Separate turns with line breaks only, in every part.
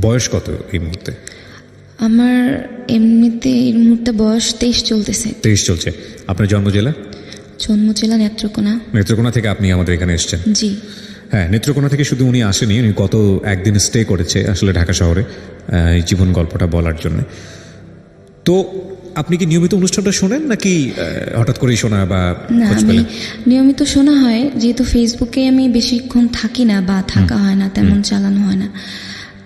বয়স কত এই মুহূর্তে?
আমার এমনিতে এই মুহূর্তে বয়স 23 চলতেছে।
23 চলছে। আপনার জন্ম জেলা?
জন্ম জেলা নেত্রকোনা।
নেত্রকোনা থেকে আপনি আমাদের এখানে এসেছেন?
জি
হ্যাঁ, নেত্রকোনা থেকে শুধু উনি আসেনি, উনি গত একদিন স্টে করেছে আসলে ঢাকা শহরে এই জীবন গল্পটা বলার জন্য। তো আপনি কি নিয়মিত অনুষ্ঠানটা শোনেন নাকি হঠাৎ করেই শোনা বা
না,
খোঁজ
আমি
পেলেন?
নিয়মিত শোনা হয়, যেহেতু ফেসবুকে আমি বেশিক্ষণ থাকি না বা থাকা হয় না, তেমন চালানো হয় না,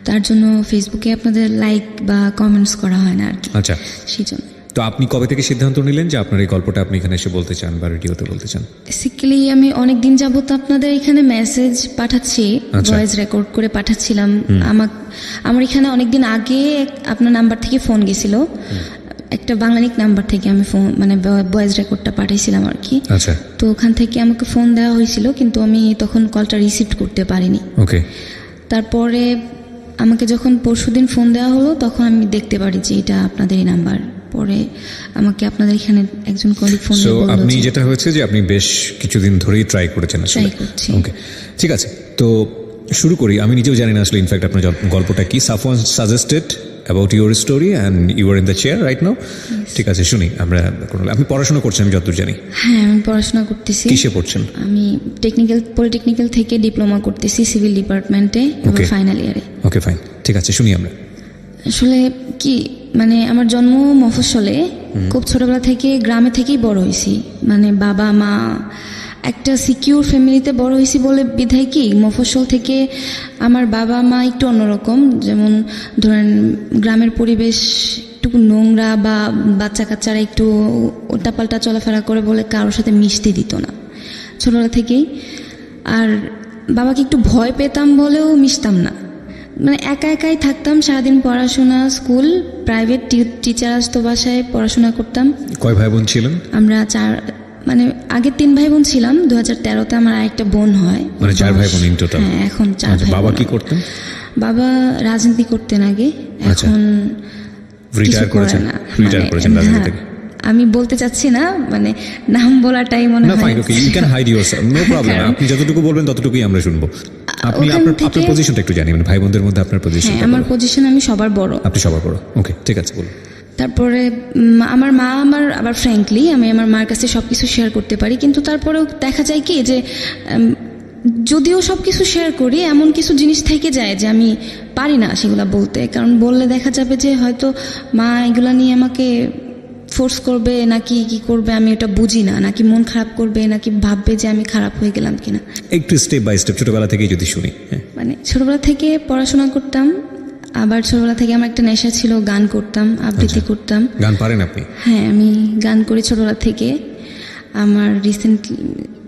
তার জন্য ফেসবুকে আপনাদের লাইক বা কমেন্টস করা হয় না আর কি।
আচ্ছা,
সেই জন্য।
তো আপনি কবে থেকে সিদ্ধান্ত নিলেন যে আপনার এই গল্পটা আপনি এখানে এসে বলতে চান বা রেডিওতে বলতে চান?
বেসিক্যালি আমি অনেক দিন যাবত আপনাদের এখানে মেসেজ পাঠাচ্ছি,
আচ্ছা।
ভয়েস রেকর্ড করে পাঠাচ্ছিলাম। আমার এখানে অনেকদিন আগে আপনার নাম্বার থেকে ফোন গেছিল, একটা বাংলানিক নাম্বার থেকে আমি ফোন মানে ভয়েস রেকর্ডটা পাঠিয়েছিলাম আর কি।
আচ্ছা,
তো ওখান থেকে আমাকে ফোন দেওয়া হয়েছিল, কিন্তু আমি তখন কলটা রিসিভ করতে পারিনি।
ওকে।
তারপরে আমাকে যখন পরশুদিন ফোন দেওয়া হলো, তখন আমি দেখতে পারি যে এটা আপনাদেরই নাম্বার। পরে আমাকে আপনাদের এখানে একজন কলিগ ফোন
সো
দিয়ে বলল
আপনি
যে
যেটা হয়েছে যে আপনি বেশ কিছুদিন ধরেই ট্রাই করেছেন আসলে।
ট্রাই করছি।
ওকে, ঠিক আছে। তো শুরু করি। আমি নিজেও জানি না আসলে ইনফ্যাক্ট আপনার গল্পটা কি। Safwan suggested about your story and you are in the chair right now. ঠিক আছে, শুনি আমরা। আপনি পড়াশোনা করছেন আমি যতদূর জানি?
হ্যাঁ, আমি পড়াশোনা করতেছি।
কিসে পড়ছেন?
আমি পলিটেকনিক্যাল থেকে ডিপ্লোমা করতেছি সিভিল ডিপার্টমেন্টে, এবার ফাইনাল ইয়ারে।
ওকে, ফাইন, ঠিক আছে, শুনি আমরা।
আসলে কি মানে আমার জন্ম মফস্বলে, খুব ছোটবেলা থেকে গ্রামে থেকেই বড় হয়েছি। মানে বাবা মা একটা সিকিউর ফ্যামিলিতে বড় হয়েছি বলে বিধায় কি মফস্বল থেকে আমার বাবা মা একটু অন্যরকম। যেমন ধরেন গ্রামের পরিবেশ একটু নোংরা, বা বাচ্চা কাচ্চারা একটু উল্টাপাল্টা চলাফেরা করে বলে কারোর সাথে মিশতে দিত না ছোটবেলা থেকেই। আর বাবাকে একটু ভয় পেতাম বলেও মিশতাম না, মানে একা একাই থাকতাম সারাদিন। পড়াশোনা, স্কুল, প্রাইভেট টিচার আসতো বাসায়, পড়াশোনা করতাম।
কয় ভাই বোন ছিলেন?
আমরা মানে আগে 3 ভাই বোন ছিলাম। 2013-তে আমার আরেকটা বোন হয়,
মানে 4 ভাই বোন ইন টোটাল?
হ্যাঁ, এখন 4
আচ্ছা,
ভাই
বাবা
বোন।
কি করতেন?
বাবা রাজনীতি করতেন আগে, এখন
রিটায়ার করেছেন? রিটায়ার করেছেন রাজনীতি থেকে?
আমি বলতে চাচ্ছি না, মানে নাম বলাটাই মনে
না,
হয়।
Fine, okay, you can hide yourself, no problem. আপনি যতটুকু বলবেন ততটুকুই আমরা শুনবো। আপনি আপনার পজিশনটা একটু জানি, মানে ভাই বোনদের মধ্যে আপনার পজিশন?
হ্যাঁ, আমার পজিশন, আমি সবার বড়।
আপনি সবার বড়, ওকে, ঠিক আছে, বলুন।
তারপরে আমার মা আবার ফ্র্যাঙ্কলি আমি আমার মার কাছে সব কিছু শেয়ার করতে পারি, কিন্তু তারপরেও দেখা যায় কি যে যদিও সব কিছু শেয়ার করি, এমন কিছু জিনিস থেকে যায় যে আমি পারি না সেগুলো বলতে। কারণ বললে দেখা যাবে যে হয়তো মা এগুলা নিয়ে আমাকে ফোর্স করবে, নাকি কি করবে আমি ওটা বুঝি না, নাকি মন খারাপ করবে, নাকি ভাববে যে আমি খারাপ হয়ে গেলাম কিনা।
একটু স্টেপ বাই স্টেপ ছোটবেলা থেকেই যদি শুনি।
মানে ছোটবেলা থেকে পড়াশোনা করতাম, আবার ছোটবেলা থেকে আমার একটা নেশা ছিল, গান করতাম, আবৃত্তি করতাম।
গান পারেন আপনি?
হ্যাঁ, আমি গান করি ছোটবেলা থেকে। আমার রিসেন্টলি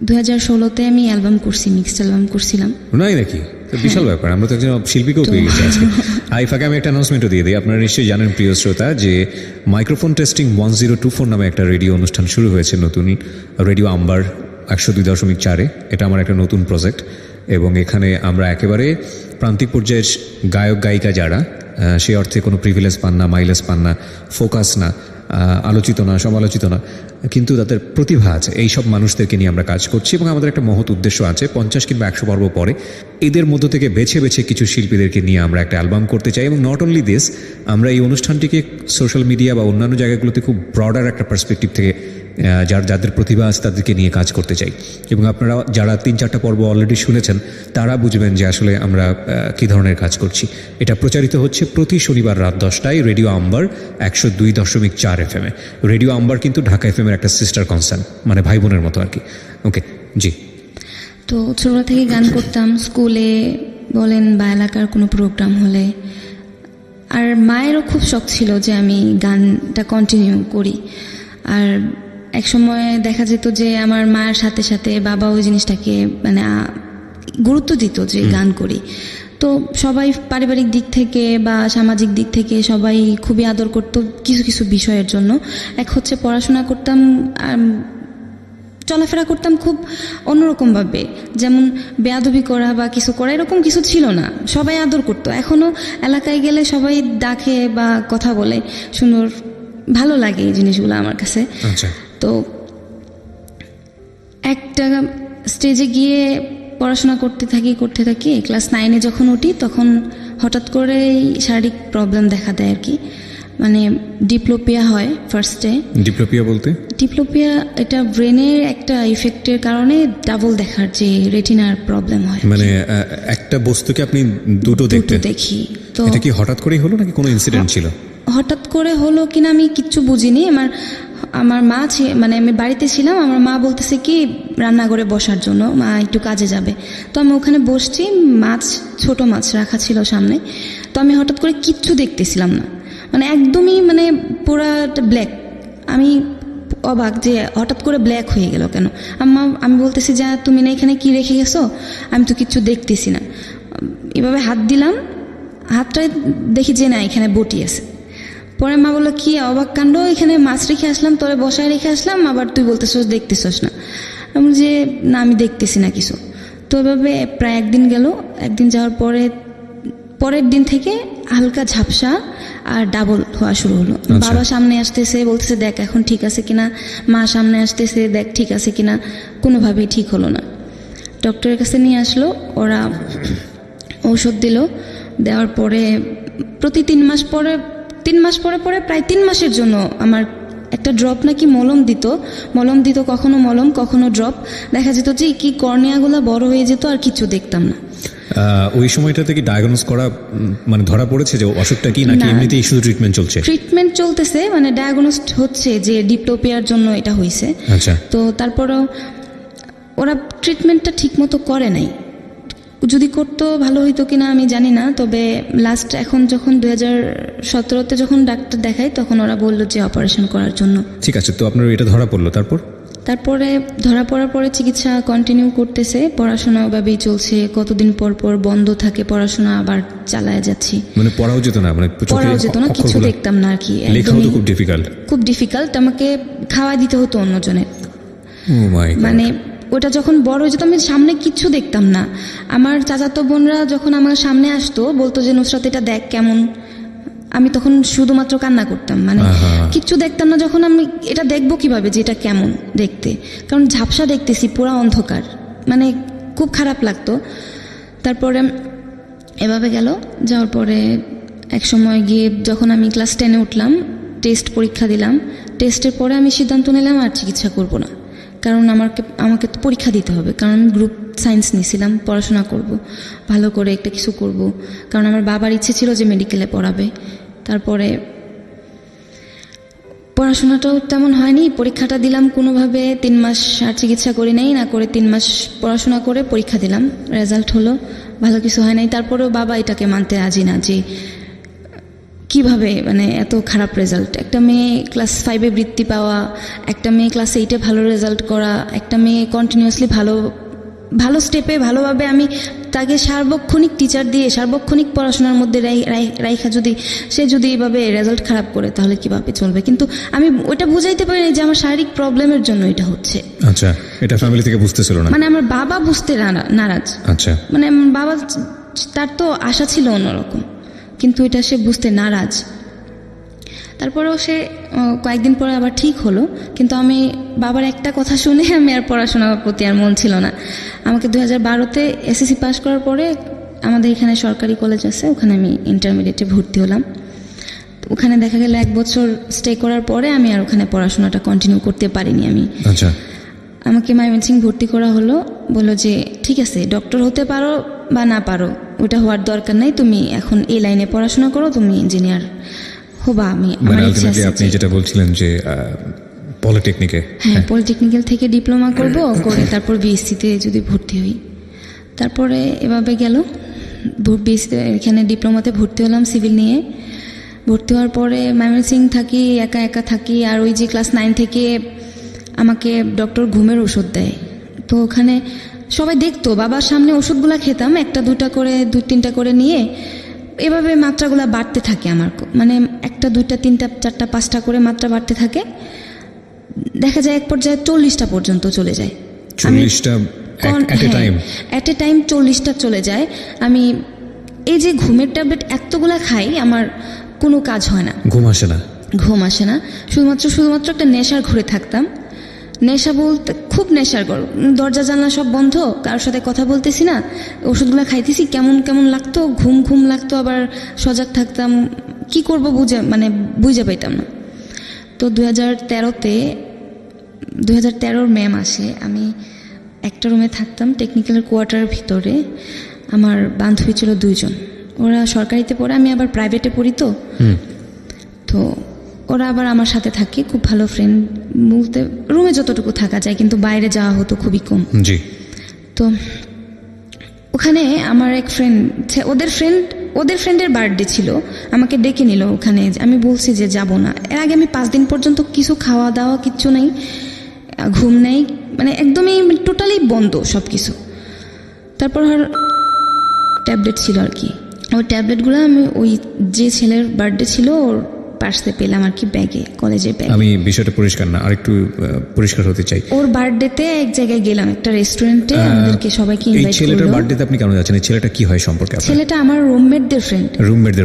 2016-তে আমি অ্যালবাম করছি, মিক্সড অ্যালবাম করছিলাম।
নাই নাকি? বিশাল ব্যাপার, আমরা তো একজন শিল্পীকেও পেয়ে গেছি আজকে। ফাঁকে আমি একটা অ্যানাউন্সমেন্টও দিয়ে দিই। আপনারা নিশ্চয়ই জানেন প্রিয় শ্রোতা যে মাইক্রোফোন টেস্টিং 1024 নামে একটা রেডিও অনুষ্ঠান শুরু হয়েছে নতুন, রেডিও আম্বার 102.4-এ। এটা আমার একটা নতুন প্রজেক্ট, এবং এখানে আমরা একেবারে প্রান্তিক পর্যায়ের গায়ক গায়িকা যারা সেই অর্থে কোনো প্রিভিলেজ পান না, মাইলেজ পান না, ফোকাস না, আলোচিত না, সমালোচিত না, কিন্তু তাদের প্রতিভা আছে, এই সব মানুষদেরকে নিয়ে আমরা কাজ করছি। এবং আমাদের একটা মহৎ উদ্দেশ্য আছে, 50 কিংবা 100 পর্ব পরে এদের মধ্য থেকে বেছে বেছে কিছু শিল্পীদেরকে নিয়ে আমরা একটা অ্যালবাম করতে চাই। এবং নট অনলি দিস, আমরা এই অনুষ্ঠানটিকে সোশ্যাল মিডিয়া বা অন্যান্য জায়গাগুলোতে খুব ব্রডার একটা পার্সপেক্টিভ থেকে যাদের প্রতিভা আছে তাদেরকে নিয়ে কাজ করতে চাই। এবং আপনারা যারা 3-4টা পর্ব অলরেডি শুনেছেন তারা বুঝবেন যে আসলে আমরা কী ধরনের কাজ করছি। এটা প্রচারিত হচ্ছে প্রতি শনিবার রাত 10টায় রেডিও আম্বার 102.4 FM-এ। রেডিও আম্বার কিন্তু ঢাকা FM-এর একটা সিস্টার কনসার্ন, মানে ভাই বোনের মতো আর কি। ওকে, জি।
তো ছোটবেলা থেকে গান করতাম, স্কুলে বলেন বা এলাকার কোনো প্রোগ্রাম হলে। আর মায়েরও খুব শখ ছিল যে আমি গানটা কন্টিনিউ করি। আর এক সময় দেখা যেত যে আমার মায়ের সাথে সাথে বাবা ওই জিনিসটাকে মানে গুরুত্ব দিত যে গান করি। তো সবাই পারিবারিক দিক থেকে বা সামাজিক দিক থেকে সবাই খুবই আদর করত কিছু কিছু বিষয়ের জন্য। এক হচ্ছে পড়াশোনা করতাম, চলাফেরা করতাম খুব অন্যরকমভাবে, যেমন বেয়াদবি করা বা কিছু করা এরকম কিছু ছিল না, সবাই আদর করতো। এখনও এলাকায় গেলে সবাই ডাকে বা কথা বলে, সুন্দর, ভালো লাগে এই জিনিসগুলো আমার কাছে।
আচ্ছা।
তো একটা স্টেজে গিয়ে পড়াশোনা করতে থাকি। ক্লাস 9-এ যখন উঠি তখন হঠাৎ করেই শারীরিক প্রবলেম দেখা দেয় আর কি, মানে ডিপ্লোপিয়া হয় ফার্স্টে।
ডিপ্লোপিয়া বলতে?
ডিপ্লোপিয়া এটা ব্রেনের একটা ইফেক্টের কারণে ডাবল দেখার যে রেটিনার প্রবলেম হয়,
মানে একটা বস্তুকে আপনি দুটো
দেখি। তো
এটা কি হঠাৎ করেই হলো নাকি কোনো ইনসিডেন্ট ছিল?
হঠাৎ করে হলো কিনা আমি কিচ্ছু বুঝিনি। আমার মা মানে আমি বাড়িতে ছিলাম, আমার মা বলতেছে কি রান্নাঘরে বসার জন্য, মা একটু কাজে যাবে। তো আমি ওখানে বসছি, ছোট মাছ রাখা ছিল সামনে। তো আমি হঠাৎ করে কিচ্ছু দেখতেছিলাম না, মানে একদমই মানে পুরা ব্ল্যাক। আমি অবাক যে হঠাৎ করে ব্ল্যাক হয়ে গেল কেন। আমি বলতেছি যে তুমি না এখানে কি রেখে গেছো, আমি তো কিচ্ছু দেখতেছি না। এভাবে হাত দিলাম, হাতটা দেখি যে না এখানে বটি আছে। পরে মা বললো কি অবাক কাণ্ড, এখানে মাছ রেখে আসলাম, তোরে বসায় রেখে আসলাম, আবার তুই বলতেছস দেখতেছস না। আমি যে না আমি দেখতেছি না কিছু। তো এভাবে প্রায় একদিন গেল। একদিন যাওয়ার পরের দিন থেকে হালকা ঝাপসা আর ডাবল হওয়া শুরু হলো। বাবা সামনে আসতেছে, বলতেছে দেখ এখন ঠিক আছে কিনা, মা সামনে আসতেছে দেখ ঠিক আছে কিনা, কোনোভাবেই ঠিক হলো না। ডক্টরের কাছে নিয়ে আসলো, ওরা ঔষধ দিল। দেওয়ার পরে প্রতি 3 মাস পরে প্রায় 3 মাসের জন্য আমার একটা ড্রপ নাকি মলম দিত, কখনো মলম কখনো ড্রপ। দেখা যেত যে কি কর্নিয়াগুলো বড় হয়ে যেত আর কিছু দেখতাম না।
ওই সময়টাতে কি ডায়াগনোজ করা মানে ধরা পড়েছে যে অসুখটা কি, নাকি এমনিতেই শুধু ট্রিটমেন্ট চলছে?
ট্রিটমেন্ট চলতেছে, মানে ডায়াগনোজ হচ্ছে যে ডিপ্লোপিয়ার জন্য এটা হয়েছে।
আচ্ছা।
তো তারপরেও ওরা ট্রিটমেন্টটা ঠিক মতো করে নাই। যদি করতো ভালো হইতো কিনা আমি জানি না। তবে লাস্ট এখন যখন 2017-তে যখন ডাক্তার দেখাই তখন ওরা বললো যে অপারেশন করার জন্য।
ঠিক আছে, তো আপনার এটা ধরা পড়লো, তারপরে
ধরা পড়ার পরে চিকিৎসা কন্টিনিউ করতেছে, পড়াশোনা ওভাবেই চলছে। কতদিন পর বন্ধ থাকে পড়াশোনা, আবার চালায় যাচ্ছি।
মানে পড়াও যেত না?
কিছু দেখতাম না আর কি,
লেখাও তো খুব ডিফিকাল্ট।
আমাকে খাওয়া দিতে হতো অন্যজনের।
মানে
মানে ওটা যখন বড় হয়ে যেত আমি সামনে কিচ্ছু দেখতাম না। আমার চাচাতো বোনরা যখন আমার সামনে আসতো বলতো যে নুসরাত এটা দেখ কেমন, আমি তখন শুধুমাত্র কান্না করতাম, মানে কিচ্ছু দেখতাম না। যখন আমি এটা দেখবো কিভাবে যে এটা কেমন দেখতে, কারণ ঝাপসা দেখতেছি, পুরা অন্ধকার, মানে খুব খারাপ লাগতো। তারপরে এভাবে যাওয়ার পরে এক সময় গিয়ে যখন আমি ক্লাস 10-এ উঠলাম, টেস্ট পরীক্ষা দিলাম। টেস্টের পরে আমি সিদ্ধান্ত নিলাম আর চিকিৎসা করব না, কারণ আমাকে তো পরীক্ষা দিতে হবে, কারণ আমি গ্রুপ সায়েন্স নিয়েছিলাম, পড়াশোনা করব, ভালো করে একটা কিছু করব, কারণ আমার বাবার ইচ্ছে ছিল যে মেডিকেলে পড়াবে। তারপরে পড়াশোনাটাও তেমন হয়নি, পরীক্ষাটা দিলাম কোনোভাবে। 3 মাস আর চিকিৎসা করি নাই, না করে 3 মাস পড়াশোনা করে পরীক্ষা দিলাম, রেজাল্ট হলো, ভালো কিছু হয় নাই। তারপরেও বাবা এটাকে মানতে রাজি না যে কিভাবে মানে এত খারাপ রেজাল্ট। একটা মেয়ে ক্লাস 5-এ বৃত্তি পাওয়া, একটা মেয়ে ক্লাস 8-এ ভালো রেজাল্ট করা, একটা মেয়ে কন্টিনিউয়াসলি ভালো স্টেপে ভালোভাবে আমি তাকে সার্বক্ষণিক টিচার দিয়ে সার্বক্ষণিক পড়াশোনার মধ্যে রাইখা সে যদি এইভাবে রেজাল্ট খারাপ করে তাহলে কিভাবে চলবে। কিন্তু আমি ওইটা বুঝাইতে পারি না যে আমার শারীরিক প্রবলেমের জন্য এটা হচ্ছে।
আচ্ছা, এটা ফ্যামিলি থেকে বুঝতেছিল না,
মানে আমার বাবা বুঝতে নারাজ।
আচ্ছা,
মানে আমার বাবা, তার তো আশা ছিল অন্যরকম, কিন্তু এটা সে বুঝতে নারাজ। তারপরেও সে কয়েকদিন পরে আবার ঠিক হলো, কিন্তু আমি বাবার একটা কথা শুনে আমি আর পড়াশোনার প্রতি আর মন ছিল না। আমাকে 2012-তে এসএসসি পাস করার পরে আমাদের এখানে সরকারি কলেজ আছে, ওখানে আমি ইন্টারমিডিয়েটে ভর্তি হলাম। ওখানে দেখা গেল 1 বছর স্টে করার পরে আমি আর ওখানে পড়াশোনাটা কন্টিনিউ করতে পারিনি আমি।
আচ্ছা,
আমাকে ময়মনসিংহ ভর্তি করা হলো, বললো যে ঠিক আছে ডক্টর হতে পারো বা না পারো, ওটা হওয়ার দরকার নাই, তুমি এখন এই লাইনে পড়াশোনা করো, তুমি ইঞ্জিনিয়ার হবা।
আপনি যেটা বলছিলেন যে পলিটেকনিকে,
হ্যাঁ পলিটেকনিক্যাল থেকে ডিপ্লোমা করব, করে তারপর বিএসসিতে যদি ভর্তি হই। তারপরে এভাবে গেল, বিএসসিতে এখানে ডিপ্লোমাতে ভর্তি হলাম সিভিল নিয়ে। ভর্তি হওয়ার পরে ময়মনসিংহ থাকি, একা থাকি। আর ওই যে ক্লাস 9 থেকে আমাকে ডক্টর ঘুমের ওষুধ দেয়, তো ওখানে সবাই দেখতো, বাবার সামনে ওষুধগুলো খেতাম, 1-2টা করে 2-3টা করে নিয়ে এভাবে মাত্রাগুলো বাড়তে থাকে আমার, মানে 1টা 2টা 3টা 4টা 5টা করে মাত্রা বাড়তে থাকে। দেখা যায় এক পর্যায়ে 40টা পর্যন্ত চলে যায়।
40টা
এট এ টাইম 40টা চলে যায়। আমি এই যে ঘুমের ট্যাবলেট এতগুলা খাই, আমার কোনো কাজ হয় না, ঘুম আসে না, শুধুমাত্র একটা নেশার ঘুরে থাকতাম। নেশা বলতে খুব নেশার গর, দরজা জানলা সব বন্ধ, কারোর সাথে কথা বলতেছি না, ওষুধগুলো খাইতেছি, কেমন কেমন লাগতো, ঘুম ঘুম লাগতো, আবার সজাগ থাকতাম, কি করব বুঝে পাইতাম না। তো 2013 মে মাসে আমি একটা রুমে থাকতাম টেকনিক্যালের কোয়ার্টারের ভিতরে। আমার বান্ধবী ছিল 2 জন, ওরা সরকারিতে পড়ে, আমি আবার প্রাইভেটে পড়ি। তো ওরা আবার আমার সাথে থাকে, খুব ভালো ফ্রেন্ড বলতে রুমে যতটুকু থাকা যায়, কিন্তু বাইরে যাওয়া হতো খুবই কম।
জি।
তো ওখানে আমার এক ফ্রেন্ড, ওদের ফ্রেন্ডের বার্থডে ছিল, আমাকে ডেকে নিল ওখানে। আমি বলছি যে যাব না। এর আগে আমি 5 দিন পর্যন্ত কিছু খাওয়া দাওয়া কিচ্ছু নেই, ঘুম নেই, একদমই টোটালি বন্ধ সব কিছু। তারপর ট্যাবলেট ছিল আর কি, ওই ট্যাবলেটগুলো আমি ওই যে ছেলের বার্থডে ছিল ওর পার্সে পেলাম আর কি, ব্যাগে, কলেজের ব্যাগে।
আমি বিষয়টা পরিষ্কার না, আরেকটু পরিষ্কার হতে চাই।
ওর বার্থডেতে এক জায়গায় গেলাম, একটা রেস্টুরেন্টে, আমাদেরকে সবাইকে ইনভাইট করলো।
এই ছেলেটার বার্থডেতে আপনি কেন যাচ্ছেন? এই ছেলেটা কি হয় সম্পর্কে আপনার?
ছেলেটা আমার রুমমেটদের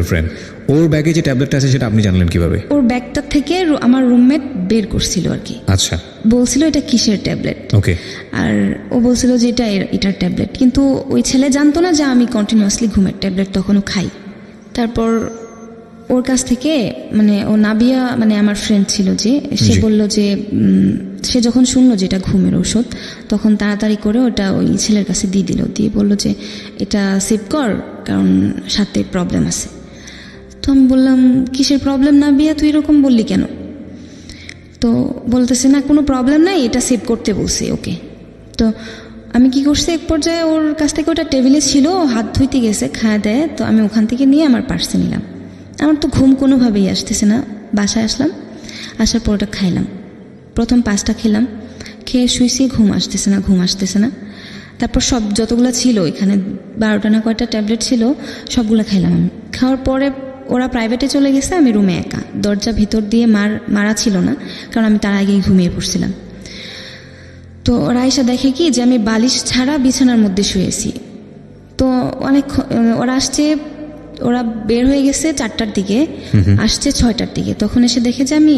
ফ্রেন্ড।
ওর ব্যাগে যে ট্যাবলেটটা আছে সেটা আপনি জানলেন কিভাবে?
ওর ব্যাগটা থেকে আমার রুমমেট বের করছিল আর কি।
আচ্ছা।
বলছিল এটা কিসের ট্যাবলেট।
ওকে।
আর ও বলছিল যে এটার ট্যাবলেট, কিন্তু ওই ছেলে জানতো না যে আমি কন্টিনিউয়াসলি ঘুমের ট্যাবলেট তখনও খাই। তারপর ওর কাছ থেকে ও নাবিয়া আমার ফ্রেন্ড ছিল যে, সে বলল যে সে যখন শুনলো যে এটা ঘুমের ওষুধ, তখন তাড়াতাড়ি করে ওটা ওই ছেলের কাছে দিয়ে দিল, দিয়ে বলল যে এটা সেভ কর, কারণ সাথে প্রবলেম আছে। তো আমি বললাম কিসের প্রবলেম নাবিয়া, তুই এরকম বললি কেন? তো বলতেছে না কোনো প্রবলেম নাই, এটা সেভ করতে বলছি ওকে। তো আমি কি করছি, এক পর্যায়ে ওর কাছ থেকে ওটা টেবিলে ছিল, হাত ধুইতে গেছে, খাওয়া দেয়, তো আমি ওখান থেকে নিয়ে আমার পার্সে নিলাম। আমার তো ঘুম কোনোভাবেই আসতেছে না, বাসায় আসলাম, আসার পর ওটা খাইলাম। প্রথম 5টা খেলাম, খেয়ে শুইছি, ঘুম আসতেছে না। তারপর সব যতগুলো ছিল এখানে 12টা না কয়টা ট্যাবলেট ছিল, সবগুলো খাইলাম আমি। খাওয়ার পরে ওরা প্রাইভেটে চলে গেছে, আমি রুমে একা, দরজা ভিতর দিয়ে মারা ছিল না, কারণ আমি তার আগেই ঘুমিয়ে পড়ছিলাম। তো ওরা এসে দেখে কি যে আমি বালিশ ছাড়া বিছানার মধ্যে শুয়েছি। তো ওরা বের হয়ে গেছে 4টার দিকে, আসছে 6টার দিকে, তখন এসে দেখে যে আমি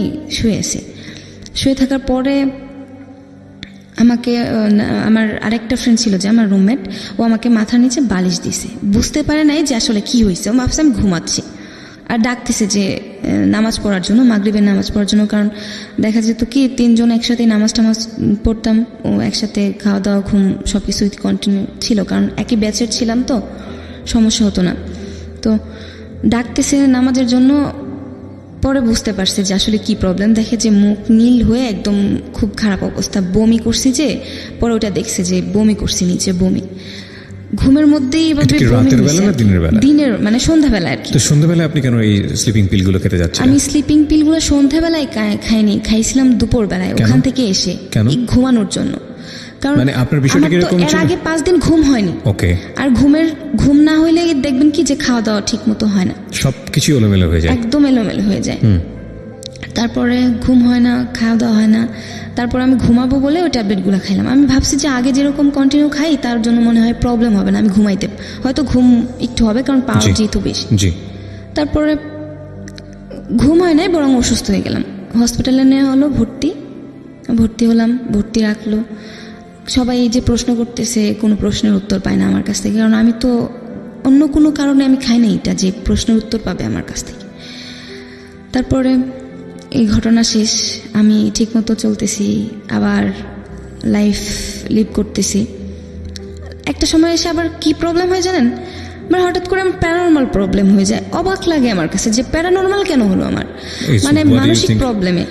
শুয়ে থাকার পরে আমাকে আমার আরেকটা ফ্রেন্ড ছিল যে আমার রুমমেট, ও আমাকে মাথার নিচে বালিশ দিছে। বুঝতে পারে নাই যে আসলে কি হয়েছে, ও ভাবছে আমি ঘুমাচ্ছি, আর ডাকতেছে যে নামাজ পড়ার জন্য, মাগরিবের নামাজ পড়ার জন্য। কারণ দেখা যেত কি 3 জন একসাথে নামাজ পড়তাম, ও একসাথে খাওয়া দাওয়া ঘুম সব কিছুই কন্টিনিউ ছিল, কারণ একই ব্যাচের ছিলাম, তো সমস্যা হতো না। তো ডাকতেছে নামাজের জন্য, পরে বুঝতে পারছে যে আসলে কি প্রবলেম। দেখে যে মুখ নীল হয়ে একদম খুব খারাপ অবস্থা, বমি করছি, যে পরে ওটা দেখছে যে বমি করছি, নিচে বমি, ঘুমের মধ্যেই দিনের সন্ধ্যাবেলা আর কি।
তো সন্ধ্যাবেলায় আপনি কেন এই স্লিপিং পিলগুলো খেতে যাচ্ছেন?
আমি স্লিপিং পিলগুলো সন্ধ্যাবেলায় খাইনি, খাইছিলাম দুপুরবেলায় ওখান থেকে এসে ঘুমানোর জন্য। কারণ আপনার বিষয়টা কিরকম ছিল? এর আগে 5 দিন ঘুম হয়নি।
ওকে।
আর ঘুম না হইলে দেখবেন কি যে খাওয়া দাওয়া ঠিক মতো হয় না,
সবকিছু এলোমেলো হয়ে যায়,
একদম এলোমেলো হয়ে যায়। তারপরে ঘুম হয় না, খাওয়া দাওয়া হয় না। তারপর আমি ঘুমাবো বলে ওই ট্যাবলেটগুলো খাইলাম। আমি ভাবছি যে আগে যেরকম কন্টিনিউ খাই তার জন্য মনে হয় প্রবলেম হবে না, আমি ঘুমাইতে হয়তো ঘুম একটু হবে, কারণ পাওয়ার যেহেতু বেশি। তারপরে ঘুম হয় নাই, বরং অসুস্থ হয়ে গেলাম। হসপিটালে নেওয়া হলো, ভর্তি হলাম, ভর্তি রাখলো। সবাই এই যে প্রশ্ন করতেছে, কোনো প্রশ্নের উত্তর পায় না আমার কাছ থেকে, কারণ আমি তো অন্য কোনো কারণে আমি খাই না এটা যে প্রশ্নের উত্তর পাবে আমার কাছ থেকে। তারপরে এই ঘটনা শেষ, আমি ঠিকমতো চলতেছি, আবার লাইফ লিভ করতেছি। একটা সময় এসে আবার কি প্রবলেম হয় জানেন, হঠাৎ করে আমার প্যারানর্মাল প্রবলেম হয়ে যায়। অবাক লাগে আমার কাছে যে প্যারানর্মাল কেন হলো আমার, মানসিক প্রবলেমে।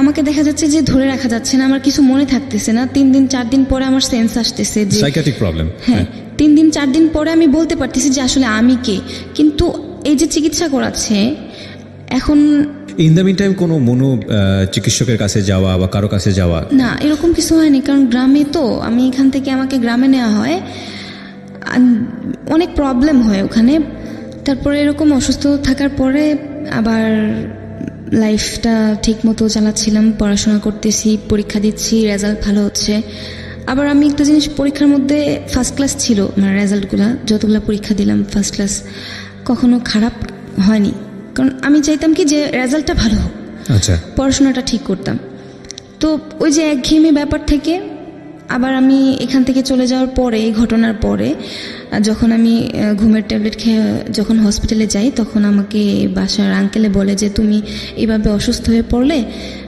আমাকে দেখা যাচ্ছে যে ধরে রাখা যাচ্ছে না, আমার কিছু মনে থাকতেছে না। 3 দিন 4 দিন পরে আমার সেন্স আসতেছে যে
সাইকিয়াট্রিক প্রবলেম।
হ্যাঁ, 3 দিন 4 দিন পরে আমি বলতে পারতেছি যে আসলে আমি কে। কিন্তু এই যে চিকিৎসা করাচ্ছে এখন,
ইন দ্য মিন টাইম কোনো চিকিৎসকের কাছে যাওয়া বা কারো কাছে যাওয়া
না, এরকম কিছু হয়নি। কারণ গ্রামে তো, আমি এখান থেকে আমাকে গ্রামে নেওয়া হয়, অনেক প্রবলেম হয় ওখানে। তারপরে এরকম অসুস্থ থাকার পরে আবার লাইফটা ঠিক মতো চালাচ্ছিলাম, পড়াশোনা করতেছি, পরীক্ষা দিচ্ছি, রেজাল্ট ভালো হচ্ছে। আবার আমি একটা জিনিস, পরীক্ষার মধ্যে ফার্স্ট ক্লাস ছিল, রেজাল্টগুলো যতগুলো পরীক্ষা দিলাম ফার্স্ট ক্লাস, কখনো খারাপ হয়নি। কারণ আমি চাইতাম কি যে রেজাল্টটা ভালো হোক,
আচ্ছা,
পড়াশোনাটা ঠিক করতাম। তো ওই যে একঘেয়েমি ব্যাপার থেকে আবার আমি এখান থেকে চলে যাওয়ার পরে, এই ঘটনার পরে যখন আমি ঘুমের ট্যাবলেট খেয়ে যখন হসপিটালে যাই, তখন আমাকে বাসার আঙ্কেলে বলে যে তুমি এইভাবে অসুস্থ হয়ে পড়লে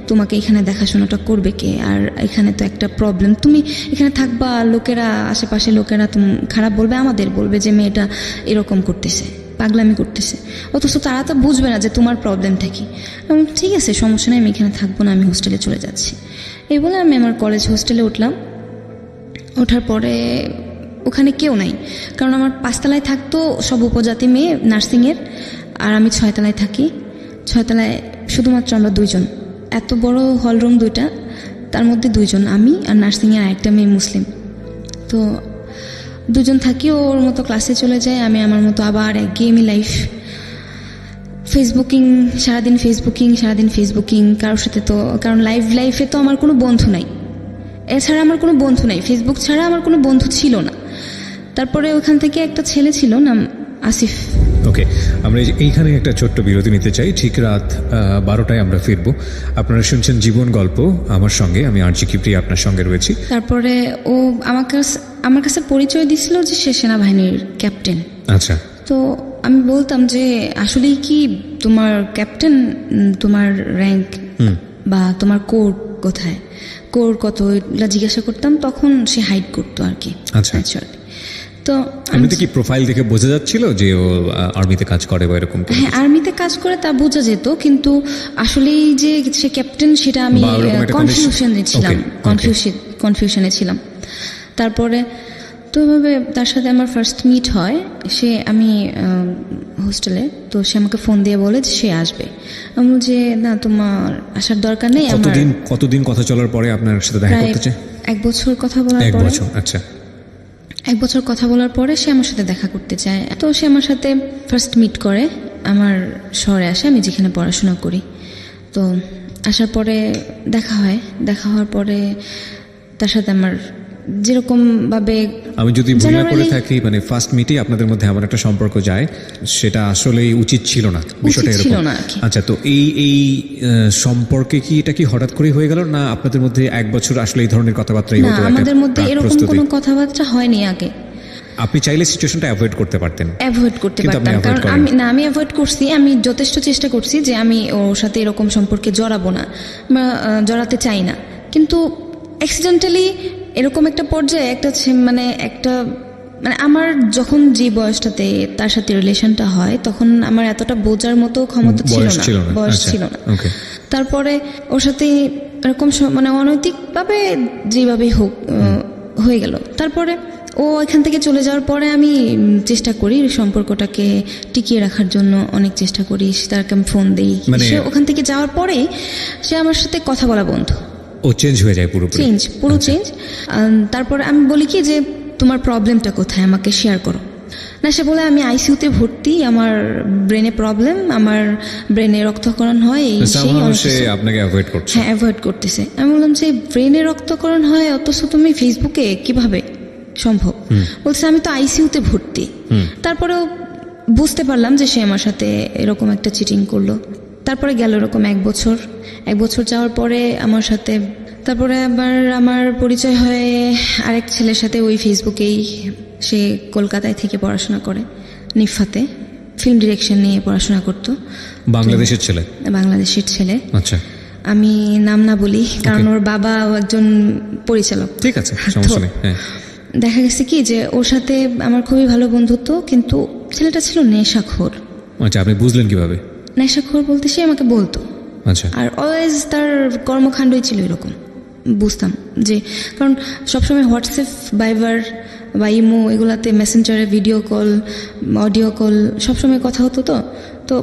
তোমাকে এখানে দেখাশোনাটা করবে কে, আর এখানে তো একটা প্রবলেম, তুমি এখানে থাকবা, লোকেরা আশেপাশে লোকেরা তুমি খারাপ বলবে, আমাদের বলবে যে মেয়েটা এরকম করতেছে, পাগলামি করতেছে, অথচ তারা তো বুঝবে না যে তোমার প্রবলেমটা কি। আমি ঠিক আছে, সমস্যা নেই, আমি এখানে থাকবো না, আমি হোস্টেলে চলে যাচ্ছি। এই বলে আমি আমার কলেজ হোস্টেলে উঠলাম। ওঠার পরে ওখানে কেউ নাই, কারণ আমার 5 তলায় থাকতো সব উপজাতি মেয়ে নার্সিংয়ের, আর আমি 6 তলায় থাকি। 6 তলায় শুধুমাত্র আমরা 2 জন, এত বড় হলরুম 2টা, তার মধ্যে 2 জন, আমি আর নার্সিংয়ে আরেকটা মেয়ে মুসলিম। তো 2 জন থাকি, ওর মতো ক্লাসে চলে যায়, আমি আমার মতো আবার এক গেমি লাইফ, সারাদিন ফেসবুকিং, কারোর সাথে তো, কারণ লাইফে তো আমার কোনো বন্ধু নাই, এছাড়া আমার কোনো বন্ধু নাই, ফেসবুক ছাড়া আমার কোনো বন্ধু ছিল না। তারপরে ওখান থেকে একটা ছেলে ছিল, নাম আসিফ।
ওকে, আমরা এইখানে একটা ছোট্ট বিরতি নিতে চাই। ঠিক রাত 12টায় আমরা ফিরবো। আপনারা শুনছেন জীবন গল্প আমার সঙ্গে, আমি আরজি কিপ্রি আপনার সঙ্গে রয়েছি।
তারপরে ও আমার কাছে পরিচয় দিছিল যে সে সেনাবাহিনীর ক্যাপ্টেন।
আচ্ছা,
তো আমি বলতাম যে আসলেই কি তোমার ক্যাপ্টেন, তোমার র্যাঙ্ক বা তোমার কোর কোথায়, কোর কত, এগুলো জিজ্ঞাসা করতাম। তখন সে হাইড করতো আর কি।
আচ্ছা,
তো
এমনিতে কি প্রোফাইল দেখে বোঝা যাচ্ছিল যে ও আর্মিতে কাজ করে বা এরকম?
হ্যাঁ, আর্মিতে কাজ করে তা বোঝা যেত, কিন্তু আসলেই যে সে ক্যাপ্টেন সেটা আমি কনফিউশনে ছিলাম। তারপরে তো এভাবে তার সাথে আমার ফার্স্ট মিট হয়। আমি হোস্টেলে, তো সে আমাকে ফোন দিয়ে বলে যে সে আসবে। আমি বলছি না, তোমার আসার দরকার নেই।
কতদিন কথা চলার পরে আপনার সাথে দেখা করতে চায়?
1 বছর কথা বলার পরে।
1 বছর, আচ্ছা।
1 বছর কথা বলার পরে সে আমার সাথে দেখা করতে চায়। তো সে আমার সাথে ফার্স্ট মিট করে, আমার শহরে আসে, আমি যেখানে পড়াশোনা করি। তো আসার পরে দেখা হওয়ার পরে তার সাথে আমার যেরকম ভাবে,
আমি যদি ভুল না করে থাকি, মানে ফার্স্ট মিটে আপনাদের মধ্যে এমন একটা সম্পর্ক যায়, সেটা আসলেই উচিত ছিল না, বিষয়টা এরকম। আচ্ছা, তো এই সম্পর্কে কি এটা কি হঠাৎ করে হয়ে গেল, না আপনাদের মধ্যে 1 বছর আসলে এই ধরনের কথাবার্তাই হতো?
আমাদের মধ্যে এরকম কোনো কথাবার্তা হয়নি আগে।
আপনি চাইলে সিচুয়েশনটা অ্যাভয়েড করতে পারতেন?
অ্যাভয়েড করতে পারতাম, কারণ আমি অ্যাভয়েড করছি। আমি যথেষ্ট চেষ্টা করছি যে আমি ওর সাথে এরকম সম্পর্কে জড়াবো না বা জড়াতে চাই না, কিন্তু অ্যাক্সিডেন্টালি এরকম একটা পর্যায়ে মানে আমার যখন যে বয়সটাতে তার সাথে রিলেশনটা হয়, তখন আমার এতটা বোঝার মতো ক্ষমতা ছিল না, বয়স ছিল না। তারপরে ওর সাথে এরকম মানে অনৈতিকভাবে যেভাবেই হোক হয়ে গেল। তারপরে ও এখান থেকে চলে যাওয়ার পরে আমি চেষ্টা করি সম্পর্কটাকে টিকিয়ে রাখার জন্য, অনেক চেষ্টা করি। তারকে আমি ফোন দিই, সে ওখান থেকে যাওয়ার পরেই সে আমার সাথে কথা বলা বন্ধ।
ও চেঞ্জ হয়ে যায়, পুরো
চেঞ্জ। তারপরে আমি বলি কি যে তোমার প্রবলেমটা কোথায়, আমাকে শেয়ার করো। না, সে বলে আমি আইসিইউতে ভর্তি, আমার ব্রেনে প্রবলেম, আমার ব্রেনে রক্তক্ষরণ হয়,
আপনাকে অ্যাভয়েড করছে।
হ্যাঁ, অ্যাভয়েড করতেছে। আমি বললাম যে ব্রেনে রক্তক্ষরণ হয়, অথচ তুমি ফেসবুকে কিভাবে সম্ভব? বলছে আমি তো আইসিইউতে ভর্তি। তারপরেও বুঝতে পারলাম যে সে আমার সাথে এরকম একটা চিটিং করলো। তারপরে গেল এরকম 1 বছর যাওয়ার পরে আমার সাথে, তারপরে আবার আমার পরিচয় হয় আরেক ছেলের সাথে, ওই ফেসবুকেই। সে কলকাতায় থেকে পড়াশোনা করে, নিফাতে ফিল্ম ডিরেকশন নিয়ে পড়াশোনা করতো।
বাংলাদেশের
ছেলে।
আচ্ছা,
আমি নাম না বলি, কারণ ওর বাবা একজন পরিচালক।
ঠিক আছে, সমস্যা নেই।
দেখা গেছে কি যে ওর সাথে আমার খুবই ভালো বন্ধুত্ব, কিন্তু ছেলেটা ছিল নেশাখোর।
আচ্ছা, আপনি বুঝলেন কিভাবে?
নেশাখোর বলতে সে আমাকে বলতো।
আচ্ছা,
আর অলওয়েজ তার কর্মকাণ্ডই ছিল এরকম। বুঝতাম যে, কারণ সবসময় হোয়াটসঅ্যাপ, ভাইবার বা ইমো, এগুলাতে মেসেঞ্জারে ভিডিও কল, অডিও কল সবসময় কথা হতো। তো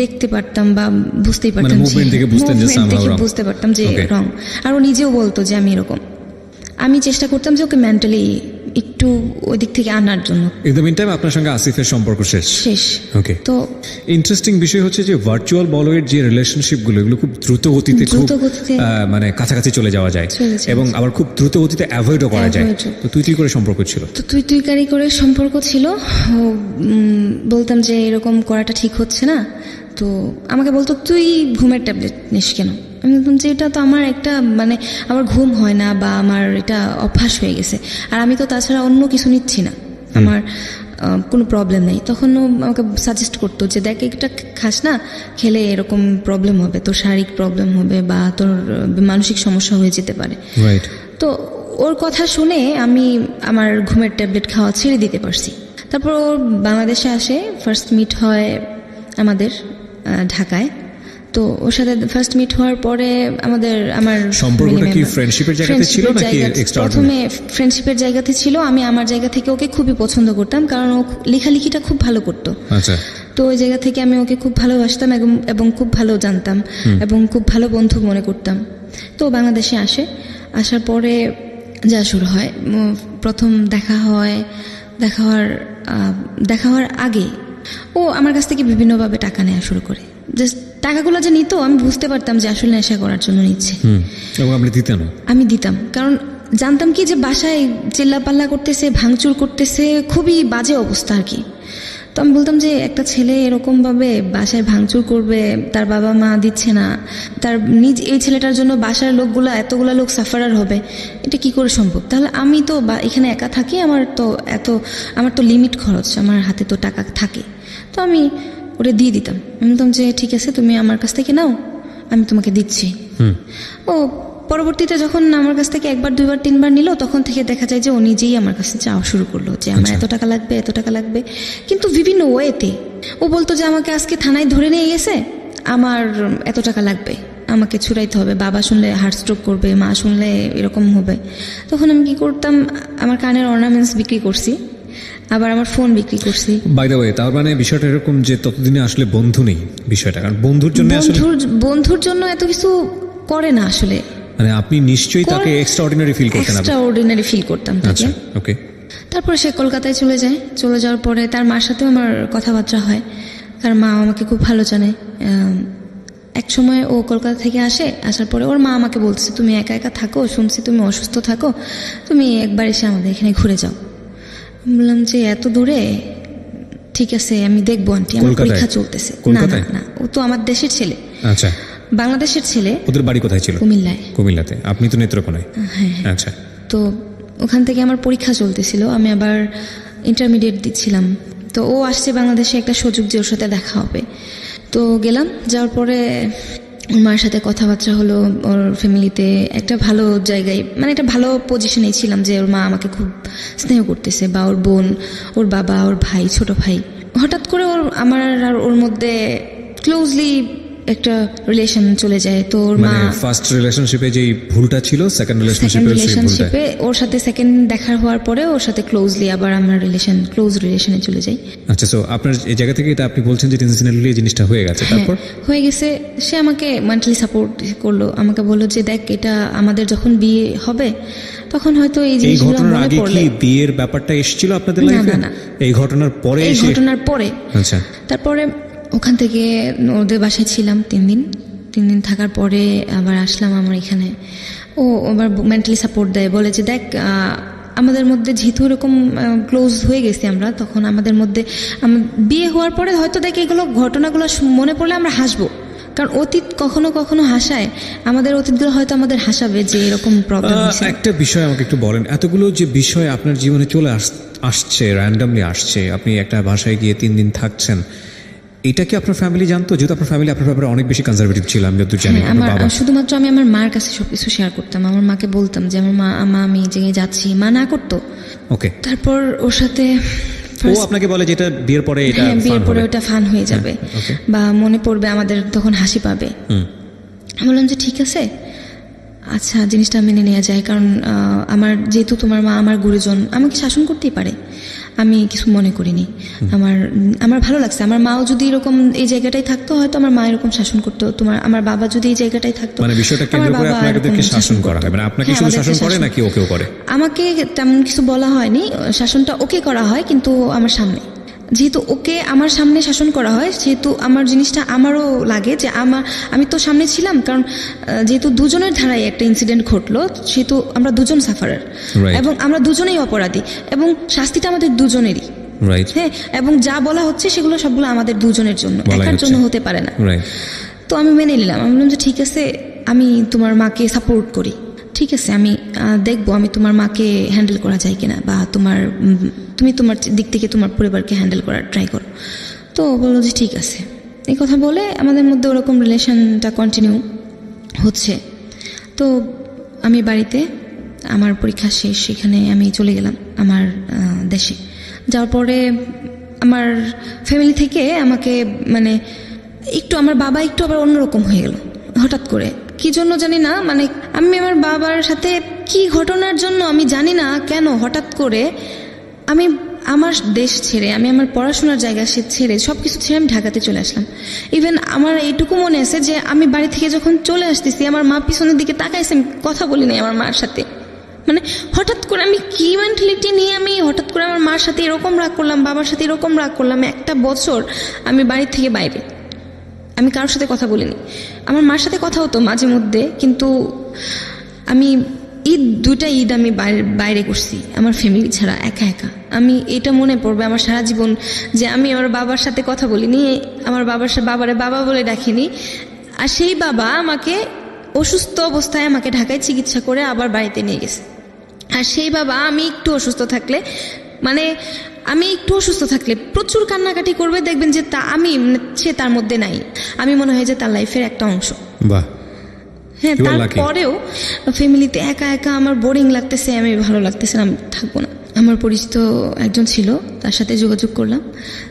দেখতে পারতাম বা বুঝতেই পারতাম,
মুভমেন্ট দেখে
বুঝতে পারতাম যে রং। আর ও নিজেও বলতো যে আমি এরকম। আমি চেষ্টা করতাম যে ওকে মেন্টালি একটু ওই দিক থেকে আনার জন্য।
ইন দ্য মিন টাইম আপনার সঙ্গে আসিফের সম্পর্ক শেষ। ওকে, তো ইন্টারেস্টিং বিষয় হচ্ছে যে ভার্চুয়াল বলয়ের যে রিলেশনশিপগুলো, এগুলো খুব দ্রুত গতিতে মানে কাছাকাছি চলে যাওয়া যায়, এবং আবার খুব দ্রুত গতিতে অ্যাভয়েডও করা যায়। তো তুই করে সম্পর্ক ছিল?
তো তুই করে সম্পর্ক ছিল। বলতাম যে এরকম করাটা ঠিক হচ্ছে না, তো আমাকে বলতো তুই ঘুমের ট্যাবলেট নিস কেন? আমি বললাম যে এটা তো আমার একটা মানে আমার ঘুম হয় না বা আমার এটা অভ্যাস হয়ে গেছে, আর আমি তো তাছাড়া অন্য কিছু নিচ্ছি না, আমার কোনো প্রবলেম নেই। তখন ও আমাকে সাজেস্ট করতো যে দেখ এটা খাস না, খেলে এরকম প্রবলেম হবে, তোর শারীরিক প্রবলেম হবে বা তোর মানসিক সমস্যা হয়ে যেতে পারে।
রাইট।
তো ওর কথা শুনে আমি আমার ঘুমের ট্যাবলেট খাওয়া ছেড়ে দিতে পারছি। তারপর ও বাংলাদেশে আসে, ফার্স্ট মিট হয় আমাদের ঢাকায়। তো ওর সাথে ফার্স্ট মিট হওয়ার পরে আমার
সম্পর্কটা কি ফ্রেন্ডশিপের জায়গাতে ছিল নাকি
প্রথমে ফ্রেন্ডশিপের জায়গাতে ছিল। আমি আমার জায়গা থেকে ওকে খুবই পছন্দ করতাম, কারণ ও লেখালেখিটা খুব ভালো করতো।
আচ্ছা।
তো ওই জায়গা থেকে আমি ওকে খুব ভালোবাসতাম এবং খুব ভালো জানতাম এবং খুব ভালো বন্ধু মনে করতাম। তো বাংলাদেশে আসার পরে যা শুরু হয়, প্রথম দেখা হওয়ার আগে ও আমার কাছ থেকে বিভিন্নভাবে টাকা নেওয়া শুরু করে। জাস্ট টাকাগুলো যে নিত আমি বুঝতে পারতাম যে আসলে নেশা করার জন্য নিচ্ছে।
এবং আপনি দিতেন?
আমি দিতাম, কারণ জানতাম কি যে বাসায় চিল্লাপাল্লা করতেছে, ভাঙচুর করতেছে, খুবই বাজে অবস্থা আর কি। তো আমি বলতাম যে একটা ছেলে এরকমভাবে বাসায় ভাঙচুর করবে, তার বাবা মা দিচ্ছে না, তার এই ছেলেটার জন্য বাসার এতগুলা লোক সাফারার হবে, এটা কি করে সম্ভব? তাহলে আমি তো এখানে একা থাকি, আমার তো লিমিট খরচ, আমার হাতে তো টাকা থাকে। তো আমি ওটা দিয়ে দিতাম। আমি বলতাম যে ঠিক আছে, তুমি আমার কাছ থেকে নাও, আমি তোমাকে দিচ্ছি। ও পরবর্তীতে যখন আমার কাছ থেকে একবার, দুইবার, তিনবার নিল, তখন থেকে দেখা যায় যে ও নিজেই আমার কাছে চাওয়া শুরু করলো যে আমার এত টাকা লাগবে, কিন্তু বিভিন্ন ওয়েতে। ও বলতো যে আমাকে আজকে থানায় ধরে নিয়ে গেছে, আমার এত টাকা লাগবে, আমাকে ছুড়াইতে হবে, বাবা শুনলে হার্ট স্ট্রোক করবে, মা শুনলে এরকম হবে। তখন আমি কি করতাম, আমার কানের অর্নামেন্টস বিক্রি করছি, আবার আমার ফোন বিক্রি করছি।
বাই দ্য ওয়ে, তার মানে বিষয়টা এরকম যে ততদিনে আসলে বন্ধু নেই বিষয়টা, কারণ
বন্ধুর জন্য এত কিছু করে না আসলে।
মানে আপনি নিশ্চয়ই তাকে এক্সট্রাঅর্ডিনারি
ফিল করতাম তাকে।
আচ্ছা, ওকে।
তারপর সে কলকাতায় চলে যাওয়ার পরে তার মার সাথেও আমার কথাবার্তা হয়, তার মা আমাকে খুব ভালো জানে। এক সময় ও কলকাতা থেকে আসার পরে ওর মা আমাকে বলছে, তুমি একা একা থাকো, শুনছি তুমি অসুস্থ থাকো, তুমি একবার এসে আমাদের এখানে ঘুরে যাও। বললাম যে এত দূরে, ঠিক আছে আমি দেখবো আন্টি, আমার পরীক্ষা চলতেছে। না, ও তো আমার দেশের ছেলে।
আচ্ছা।
বাংলাদেশের ছেলে।
ওদের বাড়ি কোথায় ছিল? কুমিল্লাতে। আপনি তো নেত্রকোনায়।
হ্যাঁ।
আচ্ছা।
তো ওখান থেকে আমার পরীক্ষা চলতেছিল, আমি আবার ইন্টারমিডিয়েট দিচ্ছিলাম। তো ও আসছে বাংলাদেশে, একটা সুযোগ যে ওর সাথে দেখা হবে। তো গেলাম, যাওয়ার পরে ওর মার সাথে কথাবার্তা হলো, ওর ফ্যামিলিতে একটা ভালো জায়গায়, মানে একটা ভালো পজিশনে ছিলাম যে ওর মা আমাকে খুব স্নেহ করতেছে, বা ওর বোন, ওর বাবা, ওর ভাই, ছোট ভাই। হঠাৎ করে আমার আর ওর মধ্যে ক্লোজলি একটা রিলেশন চলে যায়। তো ওর মা
ফার্স্ট রিলেশনশিপে যেই ভুলটা ছিল, সেকেন্ড রিলেশনশিপে
ওর সাথে সেকেন্ড দেখা হওয়ার পরে ওর সাথে ক্লোজলি আবার আমার ক্লোজ রিলেশনে চলে যাই।
আচ্ছা, সো আপনার এই জায়গা থেকে এটা আপনি বলছেন যে ইনসিডেন্টালি এই জিনিসটা হয়ে গেছে। তারপর
হয়ে গেছে, সে আমাকে মেন্টালি সাপোর্ট করলো, আমাকে বললো যে দেখ, এটা আমাদের যখন বিয়ে হবে তখন হয়তো এই জিনিসগুলো মনে পড়লে।
কি বিয়ের ব্যাপারটা এসেছিল আপনাদের লাইফে?
না,
এই ঘটনার পরে।
আচ্ছা। তারপরে ওখান থেকে ওদের বাসায় ছিলাম 3 দিন থাকার পরে আবার আসলাম আমার এখানে। ও আবার মেন্টালি সাপোর্ট দেয়, বলে যে দেখ, আমাদের মধ্যে যেহেতু এরকম ক্লোজ হয়ে গেছি আমরা, তখন আমাদের মধ্যে বিয়ে হওয়ার পরে হয়তো দেখ এগুলো ঘটনাগুলো মনে পড়লে আমরা হাসবো, কারণ অতীত কখনো কখনো হাসায়, আমাদের অতীতগুলো হয়তো আমাদের হাসাবে যে এরকম প্রবলেম হয়েছে।
একটা বিষয় আমাকে একটু বলেন, এতগুলো যে বিষয় আপনার জীবনে চলে আসছে, র্যান্ডামলি আসছে, আপনি একটা বাসায় গিয়ে 3 দিন থাকছেন, এটা কি আপনার ফ্যামিলি জানতো? যেহেতু আপনার ফ্যামিলি আপনার ব্যাপারে অনেক বেশি কনজারভেটিভ ছিল, আমি যতদূর জানি।
শুধুমাত্র আমি আমার মার কাছে সবকিছু শেয়ার করতাম, আমার মাকে বলতাম যে আমার মা আমি যে যাচ্ছি, মা না করতো।
ওকে।
তারপর ওর সাথে
ও আপনাকে বলে যে এটা বিয়ের পরে
ওটা ফান হয়ে যাবে, বা মনে পড়বে আমাদের, তখন হাসি পাবে। আমি বললাম যে ঠিক আছে, আচ্ছা জিনিসটা মেনে নেওয়া যায়, কারণ যেহেতু তোমার মা আমার গুরুজন, আমাকে শাসন করতেই পারে, আমি কিছু মনে করিনি। আমার ভালো লাগছে, আমার মাও যদি এরকম এই জায়গাটাই থাকতো, হয়তো আমার মা এরকম শাসন করতো, আমার বাবা যদি এই জায়গাটাই থাকতো।
মানে বিষয়টা কেন্দ্র করে আপনাদেরকে শাসন করা হয়, মানে আপনাকে শুধু শাসন করে নাকি ওকেও করে?
আমাকে তেমন কিছু বলা হয়নি, শাসনটা ওকে করা হয়, কিন্তু আমার সামনে। যেহেতু ওকে আমার সামনে শাসন করা হয়, সেহেতু আমার জিনিসটা আমারও লাগে যে আমি তো সামনে ছিলাম, কারণ যেহেতু দুজনের ধারায় একটা ইনসিডেন্ট ঘটলো, সেহেতু আমরা দুজন সাফারার, এবং আমরা দুজনেই অপরাধী, এবং শাস্তিটা আমাদের দুজনেরই। হ্যাঁ, এবং যা বলা হচ্ছে সেগুলো সবগুলো আমাদের দুজনের জন্য, একার জন্য হতে পারে না। তো আমি মেনে নিলাম, আমি বললাম যে ঠিক আছে, আমি তোমার মাকে সাপোর্ট করি, ঠিক আছে আমি দেখবো আমি তোমার মাকে হ্যান্ডেল করা যায় কিনা, বা তুমি তোমার দিক থেকে তোমার পরিবারকে হ্যান্ডেল করার ট্রাই করো। তো ও বললো যে ঠিক আছে। এই কথা বলে আমাদের মধ্যে ওরকম রিলেশনটা কন্টিনিউ হচ্ছে। তো আমি বাড়িতে, আমার পরীক্ষা শেষ, সেখানে আমি চলে গেলাম আমার দেশে। যাওয়ার পরে আমার ফ্যামিলি থেকে আমাকে মানে একটু, আমার বাবা একটু আবার অন্যরকম হয়ে গেল হঠাৎ করে, কি জন্য জানি না। মানে আমি আমার বাবার সাথে কি ঘটনার জন্য আমি জানি না কেন হঠাৎ করে আমি আমার দেশ ছেড়ে, আমি আমার পড়াশোনার জায়গা ছেড়ে সব কিছু ছেড়ে আমি ঢাকাতে চলে আসলাম। ইভেন আমার এইটুকু মনে আছে যে আমি বাড়ি থেকে যখন চলে আসতেছি আমার মা পিছনের দিকে তাকাইছে, আমি কথা বলি নাই আমার মার সাথে। মানে হঠাৎ করে আমি কি মেন্টালিটি নিয়ে আমি হঠাৎ করে আমার মার সাথে এরকম রাগ করলাম, বাবার সাথে এরকম রাগ করলাম। একটা বছর আমি বাড়ি থেকে বাইরে, আমি কারোর সাথে কথা বলিনি। আমার মার সাথে কথা হতো মাঝে মধ্যে, কিন্তু আমি দুইটা ঈদ আমি বাইরে করছি আমার ফ্যামিলি ছাড়া, একা একা। আমি এটা মনে পড়বে আমার সারা জীবন যে আমি আমার বাবার সাথে কথা বলিনি, আমার বাবারে বাবা বলে ডাকিনি। আর সেই বাবা আমাকে অসুস্থ অবস্থায় আমাকে ঢাকায় চিকিৎসা করে আবার বাড়িতে নিয়ে গেছে। আর সেই বাবা আমি একটু অসুস্থ থাকলে, মানে আমি একটু অসুস্থ থাকলে প্রচুর কান্নাকাটি করবে, দেখবেন যে সে তার মধ্যে নাই, আমি মনে হয় যে তার লাইফের একটা অংশ।
বাহ।
হ্যাঁ, তারপরেও ফ্যামিলিতে একা একা আমার বোরিং লাগতেছে, আমি ভালো লাগতেছে না, আমি থাকবো না। আমার পরিচিত একজন ছিল, তার সাথে যোগাযোগ করলাম,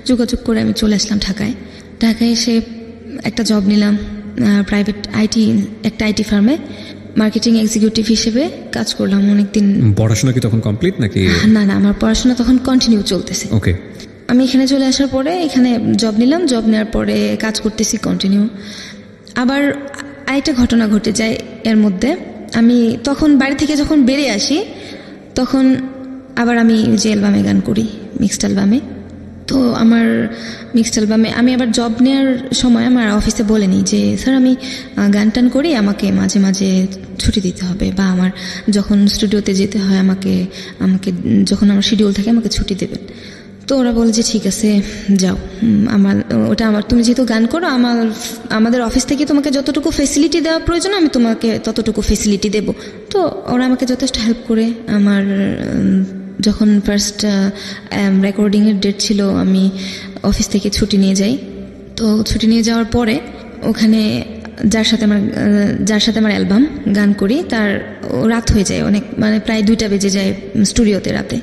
যোগাযোগ করে আমি চলে আসলাম ঢাকায়। ঢাকায় এসে একটা জব নিলাম প্রাইভেট একটা আইটি ফার্মে মার্কেটিং এক্সিকিউটিভ হিসেবে কাজ করলাম অনেকদিন।
পড়াশোনা কি তখন কমপ্লিট নাকি?
না, আমার পড়াশোনা তখন কন্টিনিউ চলতেছে।
ওকে।
আমি এখানে চলে আসার পরে এখানে জব নিলাম, জব নেওয়ার পরে কাজ করতেছি কন্টিনিউ। আবার আরেকটা ঘটনা ঘটে যায় এর মধ্যে। আমি তখন বাড়ি থেকে যখন বেরিয়ে আসি, তখন আবার আমি যে অ্যালবামে গান করি, মিক্সড অ্যালবামে। তো আমার মিক্সড অ্যালবামে আমি আবার জব নেওয়ার সময় আমার অফিসে বলে নিই যে স্যার আমি গান টান করি, আমাকে মাঝে মাঝে ছুটি দিতে হবে, বা আমার যখন স্টুডিওতে যেতে হয় আমাকে যখন আমার শিডিউল থাকে আমাকে ছুটি দেবেন। তো ওরা বলে যে ঠিক আছে যাও, তুমি যেহেতু গান করো, আমাদের অফিস থেকে তোমাকে যতটুকু ফেসিলিটি দেওয়া প্রয়োজন আমি তোমাকে ততটুকু ফেসিলিটি দেব। তো ওরা আমাকে যথেষ্ট হেল্প করে। আমার যখন ফার্স্ট রেকর্ডিংয়ের ডেট ছিল, আমি অফিস থেকে ছুটি নিয়ে যাই। তো ছুটি নিয়ে যাওয়ার পরে ওখানে যার সাথে আমার অ্যালবাম গান করি, তার রাত হয়ে যায় অনেক, মানে প্রায় 2টা বেজে যায় স্টুডিওতে রাতে।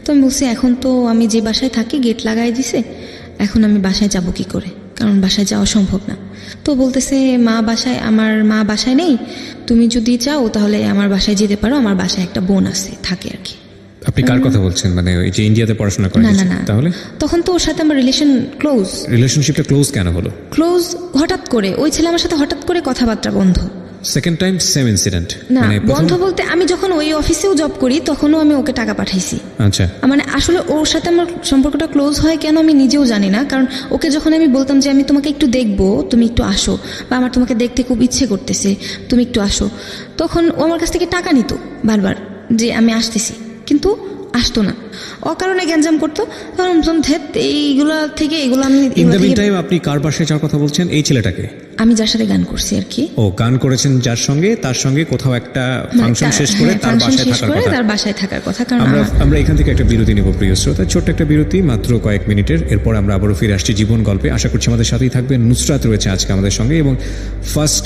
তো আমি বলছি এখন তো আমি যে বাসায় থাকি গেট লাগাই দিছে, এখন আমি বাসায় যাব কি করে, কারণ বাসায় যাওয়া সম্ভব না। তো বলতেছে আমার মা বাসায় নেই, তুমি যদি চাও তাহলে আমার বাসায় যেতে পারো, আমার বাসায় একটা বোন আছে থাকে আর কি।
আপনি কার কথা বলছেন? মানে ওই যে ইন্ডিয়াতে পড়াশোনা করেন?
না,
তাহলে
তখন তো ওর সাথে আমার
রিলেশনশিপটা ক্লোজ কেন হলো?
হঠাৎ করে ওই ছেলে আমার সাথে হঠাৎ করে কথাবার্তা বন্ধ।
Second time same incident?
না, বন্ধ বলতে আমি যখন ওই অফিসেও জব করি তখনও আমি ওকে টাকা পাঠাইছি।
আচ্ছা।
মানে আসলে ওর সাথে আমার সম্পর্কটা ক্লোজ হয় কেন আমি নিজেও জানি না, কারণ ওকে যখন আমি বলতাম যে আমি তোমাকে একটু দেখবো, তুমি একটু আসো, বা আমার তোমাকে দেখতে খুব ইচ্ছে করতেছে, তুমি একটু আসো, তখন ও আমার কাছ থেকে টাকা নিত বারবার যে আমি আসতেছি, কিন্তু আসতো না। অকারণে গ্যাঞ্জাম করতো। কারণ এইগুলা থেকে
আপনি কার বাসায় যাওয়ার কথা বলছেন? এই ছেলেটাকে
আমি যার সাথে গান করছি আর কি।
ও গান করেছেন যার সঙ্গে, তার সঙ্গে কোথাও একটা ফাংশন শেষ করে তার বাসায় থাকার কথা। কারণ আমরা এখান থেকে একটা বিরতি নেব প্রিয় শ্রোতা, ছোট্ট একটা বিরতি, মাত্র কয়েক মিনিটের। এরপর আমরা আবারও ফিরে আসছি জীবন গল্পে। আশা করছি আমাদের সাথেই থাকবেন। নুসরাত রয়েছে আজকে আমাদের সঙ্গে, এবং ফার্স্ট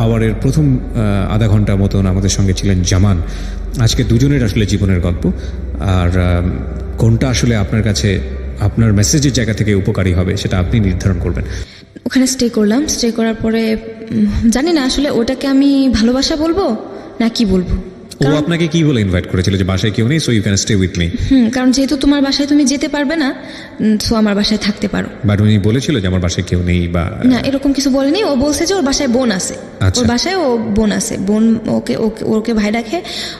আওয়ারের প্রথম আধা ঘন্টা মতন আমাদের সঙ্গে ছিলেন জামান। আজকে দুজনের আসলে জীবনের গল্প, আর কোনটা আসলে আপনার কাছে আপনার মেসেজের জায়গা থেকে উপকারী হবে সেটা আপনি নির্ধারণ করবেন।
ওখানে স্টে করলাম। স্টে করার পরে জানি না আসলে ওটাকে আমি ভালোবাসা বলবো না কি বলবো।
ও আপনাকে কি বলে ইনভাইট করেছিল যে বাসায় কেউ নেই, so you can stay with me?
কারণ যেহেতু তোমার বাসায় তুমি যেতে পারবে না, সো আমার বাসায় থাকতে পারো।
বাট উনি বলেছিল যে আমার বাসায় কেউ নেই বা
না, এরকম কিছু বলেনি। ও বলছে যে ওর বাসায় বোন আছে, ওর বাসায় বোন আছে, বোন ওকে ভাই রাখে,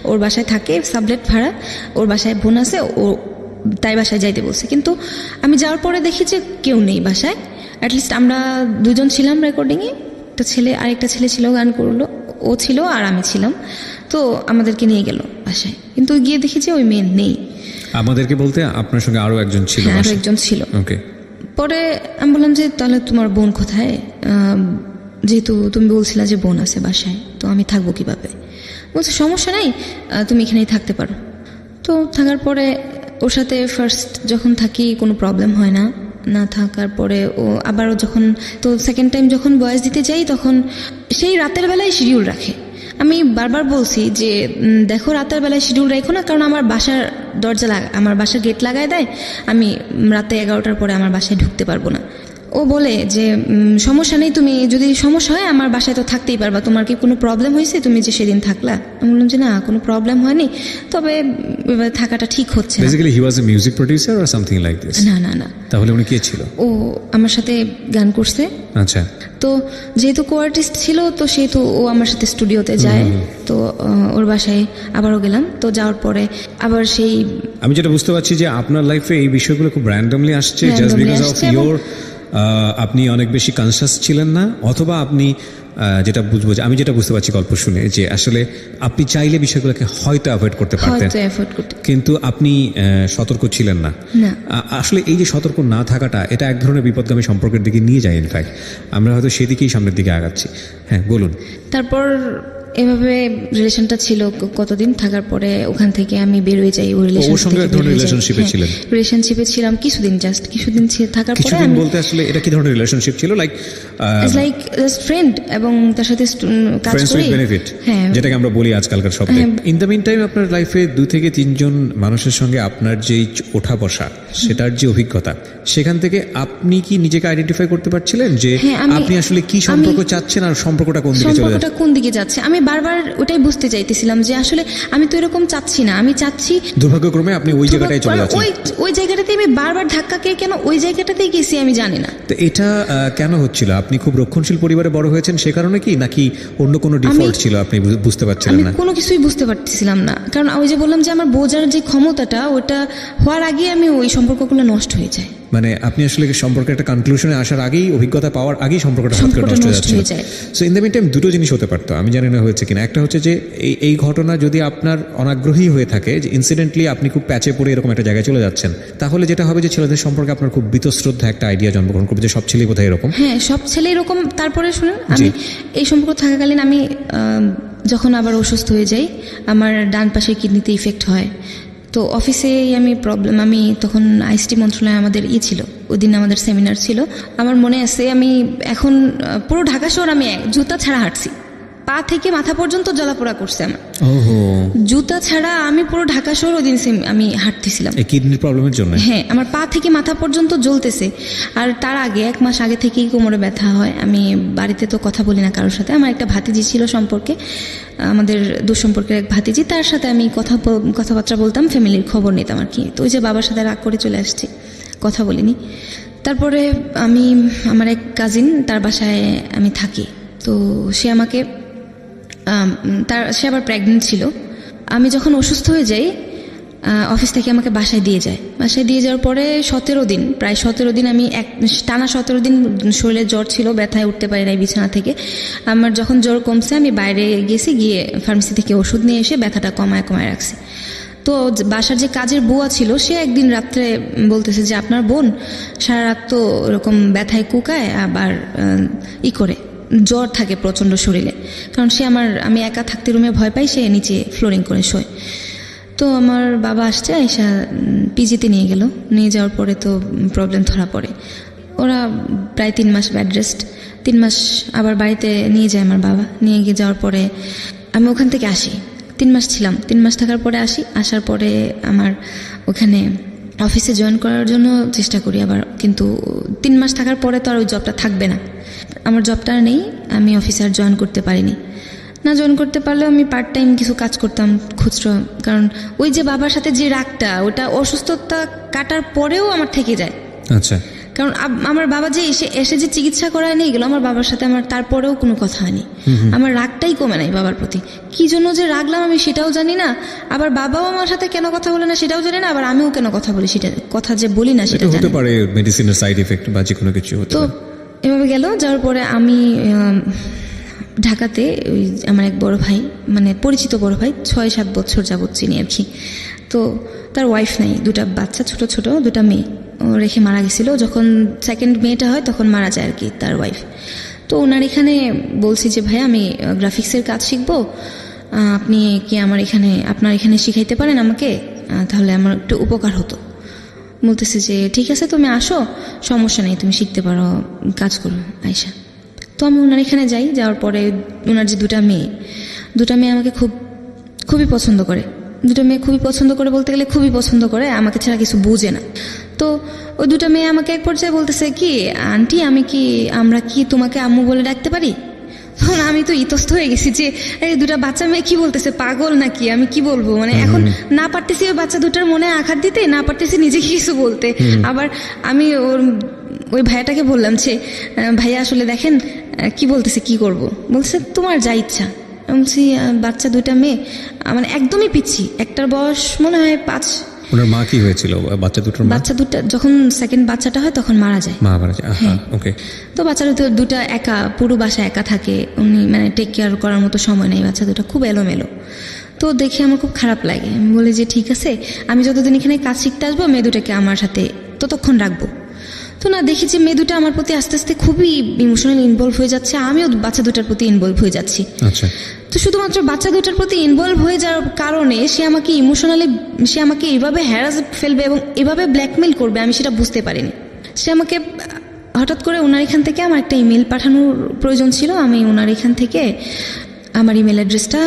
ওর বাসায় থাকে সাবলেট ভাড়া, ওর বাসায় বোন আছে, ও তাই বাসায় যাইতে বলছে। কিন্তু আমি যাওয়ার পরে দেখি যে কেউ নেই বাসায়। অ্যাটলিস্ট আমরা দুজন ছিলাম রেকর্ডিংয়ে, আরেকটা ছেলে ছিল গান করলো, ও ছিল আর আমি ছিলাম। তো আমাদেরকে নিয়ে গেল বাসায়, কিন্তু গিয়ে দেখি যে ওই মেয়ে নেই।
আমাদেরকে বলতে আপনার সঙ্গে আরো একজন ছিল?
আরো একজন ছিল।
ওকে।
পরে আমি বললাম যে তাহলে তোমার বোন কোথায়? যেহেতু তুমি বলছিলা যে বোন আছে বাসায়, তো আমি থাকবো কিভাবে? বলছে সমস্যা নাই, তুমি এখানেই থাকতে পারো। তো থাকার পরে ওর সাথে ফার্স্ট যখন থাকি কোনো প্রবলেম হয় না, না থাকার পরে ও আবারও যখন, তো সেকেন্ড টাইম যখন বয়স দিতে যাই তখন সেই রাতের বেলায় শিডিউল রাখে। আমি বারবার বলছি যে দেখো রাতের বেলায় শিডিউল রাখো না, কারণ আমার বাসার দরজা আমার বাসার গেট লাগায় দেয়, আমি রাতে 11টার পরে আমার বাসায় ঢুকতে পারবো না। ও বলে যে সমস্যা নেই, তুমি যদি সমস্যা হয় আমার বাসায় তো থাকতেই পারবা, তোমার কি কোনো প্রবলেম হয়েছে তুমি যে সেদিন থাকলা? আমি বললাম যে না, কোনো প্রবলেম হয়নি, তবে এবার থাকাটা ঠিক হচ্ছে না।
Basically he was A music producer or something like this?
না না না।
তাহলে উনি কে ছিল?
ও আমার সাথে গান করছে।
আচ্ছা।
তো যেহেতু কো আর্টিস্ট ছিল, তো সেহেতু ও আমার সাথে স্টুডিওতে যায়। তো ওর বাসায় আবারও গেলাম। তো যাওয়ার পরে আবার সেই,
আমি যেটা বুঝতে পারছি যে আপনার লাইফে এই বিষয়গুলো খুব র্যান্ডমলি আসছে, জাস্ট বিকজ অফ ইয়োর, আপনি অনেক বেশি কনসাস ছিলেন না, অথবা আপনি যেটা বুঝবো, আমি যেটা বুঝতে পারছি গল্প শুনে, যে আসলে আপনি চাইলে বিষয়গুলোকে হয়তো অ্যাভয়েড করতে পারতেন, কিন্তু আপনি সতর্ক ছিলেন না। আসলে এই যে সতর্ক না থাকাটা, এটা এক ধরনের বিপদগামী সম্পর্কের দিকে নিয়ে যায়। ইনফ্যাক্ট আমরা হয়তো সেদিকেই সামনের দিকে আগাচ্ছি। হ্যাঁ বলুন।
তারপর এভাবে রিলেশনটা ছিল কতদিন, থাকার পরে ওখান থেকে আমি বের হয়ে যাই। ওই রিলেশনশিপে ছিলাম কিছুদিন, জাস্ট কিছুদিন থাকার পরে
কিছুদিন বলতে আসলে এটা কি ধরনের রিলেশনশিপ ছিল? লাইক
জাস্ট ফ্রেন্ড, এবং তার সাথে কাজ করি,
বেনিফিট, যেটাকে আমরা বলি আজকালকার শব্দে। ইন দ্য মিন টাইম আপনার লাইফে 2 থেকে 3 জন মানুষের সঙ্গে আপনার যেই ওঠা বসা, সেটার যে অভিজ্ঞতা, সেখান থেকে আপনি কি নিজেকে আইডেন্টিফাই করতে পারছিলেন যে আপনি আসলে কি সম্পর্ক চাচ্ছেন আর সম্পর্কটা কোন দিকে যাচ্ছে?
আমি বারবার ওটাই বুঝতে চাইতেছিলাম যে আসলে আমি তো এরকম চাচ্ছি না, আমি চাচ্ছি,
দুর্ভাগ্যক্রমে আপনি ওই জায়গাটায় চলে যাচ্ছেন।
ওই জায়গাটাতে আমি বারবার ধাক্কা খেয়ে কেন ওই জায়গাটাতেই গেছি আমি জানি না।
তো এটা কেন হচ্ছিল? আপনি খুব রক্ষণশীল পরিবারে বড় হয়েছেন সে কারণে কি, নাকি অন্য কোনো ডিফল্ট ছিল আপনি বুঝতে পারছিলেন না?
কোনো কিছুই বুঝতে পারতেছিলাম না, কারণ ওই যে বললাম যে আমার বোঝার যে ক্ষমতাটা, ওটা হওয়ার আগে আমি ওই সম্পর্কগুলো নষ্ট হয়ে যায়।
মানে আপনি আসলে সম্পর্কে একটা কনক্লুশনে আসার আগেই, অভিজ্ঞতা পাওয়ার আগেই সম্পর্কটা নষ্ট হয়ে যায়। So in the meantime দুটো জিনিস হতে পারতো, আমি জানি না হয়েছে কিনা। একটা হচ্ছে যে এই ঘটনা যদি আপনার অনাগ্রহী হয়ে থাকে, যে ইনসিডেন্টলি আপনি খুব প্যাচে পড়ে এরকম একটা জায়গায় চলে যাচ্ছেন, তাহলে যেটা হবে যে ছেলেদের সম্পর্কে আপনার খুব বীতশ্রদ্ধা একটা আইডিয়া জন্মগ্রহণ করবে যে সব ছেলেই বোধহয় এরকম।
হ্যাঁ, সব ছেলে এরকম। তারপরে শুনুন, আমি এই সম্পর্ক থাকাকালীন আমি যখন আবার অসুস্থ হয়ে যাই, আমার ডান পাশের কিডনিতে ইফেক্ট হয়। তো অফিসেই আমি তখন আইসিটি মন্ত্রণালয়ে আমাদের ছিল, ওই দিন আমাদের সেমিনার ছিল। আমার মনে আছে আমি এখন পুরো ঢাকা শহর আমি জুতা ছাড়া হাঁটছি, পা থেকে মাথা পর্যন্ত জ্বালাপোড়া করছে আমার। জুতা ছাড়া আমি পুরো ঢাকা শহর ওই দিন আমি হাঁটতেছিলাম
কিডনির প্রবলেমের জন্য।
হ্যাঁ, আমার পা থেকে মাথা পর্যন্ত জ্বলতেছে। আর তার আগে 1 মাস আগে থেকেই কোমরে ব্যথা হয়। আমি বাড়িতে তো কথা বলি না কারোর সাথে। আমার একটা ভাতিজি ছিল সম্পর্কে, আমাদের দুঃসম্পর্কের এক ভাতিজি, তার সাথে আমি কথাবার্তা বলতাম, ফ্যামিলির খবর নিতাম আর কি। তো ওই যে বাবার সাথে রাগ করে চলে আসছি, কথা বলিনি। তারপরে আমি আমার এক কাজিন, তার বাসায় আমি থাকি। তো সে আমাকে সে আবার প্রেগনেন্ট ছিল। আমি যখন অসুস্থ হয়ে যাই, অফিস থেকে আমাকে বাসায় দিয়ে যায়। বাসায় দিয়ে যাওয়ার পরে 17 দিন, প্রায় 17 দিন আমি টানা 17 দিন শরীরে জ্বর ছিল, ব্যথায় উঠতে পারি নাই বিছানা থেকে। আমার যখন জ্বর কমছে, আমি বাইরে গেছি, গিয়ে ফার্মেসি থেকে ওষুধ নিয়ে এসে ব্যথাটা কমায় রাখছি। তো বাসার যে কাজের বুয়া ছিল, সে একদিন রাত্রে বলতেছে যে আপনার বোন সারা রাত তো এরকম ব্যথায় কুকায়, আবার করে জ্বর থাকে প্রচণ্ড শরীরে। কারণ আমি একা থাকতে রুমে ভয় পাই, সে নিচে ফ্লোরিং করে শোয়। তো আমার বাবা আসছে, আইসা পিজিতে নিয়ে গেল। নিয়ে যাওয়ার পরে তো প্রবলেম ধরা পড়ে। ওরা প্রায় 3 মাস বেড রেস্ট, 3 মাস আবার বাড়িতে নিয়ে যায় আমার বাবা। নিয়ে গিয়ে যাওয়ার পরে আমি ওখান থেকে আসি। 3 মাস ছিলাম, 3 মাস থাকার পরে আসার পরে আমার ওখানে অফিসে জয়েন করার জন্য চেষ্টা করি আবার, কিন্তু 3 মাস থাকার পরে তো আর ওই জবটা থাকবে না। আমার জবটা নেই, আমি অফিসে আর জয়েন করতে পারিনি। না জয়েন করতে পারলেও আমি পার্ট টাইম কিছু কাজ করতাম খুচরো, কারণ ওই যে বাবার সাথে যে রাগটা, ওটা অসুস্থতা কাটার পরেও আমার থেকে যায়।
আচ্ছা।
কারণ আমার বাবা যে এসে যে চিকিৎসা করায় নিয়ে গেল, আমার বাবার সাথে আমার তারপরেও কোনো কথা হয়নি। আমার রাগটাই কমে নাই বাবার প্রতি। কি জন্য যে রাগলাম আমি সেটাও জানি না, আবার বাবাও আমার সাথে কেন কথা বলে না সেটাও জানি না, আবার আমিও কেন কথা বলি সেটা কথা যে বলি না সেটা
হতে পারে মেডিসিনের সাইড এফেক্ট বা যে কোনো কিছু হতে পারে।
তো এভাবে গেল। যাওয়ার পরে আমি ঢাকাতে ওই আমার এক বড় ভাই, মানে পরিচিত বড় ভাই, 6-7 বছর যাবত চিনি আর কি। তো তার ওয়াইফ নাই, 2টা বাচ্চা, ছোট ছোট 2টা মেয়ে ও রেখে মারা গেছিল। যখন সেকেন্ড মেয়েটা হয় তখন মারা যায় আর কি তার ওয়াইফ। তো ওনার এখানে বলছি যে ভাই আমি গ্রাফিক্সের কাজ শিখবো, আপনি কি আমার এখানে আপনার এখানে শিখাইতে পারেন আমাকে, তাহলে আমার একটু উপকার হতো। বলতেছে যে ঠিক আছে তুমি আসো, সমস্যা নেই, তুমি শিখতে পারো, কাজ করো আয়শা। তো আমি ওনার এখানে যাই, যাওয়ার পরে ওনার যে দুটা মেয়ে আমাকে খুবই পছন্দ করে। দুটো মেয়ে খুবই পছন্দ করে বলতে গেলে খুবই পছন্দ করে, আমাকে ছাড়া কিছু বুঝে না। তো ওই দুটো মেয়ে আমাকে এক পর্যায়ে বলতেছে কি আন্টি আমরা কি তোমাকে আম্মু বলে ডাকতে পারি? তখন আমি তো ইতস্ত হয়ে গেছি যে এই দুটা বাচ্চা মেয়ে কি বলতেছে, পাগল নাকি, আমি কি বলবো, মানে এখন না পারতেছি ওই বাচ্চা দুটার মনে আঘাত দিতে, না পারতেছি নিজেকে কিছু বলতে। আবার আমি ওই ভাইয়াটাকে বললাম যে ভাইয়া আসলে দেখেন কি বলতেছে, কি করব? বলছে তোমার যা ইচ্ছা। বলছি বাচ্চা দুইটা মেয়ে মানে একদমই পিচ্ছি, একটার বয়স মনে হয় 5।
ওনার মা কি হয়েছিল? বাচ্চা দুটা
যখন সেকেন্ড বাচ্চাটা হয় তখন মারা যায়।
হ্যাঁ, ওকে।
তো বাচ্চা দুটা একা, পুরো বাসা একা থাকে, উনি মানে টেক কেয়ার করার মতো সময় নেই, বাচ্চা দুটা খুব এলোমেলো। তো দেখে আমার খুব খারাপ লাগে। আমি বলি যে ঠিক আছে, আমি যতদিন এখানে কাজ শিখতে আসবো মেয়ে দুটাকে আমার সাথে ততক্ষণ রাখবো। তো না, দেখি যে মেয়ে দুটা আমার প্রতি আস্তে আস্তে খুবই ইমোশনালি ইনভলভ হয়ে যাচ্ছে, আমিও বাচ্চা দুটার প্রতি ইনভলভ হয়ে যাচ্ছি।
আচ্ছা।
তো শুধুমাত্র বাচ্চা দুটার প্রতি ইনভলভ হয়ে যাওয়ার কারণে সে আমাকে এভাবে হ্যারাস ফেলবে এবং এভাবে ব্ল্যাকমেল করবে, আমি সেটা বুঝতে পারিনি। সে আমাকে হঠাৎ করে ওনার এখান থেকে আমার একটা ইমেল পাঠানোর প্রয়োজন ছিল, আমি ওনার এখান থেকে আমার ইমেল অ্যাড্রেসটা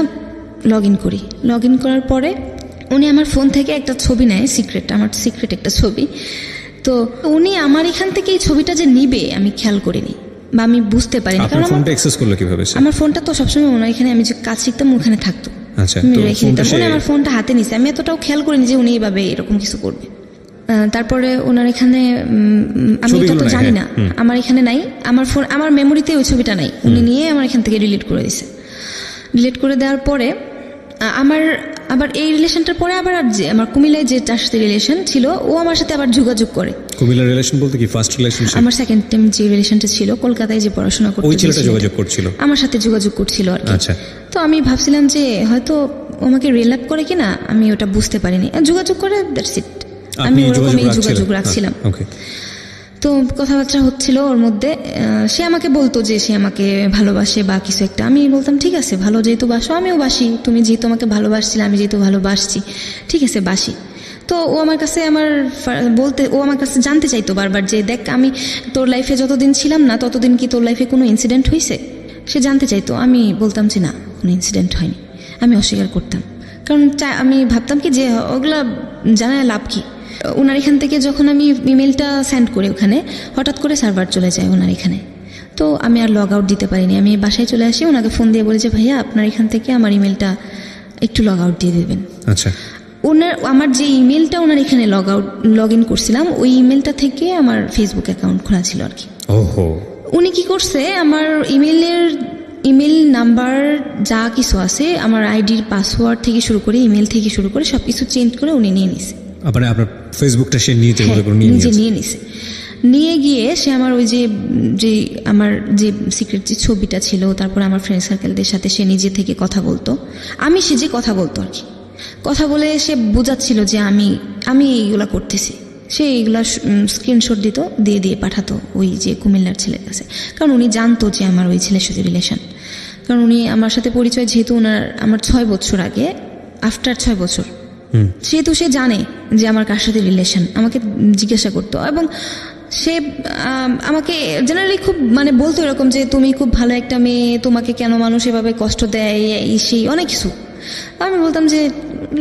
লগ ইন করার পরে উনি আমার ফোন থেকে একটা ছবি নেয়, আমার সিক্রেট একটা ছবি। তো উনি আমার এখান থেকে এই ছবিটা যে নিবে আমি খেয়াল করিনি বা আমি বুঝতে পারিনি, কারণ
ফোনটা অ্যাক্সেস করলো কিভাবে?
আমার ফোনটা তো সবসময় ওনার এখানে, আমি যে কাজ শিখতাম ওখানে থাকতো,
আচ্ছা,
আমি রেখে দিতাম। উনি আমার ফোনটা হাতে নিছে, আমি এতটাও খেয়াল করিনি যে উনি এইভাবে এরকম কিছু করবে। তারপরে ওনার এখানে আমি এটা তো জানি না, আমার এখানে নাই, আমার মেমোরিতে ওই ছবিটা নাই, উনি নিয়ে আমার এখান থেকে ডিলিট করে দিছে। ডিলিট করে দেওয়ার পরে আবার এই রিলেশনটার পরে আবার আমার কুমিল্লায় যে তার সাথে রিলেশন ছিল ও আমার সাথে আবার যোগাযোগ করে।
কুমিল্লার রিলেশন বলতে কি ফার্স্ট রিলেশনশিপ?
আমার সেকেন্ড টাইম যে রিলেশনটা ছিল, কলকাতায় যে পড়াশোনা করতে,
ওই ছেলেটা যোগাযোগ করছিল
আমার সাথে, যোগাযোগ করছিল আর কি।
আচ্ছা।
তো আমি ভাবছিলাম যে হয়তো আমাকে রিলেট করে কিনা, আমি ওটা বুঝতে পারিনি, যোগাযোগ করে, দ্যাটস ইট। আমি ওরকমই যোগাযোগ রাখছিলাম।
ওকে।
তো কথাবার্তা হচ্ছিল ওর মধ্যে, সে আমাকে বলতো যে সে আমাকে ভালোবাসে বা কিছু একটা। আমি বলতাম ঠিক আছে, ভালো যেহেতু বাসো আমিও বাসি, তুমি যেহেতু আমাকে ভালোবাসছিলে আমি যেহেতু ভালোবাসছি, ঠিক আছে বাসি। তো ও আমার কাছে জানতে চাইতো বারবার যে দেখ আমি তোর লাইফে যতদিন ছিলাম না ততদিন কি তোর লাইফে কোনো ইনসিডেন্ট হয়েছে, সে জানতে চাইতো। আমি বলতাম যে না, কোনো ইনসিডেন্ট হয়নি, আমি অস্বীকার করতাম। কারণ আমি ভাবতাম কি যে ওগুলা জানায় লাভ কি। ওনার এখান থেকে যখন আমি ইমেলটা সেন্ড করি ওখানে, হঠাৎ করে সার্ভার চলে যায় ওনার এখানে। তো আমি আর লগ আউট দিতে পারিনি, আমি বাসায় চলে আসি, ওনাকে ফোন দিয়ে বলি যে ভাইয়া আপনার এখান থেকে আমার ইমেলটা একটু লগ আউট দিয়ে দেবেন।
আচ্ছা।
আমার যে ইমেলটা ওনার এখানে লগ ইন করছিলাম ওই ইমেলটা থেকে আমার ফেসবুক অ্যাকাউন্ট খোলা ছিল আর কি।
ওহো।
উনি কি করছে, আমার ইমেল নাম্বার যা কিছু আছে, আমার আইডির পাসওয়ার্ড থেকে শুরু করে ইমেল থেকে শুরু করে সবকিছু চেঞ্জ করে উনি নিয়ে নিছে।
আপনার ফেসবুকটা সে নিজে
নিয়ে নিছে। নিয়ে গিয়ে সে আমার ওই যে আমার যে সিক্রেট যে ছবিটা ছিল, তারপর আমার ফ্রেন্ড সার্কেলদের সাথে সে নিজে থেকে কথা বলতো, সে যে কথা বলতো আর কি, কথা বলে সে বোঝাচ্ছিল যে আমি এইগুলা করতেছি। সে এইগুলা স্ক্রিনশট দিত, দিয়ে পাঠাতো ওই যে কুমিল্লার ছেলের কাছে, কারণ উনি জানতো যে আমার ওই ছেলের সাথে রিলেশন। কারণ উনি আমার সাথে পরিচয় যেহেতু আমার 6 বছর আগে, আফটার 6 বছর, সেহেতু সে জানে যে আমার কার সাথে রিলেশন, আমাকে জিজ্ঞাসা করতো। এবং সে আমাকে জেনারেলি খুব মানে বলতো এরকম যে তুমি খুব ভালো একটা মেয়ে, তোমাকে কেন মানুষ এভাবে কষ্ট দেয়, সেই অনেক কিছু। আমি বলতাম যে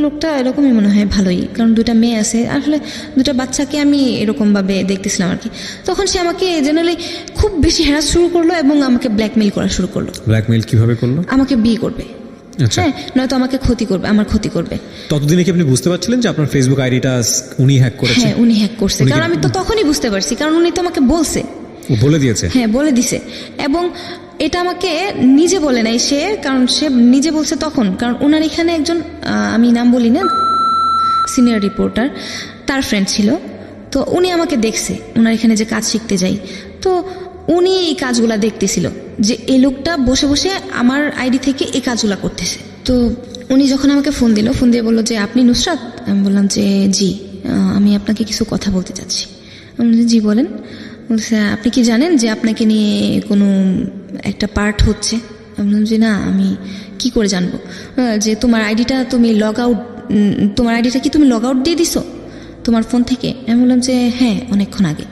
লোকটা এরকমই মনে হয় ভালোই, কারণ 2টা মেয়ে আছে, আসলে 2টা বাচ্চাকে আমি এরকমভাবে দেখতেছিলাম আর কি। তখন সে আমাকে জেনারেলি খুব বেশি হ্যারাস শুরু করলো এবং আমাকে ব্ল্যাকমেইল করা শুরু করলো।
ব্ল্যাকমেইল কিভাবে করলো?
আমাকে বিয়ে করবে, হ্যাঁ, নয়তো আমাকে আমার ক্ষতি করবে।
ততদিনে কি আপনি বুঝতে পারছিলেন যে আপনার ফেসবুক আইডিটা উনি হ্যাক করেছে?
হ্যাঁ, উনি হ্যাক করছে, কারণ আমি তো তখনই বুঝতে পারছি, কারণ উনি তো আমাকে বলছে,
বলে দিয়েছে।
হ্যাঁ, বলে দিছে। এবং এটা আমাকে নিজে বলে নাই সে, কারণ সে নিজে বলছে তখন, কারণ ওনার এখানে একজন আমি নাম বলি না, সিনিয়র রিপোর্টার, তার ফ্রেন্ড ছিল। তো উনি আমাকে দেখছে ওনার এখানে যে কাজ শিখতে যাই, তো উনি এই কাজগুলা দেখতেছিল যে এই লোকটা বসে বসে আমার আইডি থেকে এই কাজগুলা করতেছে। তো উনি যখন আমাকে ফোন দিয়ে বললো যে আপনি নুসরাত? আমি বললাম যে জি, আমি আপনাকে কিছু কথা বলতে চাচ্ছি। আমি বললাম জি বলেন। বলছে আপনি কি জানেন যে আপনাকে নিয়ে কোনো একটা পার্ট হচ্ছে? আমি বললাম যে না, আমি কি করে জানবো? যে তোমার আইডিটা তুমি তোমার আইডিটা কি তুমি লগ আউট দিয়ে দিছো তোমার ফোন থেকে? আমি বললাম যে হ্যাঁ, অনেকক্ষণ আগে।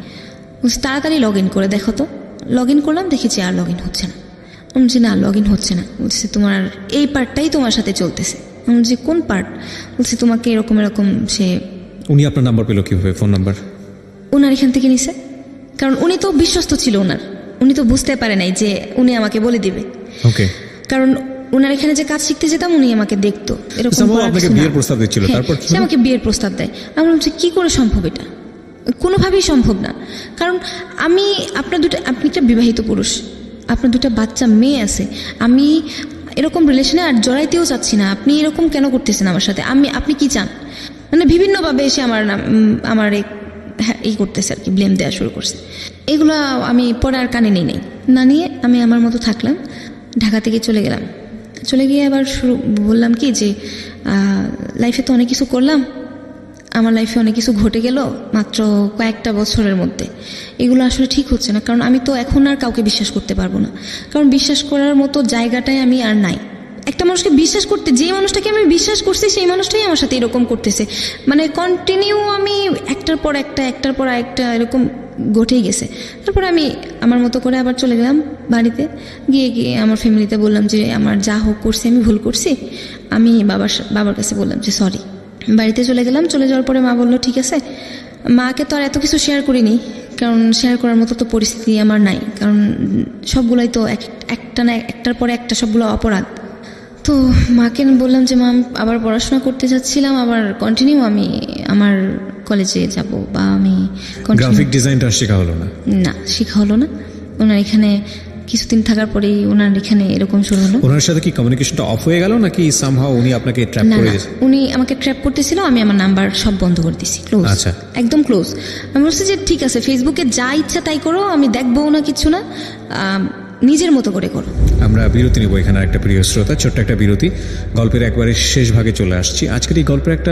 বলছে তাড়াতাড়ি লগ ইন করে দেখো তো। লগ ইন করলাম, দেখেছি আর লগ ইন হচ্ছে না। আমি বলছি না, লগ ইন হচ্ছে না। বলছে তোমার এই পার্টটাই তোমার সাথে চলতেছে। আমি বলছি কোন পার্ট? বলছে তোমাকে এরকম এরকম সে।
উনি আপনার নাম্বার পেলো কিভাবে, ফোন নাম্বার?
ওনার এখান থেকে নিছে, কারণ উনি তো বিশ্বস্ত ছিল ওনার। উনি তো বুঝতে পারে নাই যে উনি আমাকে বলে দিবে।
ওকে।
কারণ ওনার এখানে যে কাজ শিখতে যেতাম উনি আমাকে দেখতো এরকম।
আপনাকে বিয়ের প্রস্তাব দিচ্ছিল, তারপর
সে আমাকে বিয়ের প্রস্তাব দেয়। আমি বলছি কি করে সম্ভব? এটা কোনোভাবেই সম্ভব না। কারণ আপনি একটা বিবাহিত পুরুষ, আপনার 2টা বাচ্চা মেয়ে আছে। আমি এরকম রিলেশনে আর জড়াইতেও চাচ্ছি না। আপনি এরকম কেন করতেছেন আমার সাথে? আপনি কি চান? মানে বিভিন্নভাবে এসে আমার এই করতেছে আর কি, ব্লেম দেওয়া শুরু করছে। এগুলো আমি পরে আর কানে নেই না নিয়ে আমি আমার মতো থাকলাম। ঢাকা থেকে চলে গেলাম। চলে গিয়ে আবার বললাম কি যে লাইফে তো অনেক কিছু করলাম, আমার লাইফে অনেক কিছু ঘটে গেল মাত্র কয়েকটা বছরের মধ্যে। এগুলো আসলে ঠিক হচ্ছে না। কারণ আমি তো এখন আর কাউকে বিশ্বাস করতে পারবো না। কারণ বিশ্বাস করার মতো জায়গাটাই আমি আর নাই। একটা মানুষকে বিশ্বাস করতে, যে মানুষটাকে আমি বিশ্বাস করছি সেই মানুষটাই আমার সাথে এরকম করতেছে। মানে কন্টিনিউ আমি একটার পর একটা এরকম ঘটেই গেছে। তারপরে আমি আমার মতো করে আবার চলে গেলাম বাড়িতে। গিয়ে আমার ফ্যামিলিতে বললাম যে আমার যা হোক করছি, আমি ভুল করছি। আমি বাবার কাছে বললাম যে সরি। বাড়িতে চলে গেলাম। চলে যাওয়ার পরে মা বললো ঠিক আছে। মাকে তো আর এত কিছু শেয়ার করিনি, কারণ শেয়ার করার মতো তো পরিস্থিতি আমার নাই। কারণ সবগুলাই তো একটার পরে একটা সবগুলো অপরাধ। তো মাকে বললাম যে মা, আবার পড়াশোনা করতে যাচ্ছিলাম, আবার কন্টিনিউ আমি আমার কলেজে যাব, বা আমি
গ্রাফিক ডিজাইনটা শেখা হলো না?
না, শেখা হলো না। ওনার এখানে কিছুদিন থাকার পরেই ওনার এখানে এরকম শুরু হলো।
ওনার সাথে কি কমিউনিকেশনটা অফ হয়ে গেল, নাকি সামহাউ উনি আপনাকে ট্র্যাপ করে দিয়েছে?
উনি আমাকে ট্র্যাপ করতেছিল, আমি আমার নাম্বার সব বন্ধ করে দিছি, ক্লোজ।
আচ্ছা,
একদম ক্লোজ। আমি বলছি যে ঠিক আছে, ফেসবুকে যা ইচ্ছা তাই করো, আমি দেখবো না, কিছু না, নিজের মতো করে করো।
আমরা বিরতি নেব এখানে, একটা প্রিয় শ্রোতা, ছোট্ট একটা বিরতি। গল্পের একবারে শেষ ভাগে চলে আসছি। আজকের এই গল্পের একটা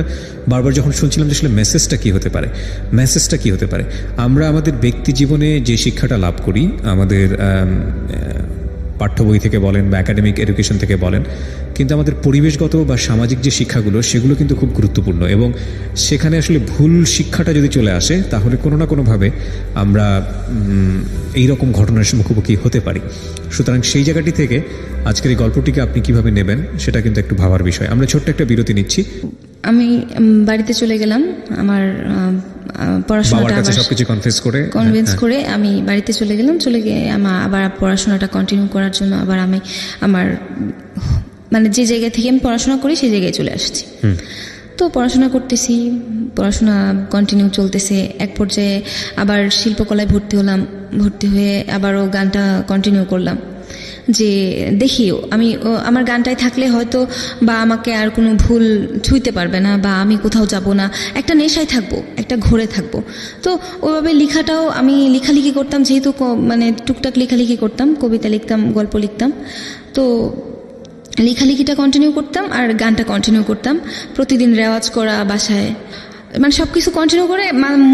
বারবার যখন শুনছিলাম যে আসলে মেসেজটা কী হতে পারে, আমরা আমাদের ব্যক্তি জীবনে যে শিক্ষাটা লাভ করি, আমাদের পাঠ্য বই থেকে বলেন বা একাডেমিক এডুকেশন থেকে বলেন, কিন্তু আমাদের পরিবেশগত বা সামাজিক যে শিক্ষাগুলো, সেগুলো কিন্তু খুব গুরুত্বপূর্ণ। এবং সেখানে আসলে ভুল শিক্ষাটা যদি চলে আসে, তাহলে কোনো না কোনোভাবে আমরা এইরকম ঘটনার মুখোমুখি হতে পারি। সুতরাং সেই জায়গাটি থেকে আজকের এই গল্পটিকে আপনি কিভাবে নেবেন, সেটা কিন্তু একটু ভাবার বিষয়। আমরা ছোট্ট একটা বিরতি নিচ্ছি।
আমি বাড়িতে চলে গেলাম। আমার পড়াশোনাটা
সবকিছু
কনভিন্স করে আমি বাড়িতে চলে গেলাম। চলে গিয়ে আবার পড়াশোনাটা কন্টিনিউ করার জন্য আবার আমি আমার মানে যে জায়গা থেকে আমি পড়াশোনা করি সেই জায়গায় চলে আসছি। তো পড়াশোনা করতেছি, পড়াশোনা কন্টিনিউ চলতেছে। এক পর্যায়ে আবার শিল্পকলায় ভর্তি হলাম। ভর্তি হয়ে আবারও গানটা কন্টিনিউ করলাম, যে দেখি আমি আমার গানটায় থাকলে হয়তো বা আমাকে আর কোনো ভুল ছুঁইতে পারবে না, বা আমি কোথাও যাব না, একটা নেশায় থাকবো, একটা ঘোরে থাকবো। তো ওইভাবে লেখাটাও আমি লেখালেখি করতাম, যেহেতু মানে টুকটাক লেখালেখি করতাম, কবিতা লিখতাম, গল্প লিখতাম। তো লেখালেখিটা কন্টিনিউ করতাম আর গানটা কন্টিনিউ করতাম। প্রতিদিন রেওয়াজ করা বাসায়, মানে সব কিছু কন্টিনিউ করে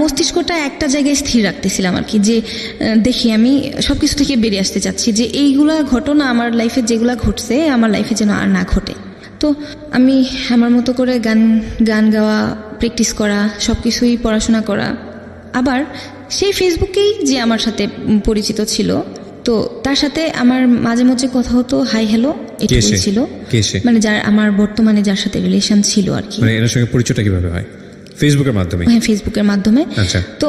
মস্তিষ্কটা একটা জায়গায় স্থির রাখতেছিলাম আর কি, যে দেখি আমি সব কিছু থেকে বেরিয়ে আসতে চাচ্ছি, যে এইগুলা ঘটনা আমার লাইফে যেগুলো ঘটছে আমার লাইফে যেন আর না ঘটে। তো আমি আমার মতো করে গান গাওয়া, প্র্যাকটিস করা, সব কিছুই পড়াশোনা করা। আবার সেই ফেসবুকেই যে আমার সাথে পরিচিত ছিল, তো তার সাথে আমার মাঝে মাঝে কথা হতো, হাই হ্যালো এটুকুই ছিল। মানে আমার বর্তমানে যার সাথে রিলেশন ছিল আর কি।
মানে এর সঙ্গে পরিচয়টা কিভাবে হয়? ফেসবুকের মাধ্যমে?
হ্যাঁ, ফেসবুকের মাধ্যমে।
আচ্ছা।
তো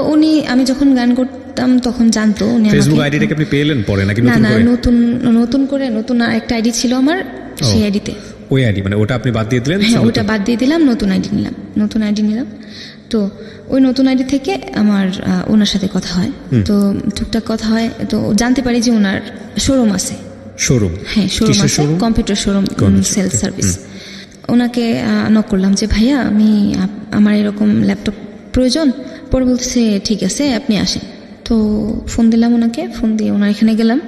আমি যখন গান করতাম তখন জানতো উনি।
ফেসবুক আইডিটাকে আপনি পেলেন পরে নাকি
না, নতুন একটা আইডি ছিল আমার, সেই আইডিতে।
ওই আইডি মানে ওটা আপনি বাদ দিয়ে দিলেন?
হ্যাঁ, ওটা বাদ দিয়ে দিলাম, নতুন আইডি নিলাম। তো ওই নতুন আইডি থেকে আমার ওনার সাথে কথা হয়। তো টুকটাক কথা হয়, তো জানতে পারি যে ওনার শোরুম আছে। হ্যাঁ, শোরুম আছে, কম্পিউটার শোরুম, সেলস সার্ভিস। ওনাকে নক করলাম যে ভাইয়া আমার এরকম ল্যাপটপ প্রয়োজন। পরে বলতেছে ঠিক আছে আপনি আসেন। তো ফোন দিলাম ওনাকে, ফোন দিয়ে ওনার এখানে গেলাম,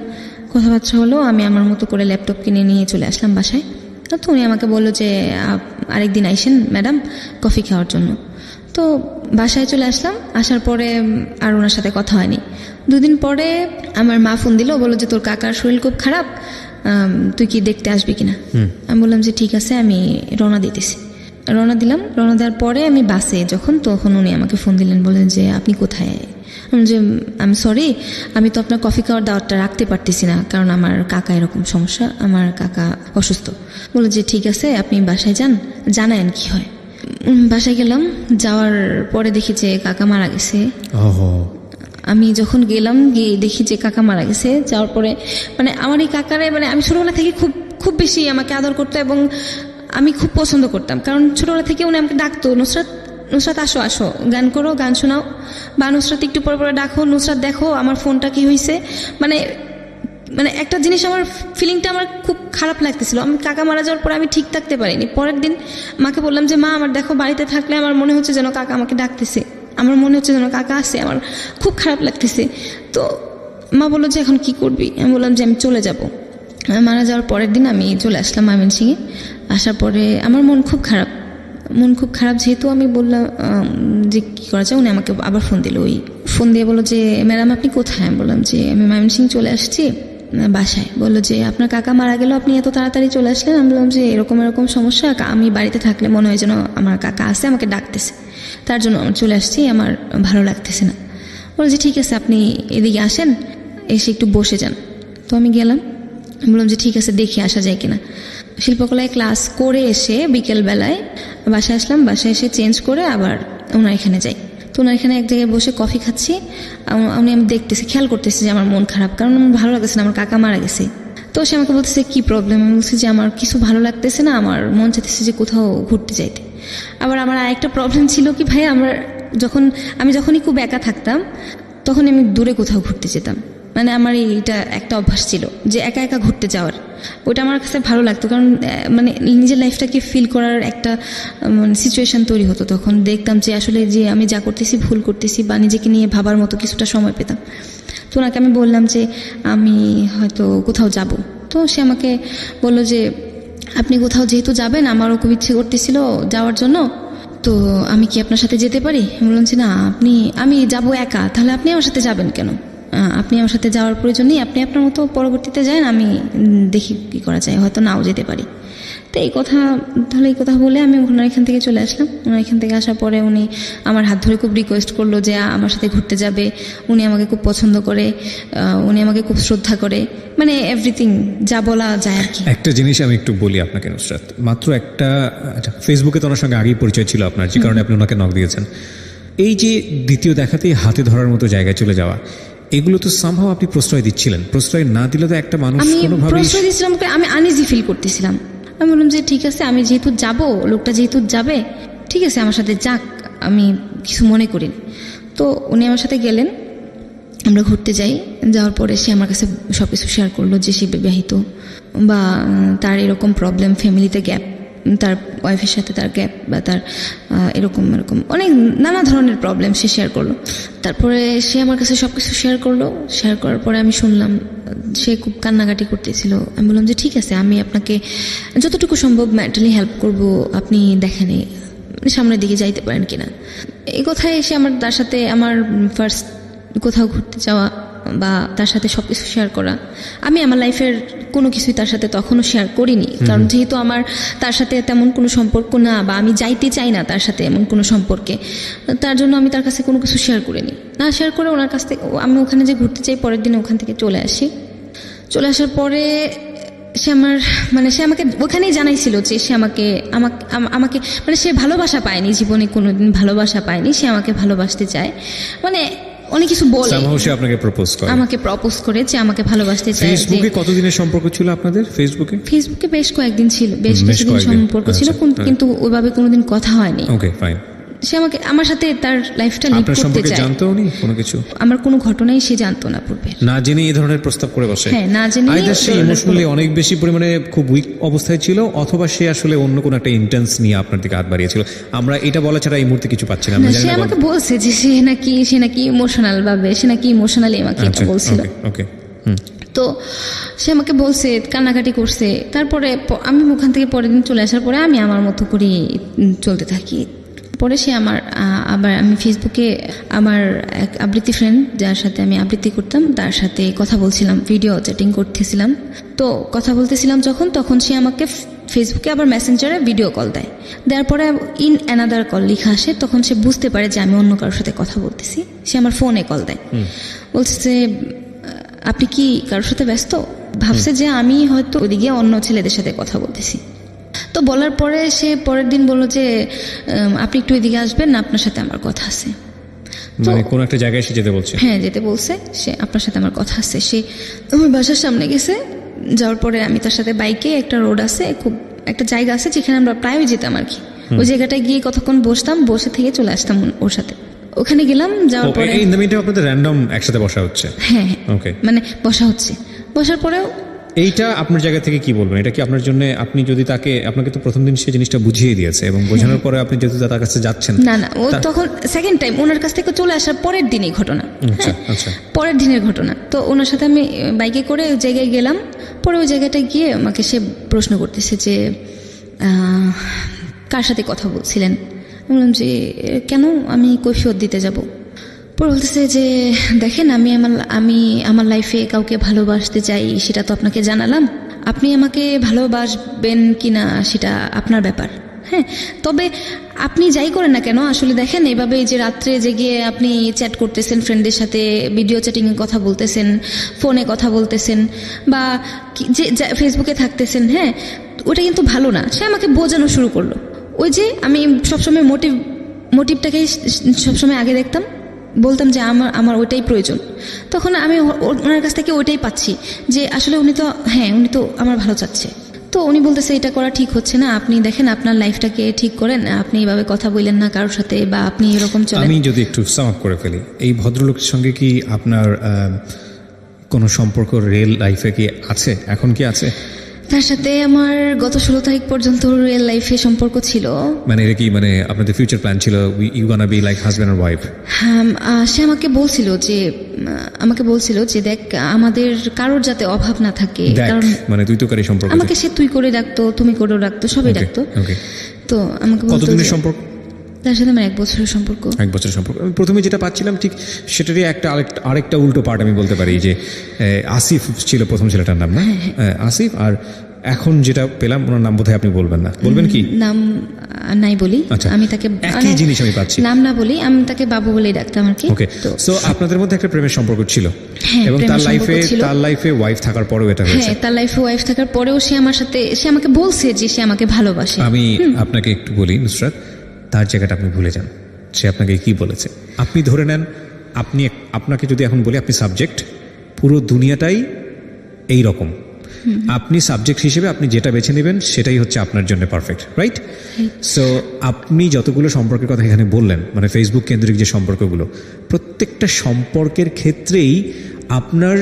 কথাবার্তা হলো। আমি আমার মতো করে ল্যাপটপ কিনে নিয়ে চলে আসলাম বাসায়। তো উনি আমাকে বললো যে আরেকদিন আইসেন ম্যাডাম কফি খাওয়ার জন্য। তো বাসায় চলে আসলাম, আসার পরে আর ওনার সাথে কথা হয়নি। 2 দিন পরে আমার মা ফোন দিল, বললো যে তোর কাকার শরীর খুব খারাপ, তুই কি দেখতে আসবি কিনা। আমি বললাম যে ঠিক আছে, আমি রওনা দিতেছি। রওনা দিলাম। রওনা দেওয়ার পরে আমি বাসে তখন উনি আমাকে ফোন দিলেন, বললেন যে আপনি কোথায়। যে আমি সরি, আমি তো আপনার কফি খাওয়ার দাওয়াতটা রাখতে পারতেছি না, কারণ আমার কাকা এরকম সমস্যা, আমার কাকা অসুস্থ। বললো যে ঠিক আছে, আপনি বাসায় যান, জানায়েন কি হয়। বাসায় গেলাম, যাওয়ার পরে দেখি যে কাকা মারা গেছে। আমি যখন গেলাম, গিয়ে দেখি যে কাকা মারা গেছে। যাওয়ার পরে মানে আমার এই কাকারে মানে আমি ছোটবেলা থেকে খুব খুব বেশি আমাকে আদর করতো এবং আমি খুব পছন্দ করতাম, কারণ ছোটবেলা থেকে উনি আমাকে ডাকতো, নুসরাত নুসরাত আসো আসো, গান করো, গান শোনাও, বা নুসরাত একটু পরে পরে ডাকো, নুসরাত দেখো আমার ফোনটা কি হয়েছে। মানে মানে একটা জিনিস, আমার ফিলিংটা আমার খুব খারাপ লাগতেছিল। আমি কাকা মারা যাওয়ার পরে আমি ঠিক থাকতে পারিনি। পরের দিন মাকে বললাম যে মা, আমার দেখো বাড়িতে থাকলে আমার মনে হচ্ছে যেন কাকা আমাকে ডাকতেছে, আমার মনে হচ্ছে যেন কাকা আসে, আমার খুব খারাপ লাগতেছে। তো মা বললো যে এখন কি করবি। আমি বললাম যে আমি চলে যাব। মারা যাওয়ার পরের দিন আমি চলে আসলাম ময়মনসিংহে। আসার পরে আমার মন খুব খারাপ, যেহেতু আমি বললাম যে কী করা যায়। উনি আমাকে আবার ফোন দিল, ওই ফোন দিয়ে বললো যে ম্যাডাম আপনি কোথায়। আমি বললাম যে আমি ময়মনসিংহ চলে আসছি বাসায়। বললো যে আপনার কাকা মারা গেল, আপনি এত তাড়াতাড়ি চলে আসলেন। আমি বললাম যে এরকম এরকম সমস্যা, আমি বাড়িতে থাকলে মনে হয় যেন আমার কাকা আসে, আমাকে ডাকতেছে, তার জন্য আমি চলে আসছি, আমার ভালো লাগতেছে না। বললো যে ঠিক আছে, আপনি এদিকে আসেন, এসে একটু বসে যান। তো আমি গেলাম, বললাম যে ঠিক আছে, দেখি আসা যায় কিনা। শিল্পকলায় ক্লাস করে এসে বিকেলবেলায় বাসায় আসলাম। বাসায় এসে চেঞ্জ করে আবার ওনার এখানে যাই। তো ওনার এখানে এক জায়গায় বসে কফি খাচ্ছি। আমি দেখতেছি, খেয়াল করতেছি যে আমার মন খারাপ, কারণ আমার ভালো লাগতেছে না, আমার কাকা মারা গেছে। তো সে আমাকে বলতেছে কি প্রবলেম। আমি বলছি যে আমার কিছু ভালো লাগতেছে না, আমার মন চাইতেছে যে কোথাও ঘুরতে যাইতে। আবার আমার আরেকটা প্রবলেম ছিল কি ভাই, আমি যখনই খুব একা থাকতাম তখন আমি দূরে কোথাও ঘুরতে যেতাম। মানে আমার এইটা একটা অভ্যাস ছিল যে একা একা ঘুরতে যাওয়ার, ওটা আমার কাছে ভালো লাগতো, কারণ মানে নিজের লাইফটাকে ফিল করার একটা মানে সিচুয়েশন তৈরি হতো। তখন দেখতাম যে আসলে যে আমি যা করতেছি ভুল করতেছি, বা নিজেকে নিয়ে ভাবার মতো কিছুটা সময় পেতাম। তো ওনাকে আমি বললাম যে আমি হয়তো কোথাও যাব। তো সে আমাকে বললো যে আপনি কোথাও যেহেতু যাবেন, আমারও খুব ইচ্ছে করতেছিল যাওয়ার জন্য, তো আমি কি আপনার সাথে যেতে পারি। আমি বললাম যে না, আমি যাব একা, তাহলে আপনি আমার সাথে যাবেন কেন। আপনি আমার সাথে যাওয়ার প্রয়োজন নেই, আপনি আপনার মতো পরবর্তীতে যান, আমি দেখি কী করা যায়, হয়তো নাও যেতে পারি। তো এই কথা বলে আমি ওনার এখান থেকে চলে আসলাম। ওনার এখান থেকে আসার পরে উনি আমার হাত ধরে খুব রিকোয়েস্ট করলো যে আমার সাথে ঘুরতে যাবে। উনি আমাকে খুব পছন্দ করে, উনি আমাকে খুব শ্রদ্ধা করে, মানে এভরিথিং যা বলা যায় আর কি।
একটা জিনিস আমি একটু বলি আপনাকে নুসরাত, মাত্র একটা ফেসবুকে তো ওনার সঙ্গে আগেই পরিচয় ছিল আপনার, যে কারণে আপনি ওনাকে নক দিয়েছেন। এই যে দ্বিতীয় দেখাতেই হাতে ধরার মতো জায়গায় চলে যাওয়া, এগুলো তো সামহাও আপনি প্রশ্রয় দিচ্ছিলেন। প্রশ্রয় না দিলে তো একটা মানুষ কোনোভাবেই,
প্রশ্রয় দিচ্ছিলাম, আমি আনইজি ফিল করতেছিলাম। আমি বললাম যে ঠিক আছে, আমি যেহেতু যাব, লোকটা যেহেতু যাবে, ঠিক আছে আমার সাথে যাক, আমি কিছু মনে করিনি। তো উনি আমার সাথে গেলেন, আমরা ঘুরতে যাই। যাওয়ার পরে সে আমার কাছে সব কিছু শেয়ার করলো যে সে বিবাহিত, বা তার এরকম প্রবলেম, ফ্যামিলিতে গ্যাপ, তার ওয়াইফের সাথে তার গ্যাপ, বা তার এরকম অনেক নানা ধরনের প্রবলেম সে শেয়ার করলো। তারপরে সে আমার কাছে সব কিছু শেয়ার করার পরে আমি শুনলাম সে খুব কান্নাকাটি করতেছিল। আমি বললাম যে ঠিক আছে, আমি আপনাকে যতটুকু সম্ভব মেন্টালি হেল্প করব, আপনি দেখেন সামনের দিকে যাইতে পারেন কিনা। এই কথায় এসে তার সাথে আমার ফার্স্ট কোথাও ঘুরতে যাওয়া, বা তার সাথে সব কিছু শেয়ার করা। আমি আমার লাইফের কোনো কিছুই তার সাথে তখনও শেয়ার করিনি, কারণ যেহেতু আমার তার সাথে তেমন কোনো সম্পর্ক না, বা আমি যাইতে চাই না তার সাথে এমন কোনো সম্পর্কে, তার জন্য আমি তার কাছে কোনো কিছু শেয়ার করিনি। না শেয়ার করে ওনার কাছ থেকে আমি ওখানে যে ঘুরতে চাই, পরের দিন ওখান থেকে চলে আসার পরে সে আমাকে ওখানেই জানাইছিল যে সে আমাকে মানে সে ভালোবাসা পায়নি, জীবনে কোনোদিন ভালোবাসা পায়নি, সে আমাকে ভালোবাসতে চায়, মানে অনেক কিছু বলে।
সে আপনাকে
প্রপোজ করে যে আমাকে ভালোবাসতে চায়।
ফেসবুকে কতদিনের সম্পর্ক ছিল আপনাদের? ফেসবুকে
বেশ কয়েকদিন ছিল, বেশ কিছুদিন সম্পর্ক ছিল, কিন্তু ওইভাবে কোনোদিন কথা হয়নি।
ওকে, ফাইন।
সে আমার সাথে তার লাইফটা লিড করতে চায়।
জানতো উনি কোনো কিছু?
আমার কোনো ঘটনাই সে জানতো না পূর্বে।
না জেনে এই ধরনের প্রস্তাব করে বসে?
হ্যাঁ, না জেনে।
আইদার সে ইমোশনালি অনেক বেশি পরিমাণে খুব উইক অবস্থায় ছিল, অথবা সে আসলে অন্য কোনো একটা ইন্টেন্স নিয়ে আপনার দিকে হাত বাড়িয়েছিল। আমরা এটা বলা ছাড়া এই মুহূর্তে কিছু পাচ্ছি না।
সে আমাকে বলছে যে সে নাকি ইমোশনাল ভাবে, সে নাকি ইমোশনালি আমাকে এটা বলছিল।
ওকে।
তো সে আমাকে বলছে, কান্নাকাটি করছে। তারপরে আমি ওখান থেকে পরের দিন চলে আসার পরে আমি আমার মতো করে চলতে থাকি। পরে সে আমার আবার আমি ফেসবুকে আমার এক আবৃত্তি ফ্রেন্ড যার সাথে আমি আবৃত্তি করতাম তার সাথে কথা বলছিলাম, ভিডিও চ্যাটিং করতেছিলাম। তো কথা বলতেছিলাম তখন সে আমাকে ফেসবুকে আবার মেসেঞ্জারে ভিডিও কল দেয়। দেওয়ার পরে ইন অ্যানাদার কল লেখা আসে, তখন সে বুঝতে পারে যে আমি অন্য কারোর সাথে কথা বলতেছি। সে আমার ফোনে কল দেয়, বলছে যে আপনি কি কারোর সাথে ব্যস্ত? ভাবছে যে আমি হয়তো ওইদিকে অন্য ছেলেদের সাথে কথা বলতেছি। তো বলার পরে সে পরের দিন বলল যে আপনি একটু এদিকে আসবেন না, আপনার সাথে আমার কথা আছে।
মানে কোন একটা জায়গায় এসে যেতে বলছে?
হ্যাঁ, যেতে বলছে। সে আপনার সাথে আমার কথা আছে। সে আমার বাসার সামনে গেছে, যাওয়ার পরে আমি তার সাথে বাইকে, একটা রোড আছে, খুব একটা জায়গা আছে যেখানে আমরা প্রায়ই যেতাম আর কি, ওই জায়গাটায় গিয়ে কতক্ষণ বসতাম, বসে থেকে চলে আসতাম ওর সাথে। ওখানে গেলাম, যাওয়ার পরে
এই মিনিটে আপনাদের র্যান্ডম একসাথে বসা হচ্ছে?
হ্যাঁ,
ওকে,
মানে বসা হচ্ছে। বসার পরেও
এইটা আপনার জায়গা থেকে কি বলবেন? এটা কি আপনার জন্য, আপনি যদি আপনাকে তো প্রথম দিন সে জিনিসটা বুঝিয়ে দিয়েছে এবং বোঝানোর পরে আপনি যেহেতু তার কাছে যাচ্ছেন,
না ও তখন সেকেন্ড টাইম ওনার কাছ থেকে চলে আসার পরের দিনই ঘটনা।
আচ্ছা আচ্ছা,
পরের দিনের ঘটনা। তো ওনার সাথে আমি বাইকে করে ওই জায়গায় গেলাম। পরে ওই জায়গাটায় গিয়ে আমাকে সে প্রশ্ন করতেছে যে কার সাথে কথা বলছিলেন। বললাম যে কেন, আমি কৈফিয়ত দিতে যাব। পরে বলতেছে যে দেখেন, আমি আমার লাইফে কাউকে ভালোবাসতে চাই, সেটা তো আপনাকে জানালাম। আপনি আমাকে ভালোবাসবেন কিনা সেটা আপনার ব্যাপার। হ্যাঁ, তবে আপনি যাই করেন না কেন, আসলে দেখেন এভাবে যে রাত্রে জেগে আপনি চ্যাট করতেছেন, ফ্রেন্ডদের সাথে ভিডিও চ্যাটিংয়ে কথা বলতেছেন, ফোনে কথা বলতেছেন, বা যে ফেসবুকে থাকতেছেন, হ্যাঁ, ওটা কিন্তু ভালো না। সে আমাকে বোঝানো শুরু করলো। ওই যে আমি সবসময় মোটিভটাকেই সবসময় আগে দেখতাম, বলতাম যে আমার ওইটাই প্রয়োজন। তখন আমি ওনার কাছ থেকে ওইটাই পাচ্ছি যে আসলে উনি তো আমার ভালো চাচ্ছে। তো উনি বলতেছে এটা করা ঠিক হচ্ছে না, আপনি দেখেন আপনার লাইফটাকে ঠিক করেন, আপনি এইভাবে কথা বললেন না কারোর সাথে, বা আপনি এরকম চলেন।
আমি যদি একটু সাম আপ করে ফেলি, এই ভদ্রলোকের সঙ্গে কি আপনার কোনো সম্পর্ক রিয়েল লাইফে কি আছে? এখন কি আছে?
তার সাথে আমার গত 16 তারিখ পর্যন্ত রিয়েল লাইফে সম্পর্ক ছিল।
মানে এটা কি, মানে আপনাদের ফিউচার প্ল্যান ছিল, you gonna be like husband আর ওয়াইফ?
হ্যাঁ, সে আমাকে বলছিল যে দেখ, আমাদের কারোর যাতে অভাব না থাকে, কারণ
মানে তুই তো কারি সম্পর্ক।
আমাকে সে তুই করে ডাকতো, তুমি করেও ডাকতো, সবাই ডাকতো। তো আমাকে বলতো
কতদিনের সম্পর্ক
তার সাথে? আমার 1 বছরের সম্পর্ক।
1 বছরের সম্পর্ক। আমি প্রথমে যেটা পাচ্ছিলাম ঠিক সেটারই আরেকটা উল্টো পার্ট আমি বলতে পারি, যে আসিফ ছিল প্রথম ছেলেটার নাম, না? আসিফ। আর এখন যেটা পেলাম ওনার নাম বোধহয় আপনি বলবেন না, বলবেন কি?
নাম নাই বলি, আমি তাকে
একই জিনিস আমি পাচ্ছি,
নাম না বলি, আমি তাকে বাবু বলেই ডাকতাম আর কি।
ওকে, সো আপনাদের মধ্যে একটা প্রেমের সম্পর্ক ছিল, এবং তার লাইফে ওয়াইফ থাকার পরেও এটা হয়েছে।
হ্যাঁ, তার লাইফে ওয়াইফ থাকার পরেও সে আমাকে বলছে যে সে আমাকে ভালোবাসে।
আমি আপনাকে একটু বলি নুসরাত, তার জায়গাটা আপনি ভুলে যান। সে আপনাকে কি বলেছে? আপনি ধরে নেন, আপনাকে যদি এখন বলি আপনি সাবজেক্ট, পুরো দুনিয়াটাই এই রকম, আপনি সাবজেক্ট হিসেবে আপনি যেটা বেছে নেবেন সেটাই হচ্ছে আপনার জন্য পারফেক্ট, রাইট? সো আপনি যতগুলো সম্পর্কের কথা এখানে বললেন, মানে ফেসবুক কেন্দ্রিক যে সম্পর্কগুলো, প্রত্যেকটা সম্পর্কের ক্ষেত্রেই আপনার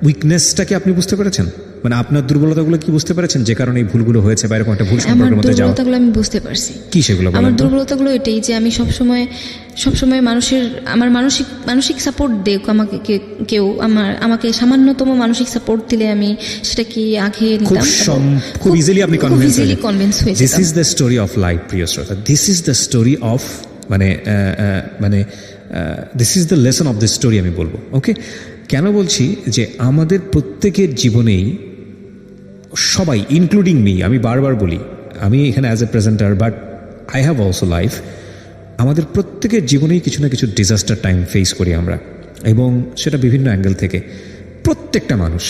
উইকনেসটাকে আপনি বুঝতে পেরেছেন? মানে আপনার দুর্বলতাগুলো কি বুঝতে পেরেছেন, যে কারণে এই ভূলগুলো হয়েছে বা এরকম একটা ভুল সম্পর্কের মধ্যে যাওয়া?
দুর্বলতাগুলো আমি বুঝতে পারছি।
কি সেগুলো?
আমার দুর্বলতাগুলো এটাই যে আমি সবসময় আমার মানসিক সাপোর্ট দেখ আমাকে কেউ, আমাকে সামান্যতম মানসিক সাপোর্ট দিলে আমি সেটা কি আগে নিতাম,
খুব ইজিলি আপনি কনভিন্স
হয়ে যেতাম।
This is the story of life, প্রিয় শ্রোতা। This is the story of, মানে this is the lesson of the story আমি বলবো। ওকে, কেন বলছি যে আমাদের প্রত্যেকের জীবনেই সবাই, ইনক্লুডিং মি, আমি বারবার বলি, আমি এখানে as a presenter, but I have also life, আমাদের প্রত্যেকের জীবনেই কিছু না কিছু ডিজাস্টার টাইম ফেস করি আমরা, এবং সেটা বিভিন্ন অ্যাঙ্গেল থেকে, প্রত্যেকটা মানুষ।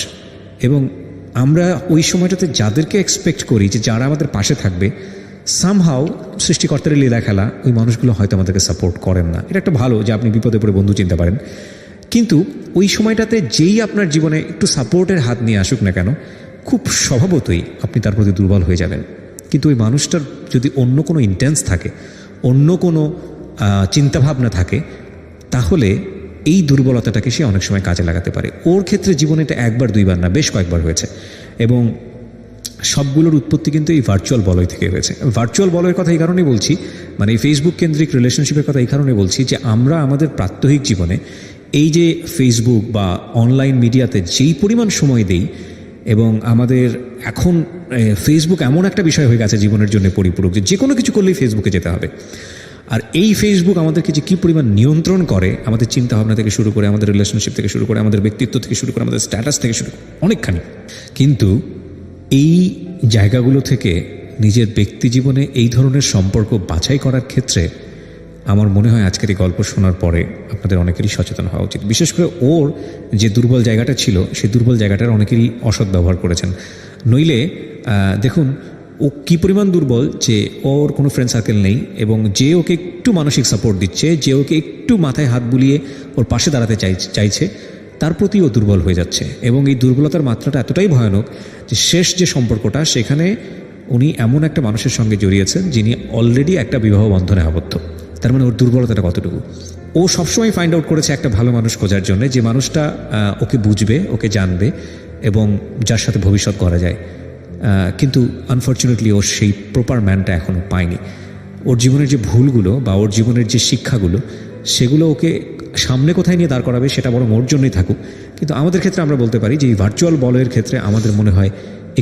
এবং আমরা ওই সময়টাতে যাদেরকে এক্সপেক্ট করি যে যারা আমাদের পাশে থাকবে, সামহাও সৃষ্টিকর্তার লীলা খেলা, ওই মানুষগুলো হয়তো আমাদেরকে সাপোর্ট করেন না। এটা একটা ভালো যে আপনি বিপদে পড়ে বন্ধু চিনতে পারেন, কিন্তু ওই সময়টাতে যেই আপনার জীবনে একটু সাপোর্টের হাত নিয়ে আসুক না কেন, খুব স্বভাবতই আপনি তার প্রতি দুর্বল হয়ে যাবেন। কিন্তু ওই মানুষটার যদি অন্য কোনো ইন্টেন্স থাকে, অন্য কোনো চিন্তাভাবনা থাকে, তাহলে এই দুর্বলতাটাকে সে অনেক সময় কাজে লাগাতে পারে। ওর ক্ষেত্রে জীবনে এটা 1বার 2বার না, বেশ কয়েকবার হয়েছে, এবং সবগুলোর উৎপত্তি কিন্তু এই ভার্চুয়াল বলয় থেকে হয়েছে। ভার্চুয়াল বলয়ের কথা এই কারণেই বলছি, মানে এই ফেসবুক কেন্দ্রিক রিলেশনশিপের কথা এই কারণে বলছি যে আমরা আমাদের প্রাত্যহিক জীবনে এই যে ফেসবুক বা অনলাইন মিডিয়াতে যেই পরিমাণ সময় দেই, এবং আমাদের এখন ফেসবুক এমন একটা বিষয় হয়ে গেছে জীবনের জন্য পরিপূরক, যে কোনো কিছু করলেই ফেসবুকে যেতে হবে। আর এই ফেসবুক আমাদেরকে যে কী পরিমাণ নিয়ন্ত্রণ করে, আমাদের চিন্তাভাবনা থেকে শুরু করে, আমাদের রিলেশনশিপ থেকে শুরু করে, আমাদের ব্যক্তিত্ব থেকে শুরু করে, আমাদের স্ট্যাটাস থেকে শুরু করে অনেকখানি। কিন্তু এই জায়গাগুলো থেকে নিজের ব্যক্তি জীবনে এই ধরনের সম্পর্ক বাছাই করার ক্ষেত্রে আমার মনে হয় আজকের এই গল্প শোনার পরে আপনাদের অনেকেরই সচেতন হওয়া উচিত। বিশেষ করে ওর যে দুর্বল জায়গাটা ছিল, সেই দুর্বল জায়গাটার অনেকেরই অসৎ ব্যবহার করেছেন। নইলে দেখুন ও কী পরিমাণ দুর্বল যে ওর কোনো ফ্রেন্ড সার্কেল নেই, এবং যে ওকে একটু মানসিক সাপোর্ট দিচ্ছে, যে ওকে একটু মাথায় হাত বুলিয়ে ওর পাশে দাঁড়াতে চাইছে, তার প্রতি ও দুর্বল হয়ে যাচ্ছে। এবং এই দুর্বলতার মাত্রাটা এতটাই ভয়ানক যে শেষ যে সম্পর্কটা, সেখানে উনি এমন একটা মানুষের সঙ্গে জড়িয়েছেন যিনি অলরেডি একটা বিবাহ বন্ধনে আবদ্ধ। তার মানে ওর দুর্বলতাটা কতটুকু। ও সবসময় ফাইন্ড আউট করেছে একটা ভালো মানুষ খোঁজার জন্য, যে মানুষটা ওকে বুঝবে, ওকে জানবে এবং যার সাথে ভবিষ্যৎ করা যায়। কিন্তু আনফর্চুনেটলি ও সেই প্রপার ম্যানটা এখনও পায়নি। ওর জীবনের যে ভুলগুলো বা ওর জীবনের যে শিক্ষাগুলো, সেগুলো ওকে সামনে কোথায় নিয়ে দাঁড় করাবে সেটা বরং ওর জন্যই থাকুক। কিন্তু আমাদের ক্ষেত্রে আমরা বলতে পারি যে এই ভার্চুয়াল বলয়ের ক্ষেত্রে আমাদের মনে হয়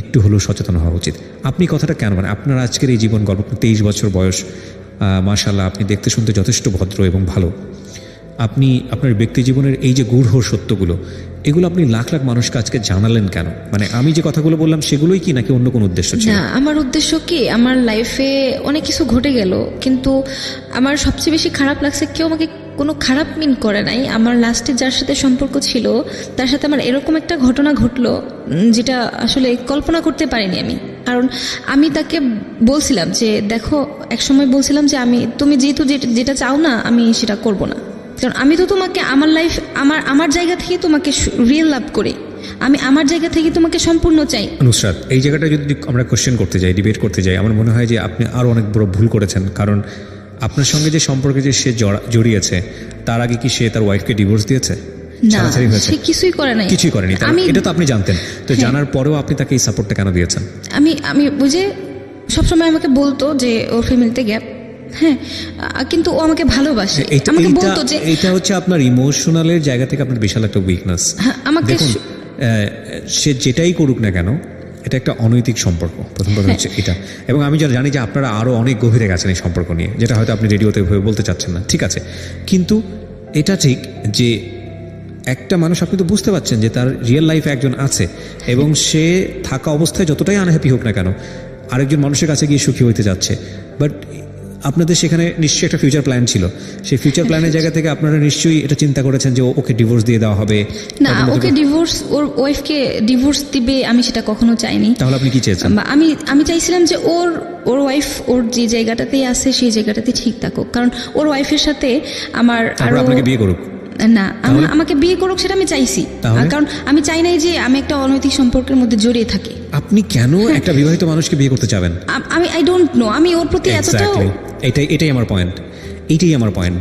একটু হলেও সচেতন হওয়া উচিত। আপনি কথাটা কেন, মানে আপনার আজকের এই জীবন গল্প, 23 বছর বয়স, মাশাআল্লাহ আপনি দেখতে শুনতে যথেষ্ট ভদ্র এবং ভালো। আপনি আপনার ব্যক্তি জীবনের এই যে গূঢ় সত্যগুলো, এগুলো আপনি লাখ লাখ মানুষকে আজকে জানালেন কেন? মানে আমি যে কথাগুলো বললাম সেগুলোই কি, নাকি অন্য কোনো উদ্দেশ্য ছিল?
না, আমার উদ্দেশ্য কি, আমার লাইফে অনেক কিছু ঘটে গেল, কিন্তু আমার সবচেয়ে বেশি খারাপ লাগছে কেউ আমাকে কোনো খারাপ মিন করে নাই। আমার লাস্টে যার সাথে সম্পর্ক ছিল তার সাথে আমার এরকম একটা ঘটনা ঘটলো যেটা আসলে কল্পনা করতে পারিনি আমি। কারণ আমি তাকে বলছিলাম যে দেখো, একসময় বলছিলাম যে তুমি যেহেতু যেটা চাও না, আমি সেটা করব না। কারণ আমি তো তোমাকে আমার লাইফ, আমার জায়গা থেকে তোমাকে রিয়েল লাভ করি, আমি আমার জায়গা থেকে তোমাকে সম্পূর্ণ চাই।
নুসরাত, এই জায়গাটা যদি আমরা কোশ্চেন করতে যাই, ডিবেট করতে যাই, আমার মনে হয় যে আপনি আরও অনেক বড় ভুল করেছেন। কারণ আপনার সঙ্গে যে সম্পর্কে যে সে জড়িয়েছে, তার আগে কি সে তার ওয়াইফকে ডিভোর্স দিয়েছে?
না, সে কিছুই করে নাই।
কিছুই করেনি। এটা তো আপনি জানতেন, তো জানার পরেও আপনি তাকে এই সাপোর্টটা কেন দিয়েছেন?
আমি বুঝে সবসময় আমাকে বলতো যে ওর ফ্যামিলিতে গ্যাপ, হ্যাঁ, কিন্তু ও আমাকে ভালোবাসে। আমাকে বলতো যে
এটা হচ্ছে আপনার ইমোশনালের জায়গা থেকে আপনার বিশাল একটা উইকনেস।
আমাকে
দেখুন, সে যেটাই করুক না কেন, এটা একটা অনৈতিক সম্পর্ক, প্রথম কথা হচ্ছে এটা। এবং আমি জানি যে আপনারা আরও অনেক গভীরে গেছেন এই সম্পর্ক নিয়ে, যেটা হয়তো আপনি রেডিওতে বলতে চাচ্ছেন না, ঠিক আছে। কিন্তু এটা ঠিক যে একটা মানুষ, আপনি তো বুঝতে পারছেন যে তার রিয়েল লাইফে একজন আছে, এবং সে থাকা অবস্থায় যতটাই আনহ্যাপি হোক না কেন, আরেকজন মানুষের কাছে গিয়ে সুখী হইতে যাচ্ছে। বাট আপনাদের সেখানে নিশ্চয়ই একটা ফিউচার প্ল্যান ছিল। সেই ফিউচার প্ল্যানের জায়গা থেকে আপনারা নিশ্চয়ই এটা চিন্তা করেছেন যে ওকে ডিভোর্স দিয়ে দেওয়া হবে।
না, ওকে ডিভোর্স, ওর ওয়াইফকে ডিভোর্স দিবে, আমি সেটা কখনো চাইনি।
তাহলে আপনি কি চেয়েছেন?
আমি চাইছিলাম যে ওর ওয়াইফ ওর যে জায়গাটাতেই আছে সেই জায়গাটাতে ঠিক থাকুক। কারণ ওর ওয়াইফের সাথে আমার আরো,
আপনাকে বিয়ে করুক
না, আমাকে বিয়ে করুক সেটা আমি চাইছি। কারণ আমি চাই নাই যে আমি একটা অনৈতিক সম্পর্কের মধ্যে জড়িয়ে থাকি।
আপনি কেন একটা বিবাহিত মানুষকে বিয়ে করতে চাবেন?
আই ডোন্ট নো, আমি ওর প্রতি এতটাও,
এটাই আমার পয়েন্ট।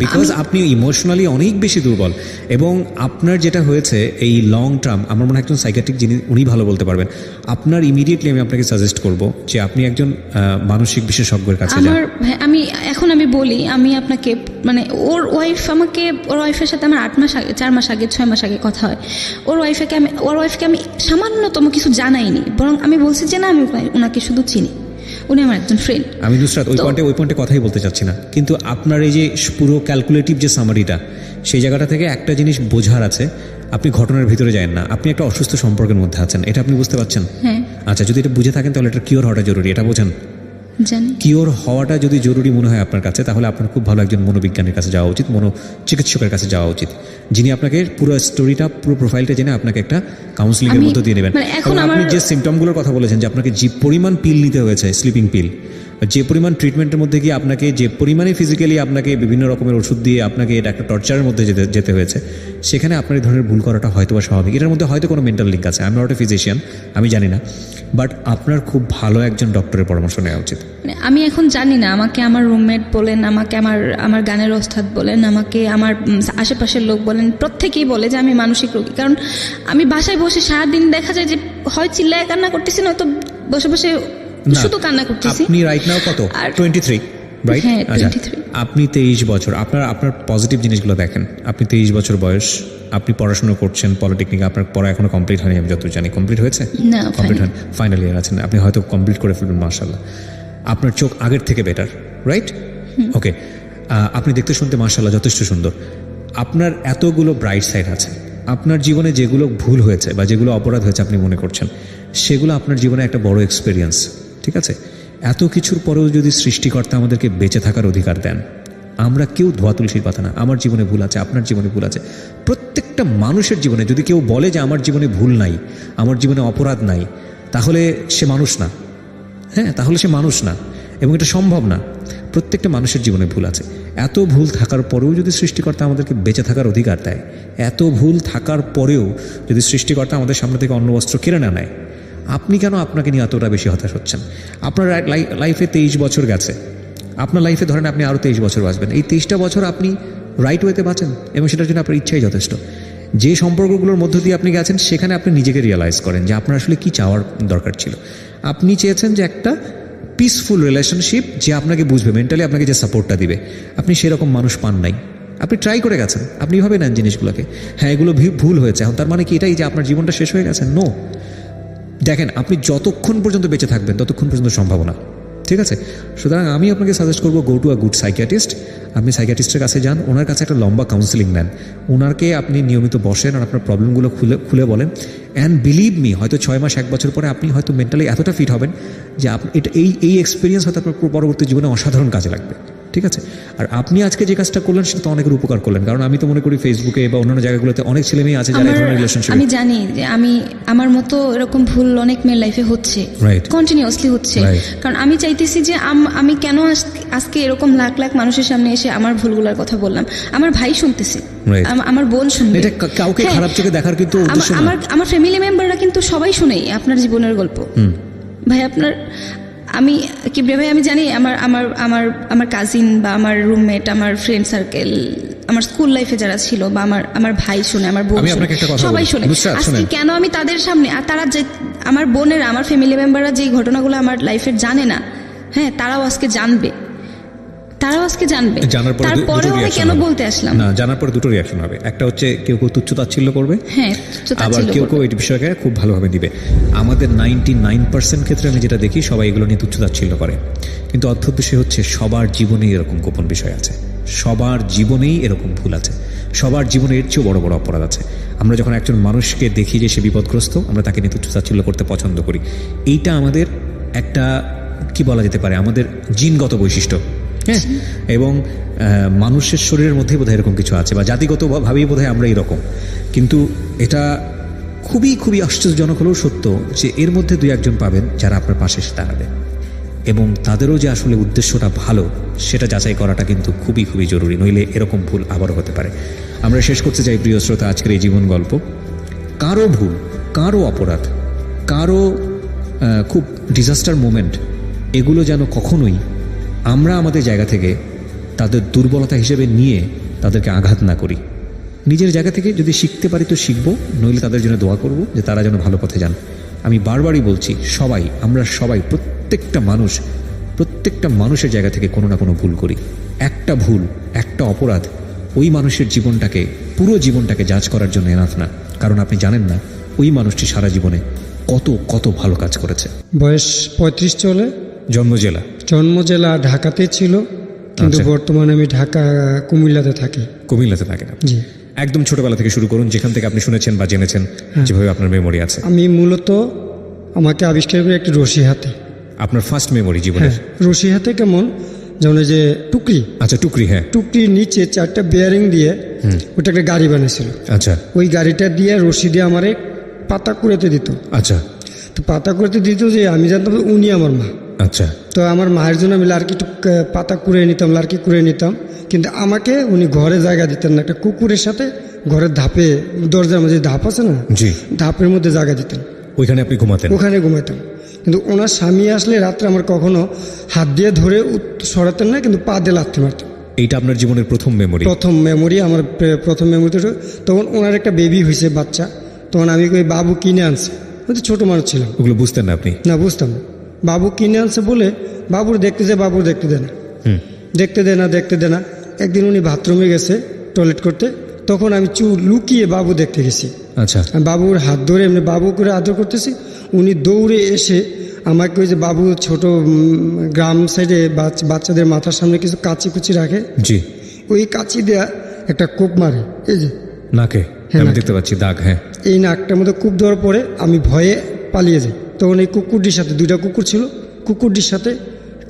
বিকজ আপনি ইমোশনালি অনেক বেশি দুর্বল। এবং আপনার যেটা হয়েছে এই লং টার্ম, আমার মনে হয় একজন সাইকিয়াট্রিক যিনি, উনি ভালো বলতে পারবেন। আপনার ইমিডিয়েটলি আমি আপনাকে সাজেস্ট করব যে আপনি একজন মানসিক বিশেষজ্ঞের কাছে যান।
আমি বলি, আমি আপনাকে, মানে ওর ওয়াইফের সাথে আমার 8 মাস আগে, 4 মাস আগে, 6 মাস আগে কথা হয়। ওর ওয়াইফকে আমি সামান্যতম কিছু জানাইনি, বরং আমি বলছি যে না, আমি ওনাকে শুধু চিনি, উনি আমার একজন ফ্রেন্ড।
আমি নুসরাত ওই পয়েন্টে কথাই বলতে চাচ্ছি না, কিন্তু আপনার এই যে পুরো ক্যালকুলেটিভ যে সামারিটা, সেই জায়গাটা থেকে একটা জিনিস বোঝার আছে, আপনি ঘটনার ভিতরে যান না, আপনি একটা অসুস্থ সম্পর্কের মধ্যে আছেন, এটা আপনি বুঝতে পারছেন?
হ্যাঁ।
আচ্ছা, যদি এটা বুঝে থাকেন তাহলে এটা কিওর হওয়াটা জরুরি, এটা বোঝেন?
জানি।
কিওর হওয়াটা যদি জরুরি মনে হয় আপনার কাছে, তাহলে আপনার খুব ভালো একজন মনোবিজ্ঞানের কাছে যাওয়া উচিত, চিকিৎসকের কাছে যাওয়া উচিত, যিনি আপনাকে পুরো স্টোরিটা, পুরো প্রোফাইলটা জেনে আপনাকে একটা কাউন্সিলিংয়ের মধ্যে দিয়ে নেবেন। আপনি যে সিমটমগুলোর কথা বলেছেন, যে আপনাকে যে পরিমাণ পিল নিতে হয়েছে, স্লিপিং পিল, যে পরিমাণ ট্রিটমেন্টের মধ্যে গিয়ে আপনাকে যে পরিমাণে ফিজিক্যালি আপনাকে বিভিন্ন রকমের ওষুধ দিয়ে আপনাকে এটা একটা টর্চারের মধ্যে যেতে হয়েছে, সেখানে আপনার এই ধরনের ভুল করাটা হয়তো বা স্বাভাবিক। এটার মধ্যে হয়তো কোনো মেন্টাল লিঙ্ক আছে, আমি নট এ ফিজিশিয়ান, আমি জানি না, বাট আপনার খুব ভালো একজন ডক্টরের পরামর্শ নেওয়া উচিত।
আমি এখন জানি না, আমাকে আমার রুমমেট বলেন, আমাকে আমার গানের ওস্তাদ বলেন, আমাকে আমার আশেপাশের লোক বলেন, প্রত্যেকেই বলে যে আমি মানসিক রোগী। কারণ আমি বাসায় বসে সারাদিন দেখা যায় যে হয় চিল্লায় কান্না করতেছি, নয়তো বসে বসে শুধু কান্না করতেছি।
আপনি রাইট নাও কত? 23, রাইট? আচ্ছা, আপনি 23 বছর, আপনার পজিটিভ জিনিসগুলো দেখেন। আপনি 23 বছর বয়স, আপনি পড়াশোনা করছেন পলিটেকনিক, আপনার পড়া এখনো কমপ্লিট হয়নি, আমি যতদূর জানি। কমপ্লিট হয়েছে?
না,
কমপ্লিট হয়নি, ফাইনাল ইয়ার আছেন, আপনি হয়তো কমপ্লিট করে ফেলবেন, মাশাআল্লাহ। আপনার চোখ আগের থেকে বেটার, রাইট? ওকে, আপনি দেখতে শুনতে মাশাআল্লাহ যথেষ্ট সুন্দর। আপনার এতগুলো ব্রাইট সাইড আছে, আপনার জীবনে যেগুলো ভুল হয়েছে বা যেগুলো অপরাধ হয়েছে আপনি মনে করছেন, সেগুলো আপনার জীবনে একটা বড় এক্সপিরিয়েন্স, ঠিক আছে? এত কিছুর পরেও যদি সৃষ্টিকর্তা আমাদেরকে বেঁচে থাকার অধিকার দেন, আমরা কেউ ধোয়া তুলসীর পাতা না। আমার জীবনে ভুল আছে, আপনার জীবনে ভুল আছে, প্রত্যেকটা মানুষের জীবনে। যদি কেউ বলে যে আমার জীবনে ভুল নাই, আমার জীবনে অপরাধ নাই, তাহলে সে মানুষ না। হ্যাঁ, তাহলে সে মানুষ না, এবং এটা সম্ভব না। প্রত্যেকটা মানুষের জীবনে ভুল আছে। এত ভুল থাকার পরেও যদি সৃষ্টিকর্তা আমাদেরকে বেঁচে থাকার অধিকার দেয়, এত ভুল থাকার পরেও যদি সৃষ্টিকর্তা আমাদের সামনে থেকে অন্য বস্ত্র কেড়ে না নেয়, আপনি কেন আপনাকে নিয়ে এতটা বেশি হতাশ হচ্ছেন? আপনার লাইফে 23 বছর গেছে, আপনার লাইফে ধরেন আপনি আরও 23 বছর বাঁচবেন। এই 23টা বছর আপনি রাইট ওয়েতে বাঁচেন, এবং সেটার জন্য আপনার ইচ্ছাই যথেষ্ট। যে সম্পর্কগুলোর মধ্য দিয়ে আপনি গেছেন, সেখানে আপনি নিজেকে রিয়েলাইজ করেন যে আপনার আসলে কী চাওয়ার দরকার ছিল। আপনি চেয়েছেন যে একটা পিসফুল রিলেশনশিপ, যে আপনাকে বুঝবে, মেন্টালি আপনাকে যে সাপোর্টটা দিবে। আপনি সেরকম মানুষ পান নাই। আপনি ট্রাই করে গেছেন, আপনি ভাবে নেন জিনিসগুলোকে, হ্যাঁ এগুলো ভুল হয়েছে, এখন তার মানে কি এটাই যে আপনার জীবনটা শেষ হয়ে গেছে? নো। দেখেন, আপনি যতক্ষণ পর্যন্ত বেঁচে থাকবেন ততক্ষণ পর্যন্ত সম্ভাবনা, ঠিক আছে? সুতরাং আমি আপনাকে সাজেস্ট করবো, go to a good psychiatrist. আপনি সাইকিয়াট্রিস্টের কাছে যান, ওনার কাছে একটা লম্বা কাউন্সিলিং নেন, ওনারকে আপনি নিয়মিত বসেন আর আপনার প্রবলেমগুলো খুলে বলেন। অ্যান্ড বিলিভ মি, হয়তো 6 মাস 1 বছর পরে আপনি হয়তো মেন্টালি এতটা ফিট হবেন যে এই এক্সপিরিয়েন্স হয়তো আপনার পরবর্তী জীবনে অসাধারণ কাজে লাগবে, ঠিক আছে? আর আপনি আজকে যে কাজটা করলেন সেটা তো অনেকের উপকার করলেন, কারণ আমি তো মনে করি ফেসবুকে বা অন্যান্য জায়গাগুলোতে অনেক ছেলে মেয়ে আছে যারা এই ধরনের রিলেশনশিপ।
আমি জানি যে আমার মতো এরকম ভুল অনেক মেয়ের লাইফে হচ্ছে, কন্টিনিউয়াসলি হচ্ছে। কারণ আমি চাইতেছি যে আমি কেন আজকে এরকম লাখ লাখ মানুষের সামনে এসে আমার ভুলগুলোর কথা বললাম। আমার ভাই শুনতেছে, আমার বোন শুনবে,
এটা কাউকে খারাপ চোখে দেখার কিন্তু উদ্দেশ্য না।
আমার ফ্যামিলি মেম্বাররা কিন্তু সবাই শুনেই আপনার জীবনের গল্প। ভাই আপনার ভাই আমি জানি আমার কাজিন বা আমার রুমমেট, আমার ফ্রেন্ড সার্কেল, আমার স্কুল লাইফে যারা ছিল, বা আমার ভাই শুনে, আমার বোন শুনে, সবাই শুনে। আজকে কেন আমি তাদের সামনে, আর তারা যে আমার বোনেরা, আমার ফ্যামিলি মেম্বাররা যে ঘটনাগুলো আমার লাইফের জানে না, হ্যাঁ তারাও আজকে জানবে। তারপরেও আমি কেন বলতে আসলাম
না, জানার পরে দুটো রিয়াকশন হবে। একটা হচ্ছে কেউ তুচ্ছ-তাচ্ছিল্য করবে,
হ্যাঁ,
আবার কেউ এই বিষয়কে খুব ভালোভাবে দিবে। আমাদের 99% ক্ষেত্রে আমি যেটা দেখি, সবাই এগুলো নিয়ে তুচ্ছ-তাচ্ছিল্য করে। কিন্তু অদ্ভুত বিষয় হচ্ছে, সবার জীবনেই এরকম গোপন বিষয় আছে, সবার জীবনেই এরকম ভুল আছে, সবার জীবনে এর চেয়েও বড় বড় অপরাধ আছে। আমরা যখন একজন মানুষকে দেখি যে সে বিপদগ্রস্ত, আমরা তাকে নিয়ে তুচ্ছ-তাচ্ছিল্য করতে পছন্দ করি। এইটা আমাদের একটা কি বলা যেতে পারে, আমাদের জিনগত বৈশিষ্ট্য। হ্যাঁ, এবং মানুষের শরীরের মধ্যে বোধহয় এরকম কিছু আছে, বা জাতিগতভাবেই বোধহয় আমরা এরকম। কিন্তু এটা খুবই খুবই আশ্চর্যজনক হলেও সত্য যে এর মধ্যে 2-1 জন পাবেন যারা আপনার পাশে এসে দাঁড়াবে, এবং তাদেরও যে আসলে উদ্দেশ্যটা ভালো সেটা যাচাই করাটা কিন্তু খুবই খুবই জরুরি, নইলে এরকম ভুল আবারও হতে পারে। আমরা শেষ করতে চাই প্রিয় শ্রোতা আজকের এই জীবন গল্প। কারো ভুল, কারো অপরাধ, কারো খুব ডিজাস্টার মোমেন্ট, এগুলো যেন কখনোই আমরা আমাদের জায়গা থেকে তাদের দুর্বলতা হিসেবে নিয়ে তাদেরকে আঘাত না করি। নিজের জায়গা থেকে যদি শিখতে পারি তো শিখবো, নইলে তাদের জন্য দোয়া করব যে তারা যেন ভালো পথে যান। আমি বারবারই বলছি, আমরা সবাই প্রত্যেকটা মানুষের জায়গা থেকে কোনো না কোনো ভুল করি। একটা ভুল, একটা অপরাধ ওই মানুষের জীবনটাকে, পুরো জীবনটাকে জাজ করার জন্য এনাফ না। কারণ আপনি জানেন না ওই মানুষটি সারা জীবনে কত ভালো কাজ করেছে।
বয়স 35 চলে।
জন্ম জেলা
ঢাকাতে ছিল, কিন্তু বর্তমানে আমি কুমিল্লাতে থাকি।
জি। একদম ছোটবেলা থেকে শুরু করুন, যেখান থেকে আপনি শুনেছেন বা জেনেছেন, যেভাবে আপনার মেমোরি আছে।
আমি মূলত, আমাকে আবিষ্কার করে একটি রশি হাতে।
আপনার ফার্স্ট মেমোরি জীবনের?
রশি হাতে কেমন, যেমন যে টুকরি।
আচ্ছা, টুকরি। হ্যাঁ,
টুকরির নিচে 4টা বেয়ারিং দিয়ে ওটা একটা গাড়ি বানিয়েছিল।
আচ্ছা,
ওই গাড়িটা দিয়ে রশি দিয়ে আমারে পাতা কুড়াতে দিত।
আচ্ছা,
তো পাতা কুড়াতে দিত যে আমি জানতাম উনি আমার মা।
আচ্ছা,
তো আমার মায়ের জন্য আমি লার্কি পাতা কুড়িয়ে নিতাম, লার্কি কুড়িয়ে নিতাম, কিন্তু আমাকে উনি ঘরে জায়গা দিতেন না। একটা কুকুরের সাথে ঘরের ধাপে, দরজার মধ্যে ধাপ আছে না,
জি,
ধাপের মধ্যে জায়গা দিতেন।
ওইখানে আপনি ঘুমাতেন?
ওখানে ঘুমাইতাম। কিন্তু ওনার স্বামী আসলে রাত্রে আমার কখনো হাত দিয়ে ধরে সরাতেন না, কিন্তু পা দিয়ে লাথি মারতেন।
এইটা আপনার জীবনের প্রথম মেমোরি?
আমার প্রথম মেমোরি। তখন ওনার একটা বেবি হয়েছে, বাচ্চা। তখন আমি ওই বাবু কিনে আনছে, ছোট মানুষ ছিলাম।
ওগুলো বুঝতেন না আপনি? না,
বুঝতাম না। বাবু কিনে আনছে বলে বাবুর দেখতে দে না। একদিন উনি বাথরুমে গেছে টয়লেট করতে, তখন আমি লুকিয়ে বাবু দেখতে গেছি।
আচ্ছা,
বাবুর হাত ধরে এমনি বাবু করে আদর করতেছি, উনি দৌড়ে এসে আমাকে ওই যে বাবু ছোট গ্রাম সাইডে বাচ্চাদের মাথার সামনে কিছু কাচি কুচি রাখে,
জি,
ওই কাচি দেয়া একটা কোপ মারে, এই যে
নাকে
হ্যাঁ,
আমি
নাকে।
দেখতে পাচ্ছি দাগ। হ্যাঁ,
এই নাকটার মধ্যে কূপ দেওয়ার পরে আমি ভয়ে পালিয়ে যাই। তখন এই কুকুরটির সাথে, 2টা কুকুর ছিল, কুকুরটির সাথে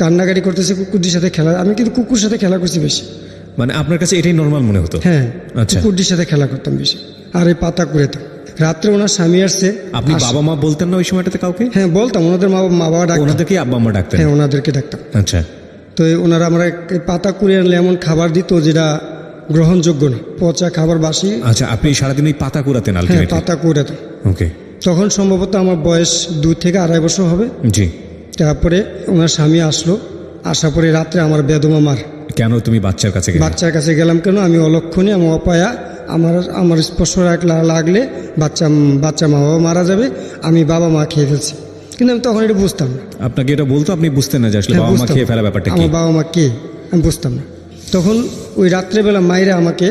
কান্নাকাটি করতেছে, কুকুরটির সাথে খেলা। আমি কিন্তু কুকুর সাথে খেলা করছি বেশি।
মানে আপনার কাছে এটাই নর্মাল মনে হতো?
হ্যাঁ,
আচ্ছা।
কুকুরটির সাথে খেলা করতাম বেশি, আর এই পাতা কুড়াতাম। রাত্রে ওনার স্বামী আসছে।
আপনি বাবা মা বলতেন না ওই সময়টাতে কাউকে?
হ্যাঁ বলতাম, ওনাদের মা বাবা ডাকতাম।
ওনাদেরকে আব্বা আম্মা ডাকতেন?
হ্যাঁ, ওনাদেরকে ডাকতাম।
আচ্ছা,
তো ওনারা আমরা এই পাতা কুড়িয়ে আনলে এমন খাবার দিত যেটা গ্রহণযোগ্য না, পচা খাবার, বাসি।
আচ্ছা, আপনি সারাদিন ওই পাতা কুড়াতেন
হ্যাঁ,
আলটিমেটলি?
পাতা কুড়াতাম।
ওকে,
তখন সম্ভবত আমার বয়স 2 থেকে 2.5 বছর হবে।
জি।
তারপরে ওনার স্বামী আসলো, আসার পরে রাত্রে আমার বেদমা মার।
কেন তুমি বাচ্চার কাছে গেলে?
বাচ্চার কাছে গেলাম কেন? আমি অলক্ষণে, আমি অপায়া, আমার স্পর্শ লাগলে বাচ্চা মা বাবা মারা যাবে, আমি বাবা মা খেয়ে ফেলছি। কিন্তু আমি তখন এটা বুঝতাম না।
আপনাকে এটা বলতো, আপনি বুঝতেন না যে আসলে
হ্যাঁ,
বাবা মা
বুঝতাম
খেয়ে
না।
ফেলা ব্যাপারটা কি?
আমার বাবা মা কে আমি বুঝতাম না। তখন ওই রাত্রেবেলা মায়েরা আমাকে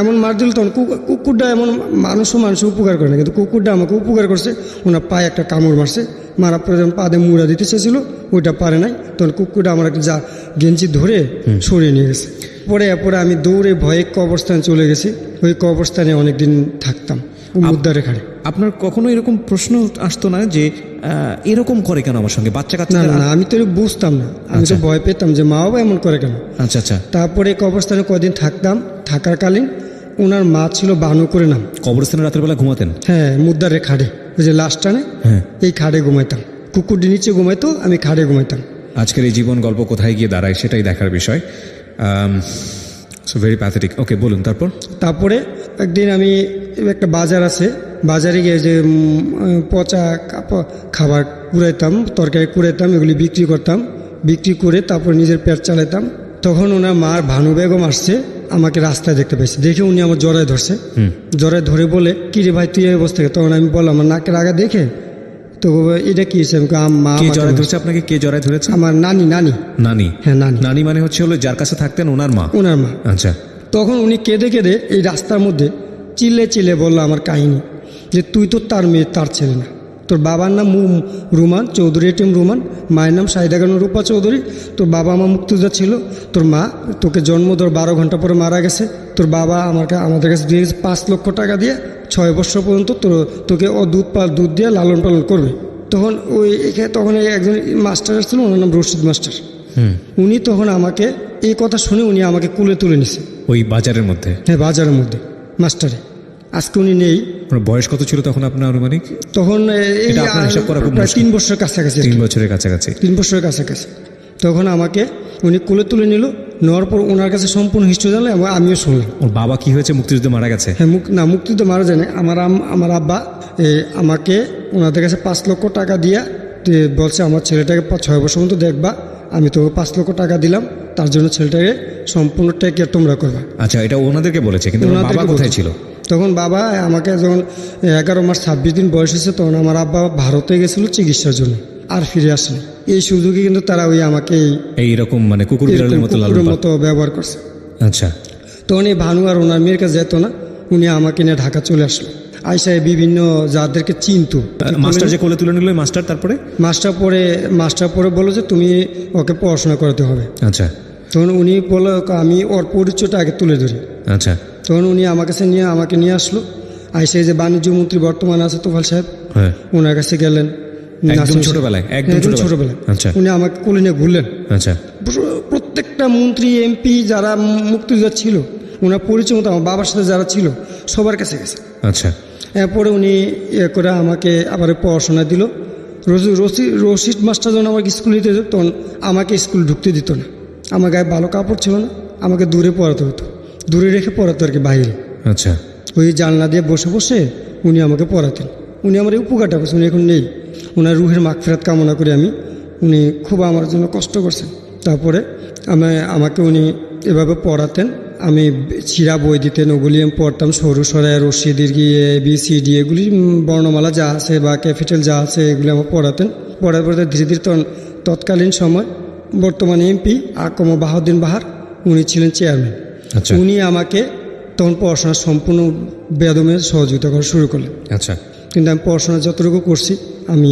এমন মার দিল, তখন কুকুরটা এমন মানুষ উপকার করে না, কিন্তু কুকুরটা আমাকে উপকার করছে। ওনার পায়ে একটা কামড় মারছে, মারার পরে যখন পা দিয়ে মুড়া দিতে চেয়েছিল, ওইটা পারে নাই। তখন কুকুরটা আমার একটা গেঞ্জি ধরে সরিয়ে নিয়ে গেছে। পরে আমি দৌড়ে ভয়ে কবরস্থানে চলে গেছি। ওই কবরস্থানে অনেকদিন থাকতাম, মুদ্দারে খাড়ে।
আপনার কখনো এরকম প্রশ্ন আসতো না যে এরকম করে কেন আমার সঙ্গে বাচ্চা কাচ্চা?
না, আমি তো বুঝতাম না, আমি তো ভয় পেতাম যে মা বাবা এমন করে কেন।
আচ্ছা আচ্ছা।
তারপরে কবরস্থানে কদিন থাকতাম, থাকাকালীন ওনার মা ছিল বানু করে নাম।
কবরস্থানে রাতের বেলা ঘুমাতেন?
হ্যাঁ, মুদ্দারে খাড়ে, ওই যে লাশ টানে,
হ্যাঁ,
এই খাড়ে ঘুমাইতাম। কুকুরটি নিচে ঘুমাইতো, আমি খাড়ে ঘুমাইতাম।
আজকের এই জীবন গল্প কোথায় গিয়ে দাঁড়ায় সেটাই দেখার বিষয়। So very pathetic. ওকে, বলুন তারপর।
তারপরে একদিন আমি, একটা বাজার আছে, বাজারে গিয়ে যে পচা খাবার কুড়াইতাম, তরকারি কুড়াইতাম, এগুলি বিক্রি করতাম। বিক্রি করে তারপর নিজের পেট চালাইতাম। তখন ওনার মার ভানু বেগম আসছে, আমাকে রাস্তায় দেখতে পেয়েছে, দেখে উনি আমার জড়ায় ধরছে। জড়ায় ধরে বলে, কি রে ভাই তুই এই অবস্থা? তখন আমি বললাম, আমার নাকের আগা দেখে তো এটা কি হয়েছে? মা
কে জড়ায় ধরেছে আপনাকে? কে জড়ায় ধরেছে?
আমার নানি।
নানি?
হ্যাঁ, নানি।
নানি মানে হচ্ছে হলো যার কাছে থাকতেন ওনার মা?
ওনার মা।
আচ্ছা।
তখন উনি কেঁদে কেঁদে এই রাস্তার মধ্যে চিল্লে বলল আমার কাহিনী, যে তুই তো তার মেয়ে, তার ছেলে না। তোর বাবার নাম রুমান চৌধুরী, এটিএম রুমান, মায়ের নাম শাহিদা খানম রূপা চৌধুরী। তোর বাবা মা মুক্তিযোদ্ধা ছিল, তোর মা তোকে জন্ম ধর 12 ঘন্টা পরে মারা গেছে। তোর বাবা আমাদের কাছে দিয়ে গেছে 5 লক্ষ টাকা দিয়ে, 6 বছর পর্যন্ত তোকে দুধ দিয়ে লালন পালন করবে। তখন তখন একজন মাস্টার ছিল, ওনার নাম রশিদ মাস্টার। উনি তখন আমাকে এই কথা শুনে উনি আমাকে কুলে তুলে নিছে
ওই বাজারের মধ্যে?
হ্যাঁ, বাজারের মধ্যে। মাস্টারে আজকে উনি নেই।
বয়স কত ছিল তখন আপনার আনুমানিক?
তখন এই
এটা আপনার হিসাব করা খুব
প্রায়
মুশকিল।
3 বছরের কাছাকাছি।
3 বছরের কাছাকাছি?
3 বছরের কাছাকাছি। তখন আমাকে উনি কুলে তুলে নিল, নেওয়ার পর ওনার কাছে সম্পূর্ণ হিস্ট্রি জানলে আমিও শুনলাম।
ওর বাবা কি হয়েছে? মুক্তিযুদ্ধে মারা গেছে?
হ্যাঁ, মুক্তিযুদ্ধে মারা যায় না। আমার আব্বা আমাকে ওনাদের কাছে 5 লক্ষ টাকা দিয়ে বলছে, আমার ছেলেটাকে 6 বছর পর্যন্ত দেখবা, আমি তোকে 5 লক্ষ টাকা দিলাম, তার জন্য ছেলেটাকে সম্পূর্ণ টেক কেয়ার তোমরা করবা।
আচ্ছা, এটা ওনাদেরকে বলেছে, কিন্তু ওনার বাবা কোথায় ছিল?
তখন বাবা আমাকে যখন 11 মাস 26 দিন বয়স হয়েছে, তখন আমার আব্বা ভারতে গেছিল চিকিৎসার জন্য, আর ফিরে আসেনি। এই সুযোগে কিন্তু তারা আমাকে
এইরকম মানে কুকুর বিড়ালের মতো
ব্যবহার করছে।
আচ্ছা।
তখন এই ভানু আর ওনার মেয়ের কাছে যেত না, উনি আমাকে নিয়ে ঢাকা চলে আসলো। আইসায় বিভিন্ন যাদেরকে চিনতো।
মাস্টার যে কোলে তুলে নিল, মাস্টার তারপরে?
মাস্টার পরে বললো যে তুমি ওকে পড়াশোনা করাতে হবে।
আচ্ছা।
তখন উনি বললো, আমি ওর পরিচয়টা আগে তুলে ধরি।
আচ্ছা।
তখন উনি আমাকে নিয়ে আসলো। আইসে যে বাণিজ্য মন্ত্রী বর্তমানে আছে তোফাল সাহেব,
হ্যাঁ,
ওনার কাছে গেলেন।
একদম ছোটবেলায়? একদম ছোটবেলায়। আচ্ছা।
উনি আমাকে কোলে নিয়ে ঘুরলেন।
আচ্ছা।
প্রত্যেকটা মন্ত্রী, এমপি যারা মুক্তিযোদ্ধা ছিল, ওনার পরিচয় মতো আমার বাবার সাথে যারা ছিল সবার কাছে গেছে।
আচ্ছা।
এরপরে উনি করে আমাকে আবার পড়াশোনা দিল। রশিদ মাস্টার যখন আমাকে স্কুল নিতে যেত, তখন আমাকে স্কুল ঢুকতে দিত না। আমার গায়ে ভালো কাপড় ছিল না, আমাকে দূরে পড়াতে হতো, দূরে রেখে পড়াতো আর কি, বাইরে।
আচ্ছা।
ওই জানলা দিয়ে বসে বসে উনি আমাকে পড়াতেন। উনি আমার এই উপকারটা করছেন, উনি এখন নেই। ওনার রুহের মাগফিরাত কামনা করি আমি। উনি খুব আমার জন্য কষ্ট করছেন। তারপরে আমাকে উনি এভাবে পড়াতেন। আমি ছিঁড়া বই দিতেন, ওগুলি আমি পড়তাম। সরু সরাই, রশি, দীর্ঘি, ABCD, এগুলি বর্ণমালা যা আছে বা ক্যাপিটাল যা আছে এগুলি আমার পড়াতেন। পড়ার পরে ধীরে ধীরে তৎকালীন সময় বর্তমানে এমপি আকম বাহাউদ্দিন বাহার, উনি ছিলেন চেয়ারম্যান।
আচ্ছা।
উনি আমাকে তখন পড়াশোনা সম্পূর্ণ বেদমে সহযোগিতা করা শুরু করলেন।
আচ্ছা।
কিন্তু আমি পড়াশোনা যতটুকু করছি, আমি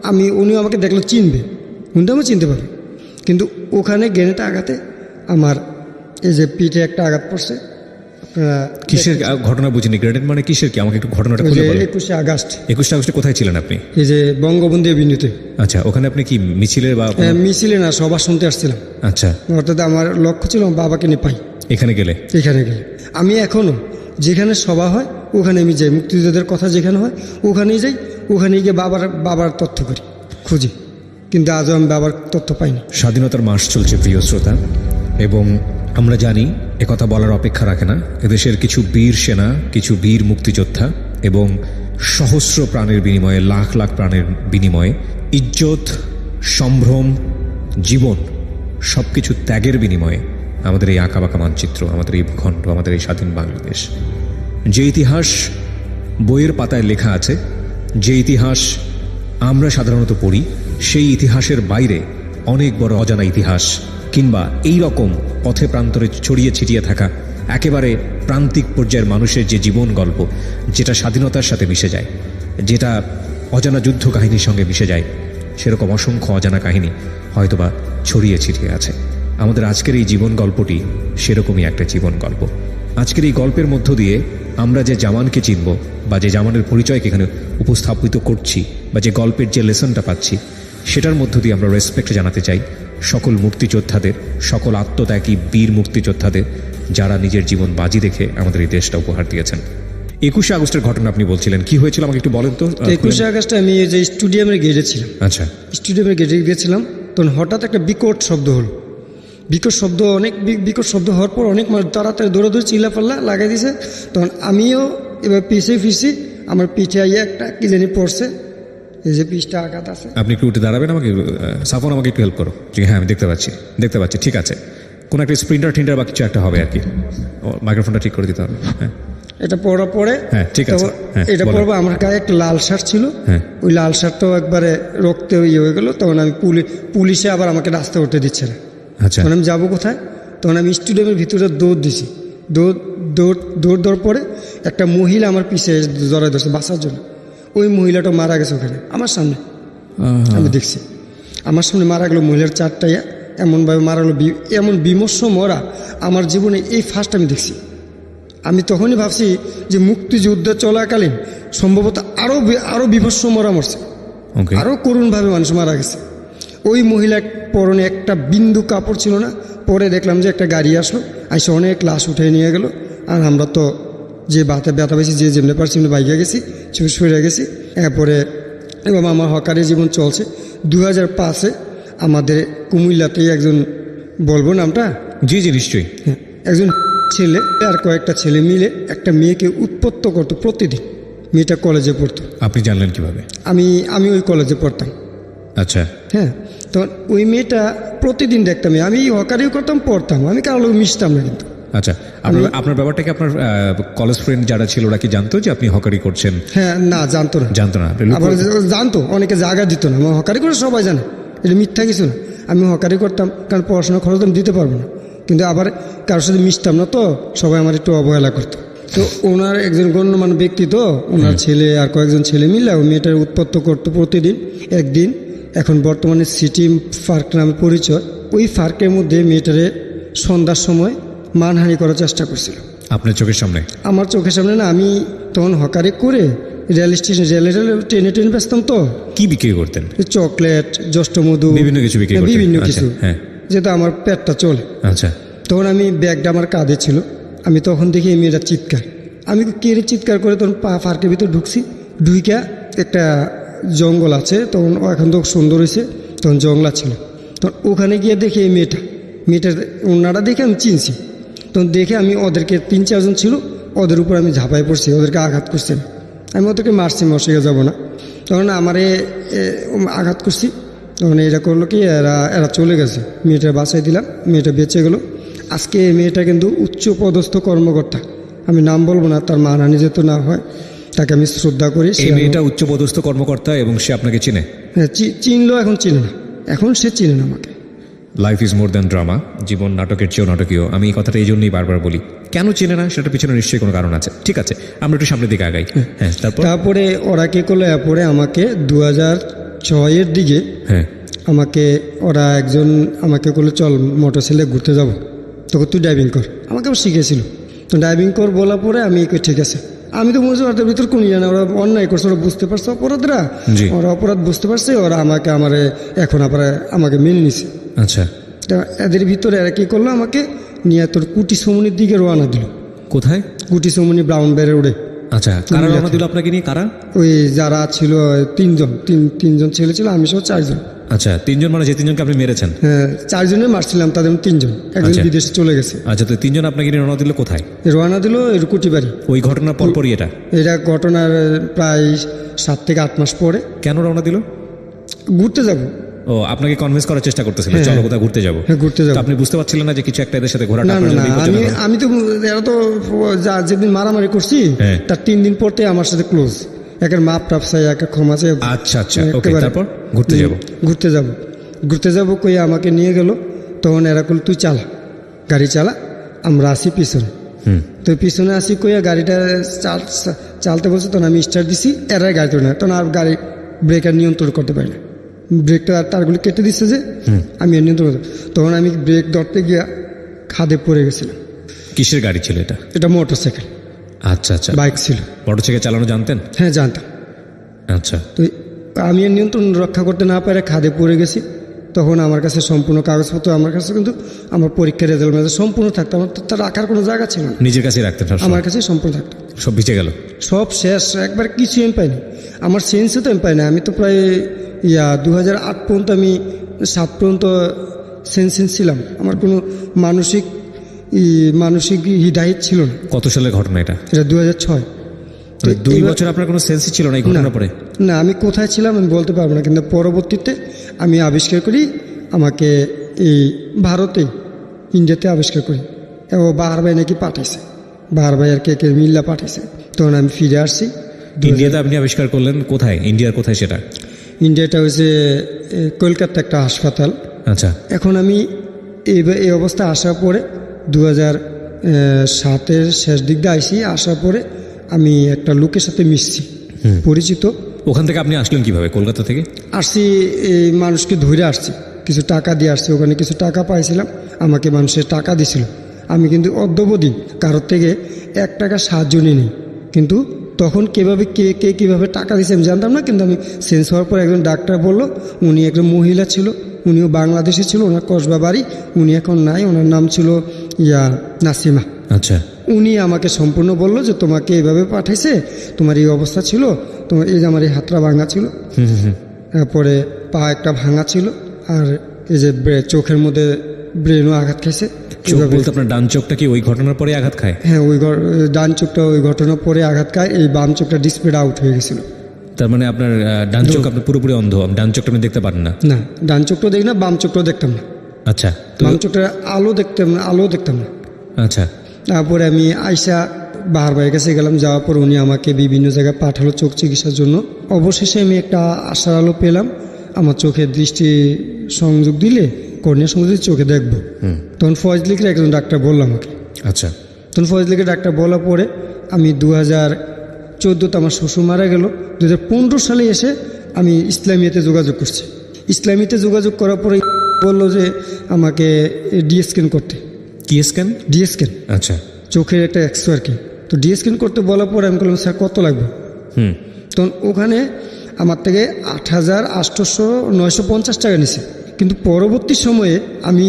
উনিও আমাকে দেখলে চিনবে, উনি তো আমি চিনতে পারবে, কিন্তু ওখানে গ্রেনেডটা আঘাতে আমার এই যে পিঠে একটা আঘাত পড়ছে। আপনারা
কিসের ঘটনা বুঝিনি? গ্রেনেড মানে কিসের কি? আমাকে একটু ঘটনাটা
ওই
খুলে
যে
বলেন।
21শে আগস্ট
21 আগস্টে কোথায় ছিলেন আপনি?
এই যে বঙ্গবন্ধু এভিনিউতে।
আচ্ছা, ওখানে আপনি কি মিছিলের বা
মিছিলে না, সভা শুনতে আসছিলাম।
আচ্ছা,
অর্থাৎ আমার লক্ষ্য ছিল আমার বাবাকে নিয়ে পাই
এখানে গেলে
এখানে গেলে। আমি এখনও যেখানে সভা হয় ওখানে আমি যাই, মুক্তিযোদ্ধাদের কথা যেখানে হয় ওখানেই যাই, ওখানে গিয়ে বাবার তথ্য করি, খুঁজি, কিন্তু আজও আমি বাবার তথ্য পাইনি।
স্বাধীনতার মাস চলছে প্রিয় শ্রোতা, এবং আমরা জানি একথা বলার অপেক্ষা রাখে না, এদেশের কিছু বীর সেনা, কিছু বীর মুক্তিযোদ্ধা এবং সহস্র প্রাণের বিনিময়ে, লাখ লাখ প্রাণের বিনিময়ে, ইজ্জত, সম্ভ্রম, জীবন সব কিছু ত্যাগের বিনিময়ে আমাদের এই আঁকাবাঁকা মানচিত্র, আমাদের এই ভূখণ্ড, আমাদের এই স্বাধীন বাংলাদেশ, যে ইতিহাস বইয়ের পাতায় লেখা আছে, যে ইতিহাস আমরা সাধারণত পড়ি, সেই ইতিহাসের বাইরে অনেক বড় অজানা ইতিহাস, কিংবা এই রকম পথে প্রান্তরে ছড়িয়ে ছিটিয়ে থাকা একেবারে প্রান্তিক পর্যায়ের মানুষের যে জীবন গল্প, যেটা স্বাধীনতার সাথে মিশে যায়, যেটা অজানা যুদ্ধ কাহিনীর সঙ্গে মিশে যায়, সেরকম অসংখ্য অজানা কাহিনী হয়তোবা ছড়িয়ে ছিটিয়ে আছে। আমাদের আজকের এই জীবন গল্পটি সেরকমই একটা জীবন গল্প। আজকের এই গল্পের মধ্য দিয়ে আমরা যে জামানকে চিনব, বা যে জামানের পরিচয়কে এখানে উপস্থাপিত করছি, বা যে গল্পের যে লেসনটা পাচ্ছি, সেটার মধ্য দিয়ে আমরা রেসপেক্ট জানাতে চাই সকল মুক্তিযোদ্ধাদের, সকল আত্মত্যাগী বীর মুক্তিযোদ্ধাদের, যারা নিজের জীবন বাজি রেখে আমাদের এই দেশটা উপহার দিয়েছেন। 21শে আগস্টের ঘটনা আপনি বলছিলেন, কি হয়েছিল আমাকে একটু বলেন তো।
21শে আগস্টে আমি এই যে স্টেডিয়ামের গেটে ছিলাম।
আচ্ছা,
স্টেডিয়ামের গেটে গিয়েছিলাম, তখন হঠাৎ একটা বিকট শব্দ হলো। বিকট শব্দ, অনেক বিকট শব্দ হওয়ার পর অনেক মানুষ তাড়াতাড়ি দৌড়াদৌড়ি চিল্লাপাল্লা লাগাই দিয়েছে। তখন আমিও এবার পিছিয়ে ফিরছি, আমার পিঠে আইয়া একটা কি জানি পড়ছে, এই যে পিঠটা আঘাত আছে।
আপনি একটু উঠে দাঁড়াবেন, আমাকে সাফন আমাকে একটু হেল্প করো। হ্যাঁ, আমি দেখতে পাচ্ছি, ঠিক আছে। কোনো একটা স্প্রিন্টার বা কিছু একটা হবে আর কি। মাইক্রোফোনটা ঠিক করে দিতে হবে। হ্যাঁ,
এটা পড়ার পরে,
হ্যাঁ, ঠিক আছে, হ্যাঁ,
এটা
বলেন।
পড়বো। আমার গায়ে একটা লাল শার্ট ছিল,
হ্যাঁ।
ওই লাল শার্টটাও একবারে রক্তে ইয়ে হয়ে গেলো। তখন আমি পুলিশে আবার আমাকে রাস্তায় উঠতে দিচ্ছে না।
আচ্ছা,
তখন আমি যাবো কোথায়? তখন আমি স্টেডিয়ামের ভিতরে দৌড় দিছি। দৌড় দেওয়ার পরে একটা মহিলা আমার পিছিয়ে জড়াই ধরছে বাঁচার জন্য। ওই মহিলাটা মারা গেছে ওখানে আমার সামনে, আমি দেখছি আমার সামনে মারা গেলো। মহিলার চারটাইয়া এমনভাবে মারা গেলো, এমন বিমর্ষ মরা আমার জীবনে এই ফার্স্ট আমি দেখছি। আমি তখনই ভাবছি যে মুক্তিযুদ্ধ চলাকালীন সম্ভবত আরও বিভৎস মরা মরছে,
ওকে,
আরও করুণভাবে মানুষ মারা গেছে। ওই মহিলার পরনে একটা বিন্দু কাপড় ছিল না। পরে দেখলাম যে একটা গাড়ি আসলো, এসে অনেক লাশ উঠে নিয়ে গেল। আর আমরা তো যে ব্যথা পেয়েছি, যে যেমনি পারছি এমনি বাইকে গেছি, সরে গেছি। এরপরে এবং আমার হকারি জীবন চলছে। 2005-এ আমাদের কুমিল্লাতেই একজন, বলবো নামটা?
জি নিশ্চয়ই।
হ্যাঁ, একজন ছেলে আর কয়েকটা ছেলে মিলে একটা মেয়েকে উৎপত্ত করতো প্রতিদিন। মেয়েটা কলেজে পড়তো।
আপনি জানলেন কিভাবে?
আমি ওই কলেজে পড়তাম।
আচ্ছা,
হ্যাঁ, তখন ওই মেয়েটা প্রতিদিন দেখতাম। আমি হকারিও করতাম, পড়তাম, আমি কারো লোক মিশতাম না। কিন্তু
আচ্ছা, আপনার ব্যাপারটা কি আপনার কলেজ ফ্রেন্ড যারা ছিল ওরা কি জানতো যে আপনি হকারি করছেন?
হ্যাঁ, না, জানতো না। আবার জানতো, অনেকে জায়গা দিত না। আমার হকারি করে সবাই জানে, এটা মিথ্যা কিছু না। আমি হকারি করতাম কারণ পড়াশোনার খরচ আমি দিতে পারবো না, কিন্তু আবার কারোর সাথে মিশতাম না, তো সবাই আমার একটু অবহেলা করতো। তো ওনার একজন গণ্যমান্য ব্যক্তি, তো ওনার ছেলে আর কয়েকজন ছেলে মিলে ওই মেয়েটার উৎপত্ত করতো প্রতিদিন। একদিন, এখন বর্তমানে সিটি পার্ক নামে পরিচয়, ওই পার্কের মধ্যে মেয়েটারে সন্ধ্যার সময় মানহানি করার চেষ্টা করছিল।
আপনার চোখের সামনে?
আমার চোখের সামনে না। আমি তখন হকারি করে রেল স্টেশন ট্রেনে বেচতাম। তো
কি বিক্রি করতেন?
চকলেট, জ্যৈষ্ঠ মধু,
বিভিন্ন কিছু বিক্রি করতেন?
বিভিন্ন
আচ্ছা,
কিছু,
হ্যাঁ,
যেটা আমার পেটটা চলে।
আচ্ছা,
তখন আমি ব্যাগটা আমার কাঁধে ছিল। আমি তখন দেখি এই মেয়েটা চিৎকার, আমি কেড়ে চিৎকার করে তখন পার্কের ভিতর ঢুকছি। ঢুইকা একটা জঙ্গল আছে, তখন এখন তো সুন্দর হয়েছে, তখন জঙ্গলা ছিল। তখন ওখানে গিয়ে দেখি এই মেয়েটার ওনারা দেখে আমি চিনছি। তখন দেখে আমি ওদেরকে 3-4 জন ছিল, ওদের উপর আমি ঝাঁপাই পড়ছি, ওদেরকে আঘাত করছি। আমি ওদেরকে মারছি, মশিয়ে যাব না। তখন আমারে আঘাত করছি। তখন এরা করলো কি, এরা চলে গেছে। মেয়েটা বাঁচাই দিলাম, মেয়েটা বেঁচে গেল। আজকে এই মেয়েটা কিন্তু উচ্চ পদস্থ কর্মকর্তা, আমি নাম বলবো না, তার মানহানি যেত না হয়, তাকে আমি শ্রদ্ধা করি।
এই মেয়েটা উচ্চপদস্থ কর্মকর্তা এবং সে আপনাকে চিনে?
হ্যাঁ, চিনলো, এখন চিনে না, এখন সে চিনে না আমাকে।
Life is more than drama, জীবন নাটকের চেয়েও নাটকীয়। আমি এই কথাটা এই জন্যই বারবার বলি। কেন চেনে না সেটার পিছনে নিশ্চয়ই কোনো কারণ আছে। ঠিক আছে, আমরা একটু সামনের দিকে আগাই। হ্যাঁ,
তারপরে ওরা কি করলো, এরপরে আমাকে 6-এর দিকে
হ্যাঁ
আমাকে ওরা একজন আমাকে বললো চল মোটর সাইকেলে ঘুরতে যাবো, তখন তুই ড্রাইভিং কর, আমাকে আবার শিখেছিল। তো ড্রাইভিং কর বলার পরে আমি ঠিক আছে, আমি তো বুঝতে ওদের ভিতর কোন জানা ওরা অন্যায় করছে, ওরা বুঝতে পারছে অপরাধরা,
জি।
ওরা অপরাধ বুঝতে পারছে, ওরা এখন আবার আমাকে মেনে নিছে।
আচ্ছা,
তা এদের ভিতরে এরা কী করলো, আমাকে নিয়ে তোর কুটি সমনির দিকে রওনা দিল।
কোথায়?
কুটি সমনি ব্রাউন ব্যারের উড়ে।
আচ্ছা, কারা রওনা দিল আপনাকে নিয়ে? কারা?
ওই যারা ছিল তিনজন ছেলে ছিল, আমি সহ 4 জন।
আচ্ছা, 3 জন মানে যে 3 জনকে আপনি মেরেছেন?
হ্যাঁ, 4 জনে মারছিলাম, তাদের 3 জন, একজন
আচ্ছা।
বিদেশে চলে গেছে।
আচ্ছা, তো 3 জন আপনাকে নিয়ে রওনা দিল কোথায়?
রওনা দিল এর কুটিবাড়ি।
ওই ঘটনার পরপরই এটা?
এটা ঘটনার প্রায় 7 থেকে 8 মাস পরে।
কেন রওনা দিল?
ঘুরতে যাব।
ও, আপনাকে কনভিন্স করার চেষ্টা করতেছিল,
হ্যাঁ,
চলো কোথাও ঘুরতে যাবো।
হ্যাঁ, ঘুরতে
তো
যাব।
আপনি বুঝতে পারছিলেন না যে কিছু একটা এদের সাথে ঘোরাটা
না না
আপনার
না,
জন্য বিপজ্জনক হবে?
আমি তো এরা তো যেদিন মারামারি করছি
হ্যাঁ।
তার 3 দিন পরতে আমার সাথে ক্লোজ, একের মাপ টাপ চাই, একের ক্ষমা চাই।
আচ্ছা আচ্ছা, ওকে,
একেবারে।
তারপর ঘুরতে যাব?
ঘুরতে যাব কই আমাকে নিয়ে গেল, তখন এরা কল তুই চালা, গাড়ি চালা, আমরা আসি পিছনে। তো পিছনে আসি কইয়া গাড়িটা চালতে বলছে, তখন আমি স্টার্ট দিছি, এরাই গাড়ি তোলে না, তখন আর গাড়ি ব্রেক আর নিয়ন্ত্রণ করতে পারি না, ব্রেকটা তারগুলি কেটে দিচ্ছে যে আমি আর নিয়ন্ত্রণ করতে, তখন আমি ব্রেক ধরতে গিয়া খাদে পড়ে গেছিলাম।
কিসের গাড়ি ছিল এটা?
এটা মোটর সাইকেল।
আচ্ছা আচ্ছা,
বাইক ছিল।
মোটরসাইকেল চালানো জানতেন?
হ্যাঁ, জানতাম।
আচ্ছা,
তো আমি আর নিয়ন্ত্রণ রক্ষা করতে না পারে খাদে পড়ে গেছি। তখন আমার কাছে সম্পূর্ণ কাগজপত্র, আমার কাছে কিন্তু আমার পরীক্ষার রেজাল্ট সম্পূর্ণ থাকতো, আমার তো তার রাখার কোনো জায়গা ছিল না,
নিজের কাছে রাখতেন সবসময়?
আমার কাছে সম্পূর্ণ থাকতো।
সব ভিজে গেল?
সব শেষ, একবার কিছু আমি পাইনি, আমার সেন্সও তো আমি পাই না। আমি তো প্রায় 2008 পর্যন্ত, আমি 7 পর্যন্ত সেন্স ছিলাম, আমার কোনো মানসিক হিদায়ত ছিল না।
কত সালের ঘটনা এটা?
এটা 2006।
2 বছর আপনার কোনো সেন্সই ছিল না এই ঘটনার পরে?
না, আমি কোথায় ছিলাম আমি বলতে পারবো না, কিন্তু পরবর্তীতে আমি আবিষ্কার করি, আমাকে এই ভারতে, ইন্ডিয়াতে আবিষ্কার করি, এবং বাহার ভাই নাকি পাঠাইছে, বাহার ভাই আর কে মিল্লা পাঠাইছে, তখন আমি ফিরে আসছি।
ইন্ডিয়াতে আপনি আবিষ্কার করলেন? কোথায়? ইন্ডিয়ার কোথায় সেটা?
ইন্ডিয়াটা হচ্ছে কলকাতা একটা হাসপাতাল।
আচ্ছা,
এখন আমি এই অবস্থা আসার পরে 2007-এর শেষ দিক দিয়ে আসার পরে আমি একটা লোকের সাথে মিশছি, পরিচিত।
ওখান থেকে আপনি আসলেন কিভাবে? কলকাতা থেকে
আসছি, এই মানুষকে ধরে আসছি, কিছু টাকা দিয়ে আসছি, ওখানে কিছু টাকা পাইছিলাম, আমাকে মানুষের টাকা দিছিল। আমি কিন্তু অদ্যবধি কারোর থেকে 1 টাকা সাহায্য নিই, কিন্তু তখন কীভাবে টাকা দিচ্ছে আমি জানতাম না। কিন্তু আমি সেন্স হওয়ার পর একজন ডাক্তার বলল, উনি একজন মহিলা ছিল, উনিও বাংলাদেশে ছিল, ওনার কসবা বাড়ি, উনি এখন নাই, ওনার নাম ছিল নাসিমা।
আচ্ছা,
উনি আমাকে সম্পূর্ণ বলল যে তোমাকে এইভাবে পাঠাইছে, তোমার এই অবস্থা ছিল, তোমার এই যে আমার এই হাতটা ভাঙা ছিল, তারপরে পা একটা ভাঙা ছিল, আর এই যে চোখের মধ্যে ব্রেনও আঘাত খাইছে।
চোখ বলতে আপনার ডান চোখটা কি ওই ঘটনার পরে আঘাত খায়?
হ্যাঁ, ওই ডান চোখটা ওই ঘটনার পরে আঘাত খায়, এই বাম চোখটা ডিসপ্লেটা আউট হয়ে গেছিল।
তার মানে আপনার ডান চোখ আপনার পুরোপুরি অন্ধ, ডান চোখটা আপনি দেখতে পারেন না?
না, ডান চোখটাও দেখি না, বাম চোখটাও দেখতাম না।
আচ্ছা, তো
বাম চোখটা আলো দেখতাম না।
আচ্ছা,
তারপরে আমি আইসা বাহার ভাইয়ের কাছে গেলাম, যাওয়ার পর উনি আমাকে বিভিন্ন জায়গায় পাঠালো চোখ চিকিৎসার জন্য। অবশেষে আমি একটা আশার আলো পেলাম, আমার চোখে দৃষ্টি সংযোগ দিলে, কর্নিয়া সংযোগ দিলে চোখে দেখবো। তখন ফজলিকের একজন ডাক্তার বললো আমাকে।
আচ্ছা,
তখন ফজলিকের ডাক্তার বলার পরে আমি 2014-তে আমার শ্বশুর মারা গেল, 2015 সালে এসে আমি ইসলামিয়াতে যোগাযোগ করছি। ইসলামিয়াতে যোগাযোগ করার পরে বললো যে আমাকে ডিএসক্যান করতে।
কি স্ক্যান?
ডিএসক্যান,
আচ্ছা,
চোখের একটা এক্সরে আর কি। তো ডিএসক্যান করতে বলার পরে আমি বললাম স্যার কত লাগবে? তখন ওখানে আমার থেকে 8,800-950 টাকা নিছে। কিন্তু পরবর্তী সময়ে আমি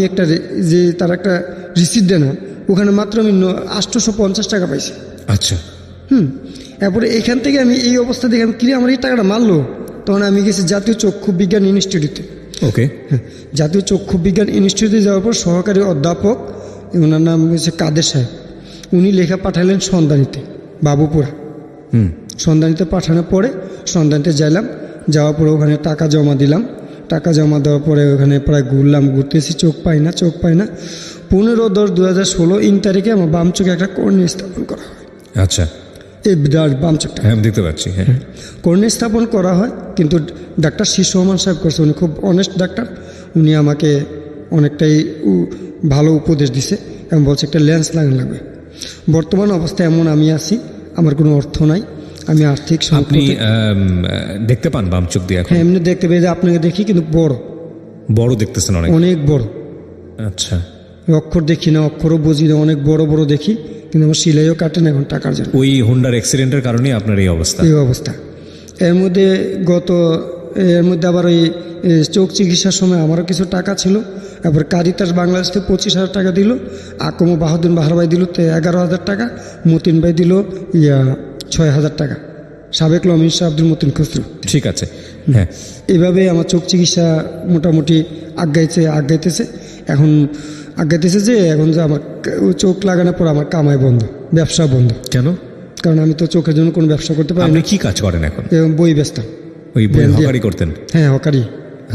যে তার একটা রিসিপ্ট দেয় না, ওখানে মাত্র আমি 850 টাকা পাইছি।
আচ্ছা,
এরপরে এখান থেকে আমি এই অবস্থা দেখে আমি আমার এই টাকাটা মারলো, তখন আমি গেছি জাতীয় চক্ষু বিজ্ঞান ইনস্টিটিউটে।
ওকে,
জাতীয় চক্ষু বিজ্ঞান ইনস্টিটিউটে যাওয়ার পর সহকারী অধ্যাপক, ওনার নাম হচ্ছে কাদের সাহেব, উনি লেখা পাঠালেন সন্ধানীতে, বাবুপুরা। সন্ধানীতে পাঠানোর পরে সন্ধানীতে যাওয়ার পরে ওখানে টাকা জমা দিলাম। টাকা জমা দেওয়ার পরে ওখানে প্রায় ঘুরতেছি, চোখ পাই না। 15/10/2016 ইন তারিখে আমার বাম চোখে একটা কর্নিয়া স্থাপন করা হয়।
আচ্ছা,
এই বাম চোখটা
হ্যাঁ দেখতে পাচ্ছি, হ্যাঁ।
কর্নিয়া স্থাপন করা হয়, কিন্তু ডাক্তার শীর্ষ রহমান সাহেব করছে, উনি খুব অনেস্ট ডাক্তার। উনি আমাকে অনেকটাই ভালো উপদেশ দিছে এবং বলছে একটা লেন্স লাগানো লাগবে। বর্তমান অবস্থায় এমন আমি আছি, আমার কোনো অর্থ নাই, আমি আর্থিক
আপনি দেখতে পান বাম চোখ দিয়ে এখন?
হ্যাঁ, এমনি দেখতে পেয়ে যে আপনাকে দেখি, কিন্তু বড়
বড় দেখতেছেন অনেক?
অনেক বড়।
আচ্ছা,
অক্ষর দেখি না, অক্ষরও বুঝি না, অনেক বড় বড় দেখি, কিন্তু আমার সিলাইও কাটে না এখন টাকার জন্য।
ওই হোন্ডার অ্যাক্সিডেন্টের কারণে আপনার এই অবস্থা?
এই অবস্থা। এর মধ্যে আবার ওই চোখ চিকিৎসার সময় আমারও কিছু টাকা ছিল। এবার কারিতাস বাংলাদেশ থেকে 25,000 টাকা দিল, আকমো বাহাদুর বাহার ভাই দিল 11,000 টাকা, মতিন ভাই দিল 6,000 টাকা, সাবেক লমিন শাহ আব্দুল মতিন খুসরু।
ঠিক আছে, হ্যাঁ।
এইভাবে আমার চোখ চিকিৎসা মোটামুটি আগাইতেছে যে এখন যে আমার চোখ লাগানোর পর আমার কামাই বন্ধ, ব্যবসা বন্ধ।
কেন?
কারণ আমি তো চোখের জন্য কোনো ব্যবসা করতে পারি
আপনি
না।
কি কাজ করেন এখন?
এবং বই বেচতাম।
ওই বই হকারি করতেন?
হ্যাঁ, হকারি।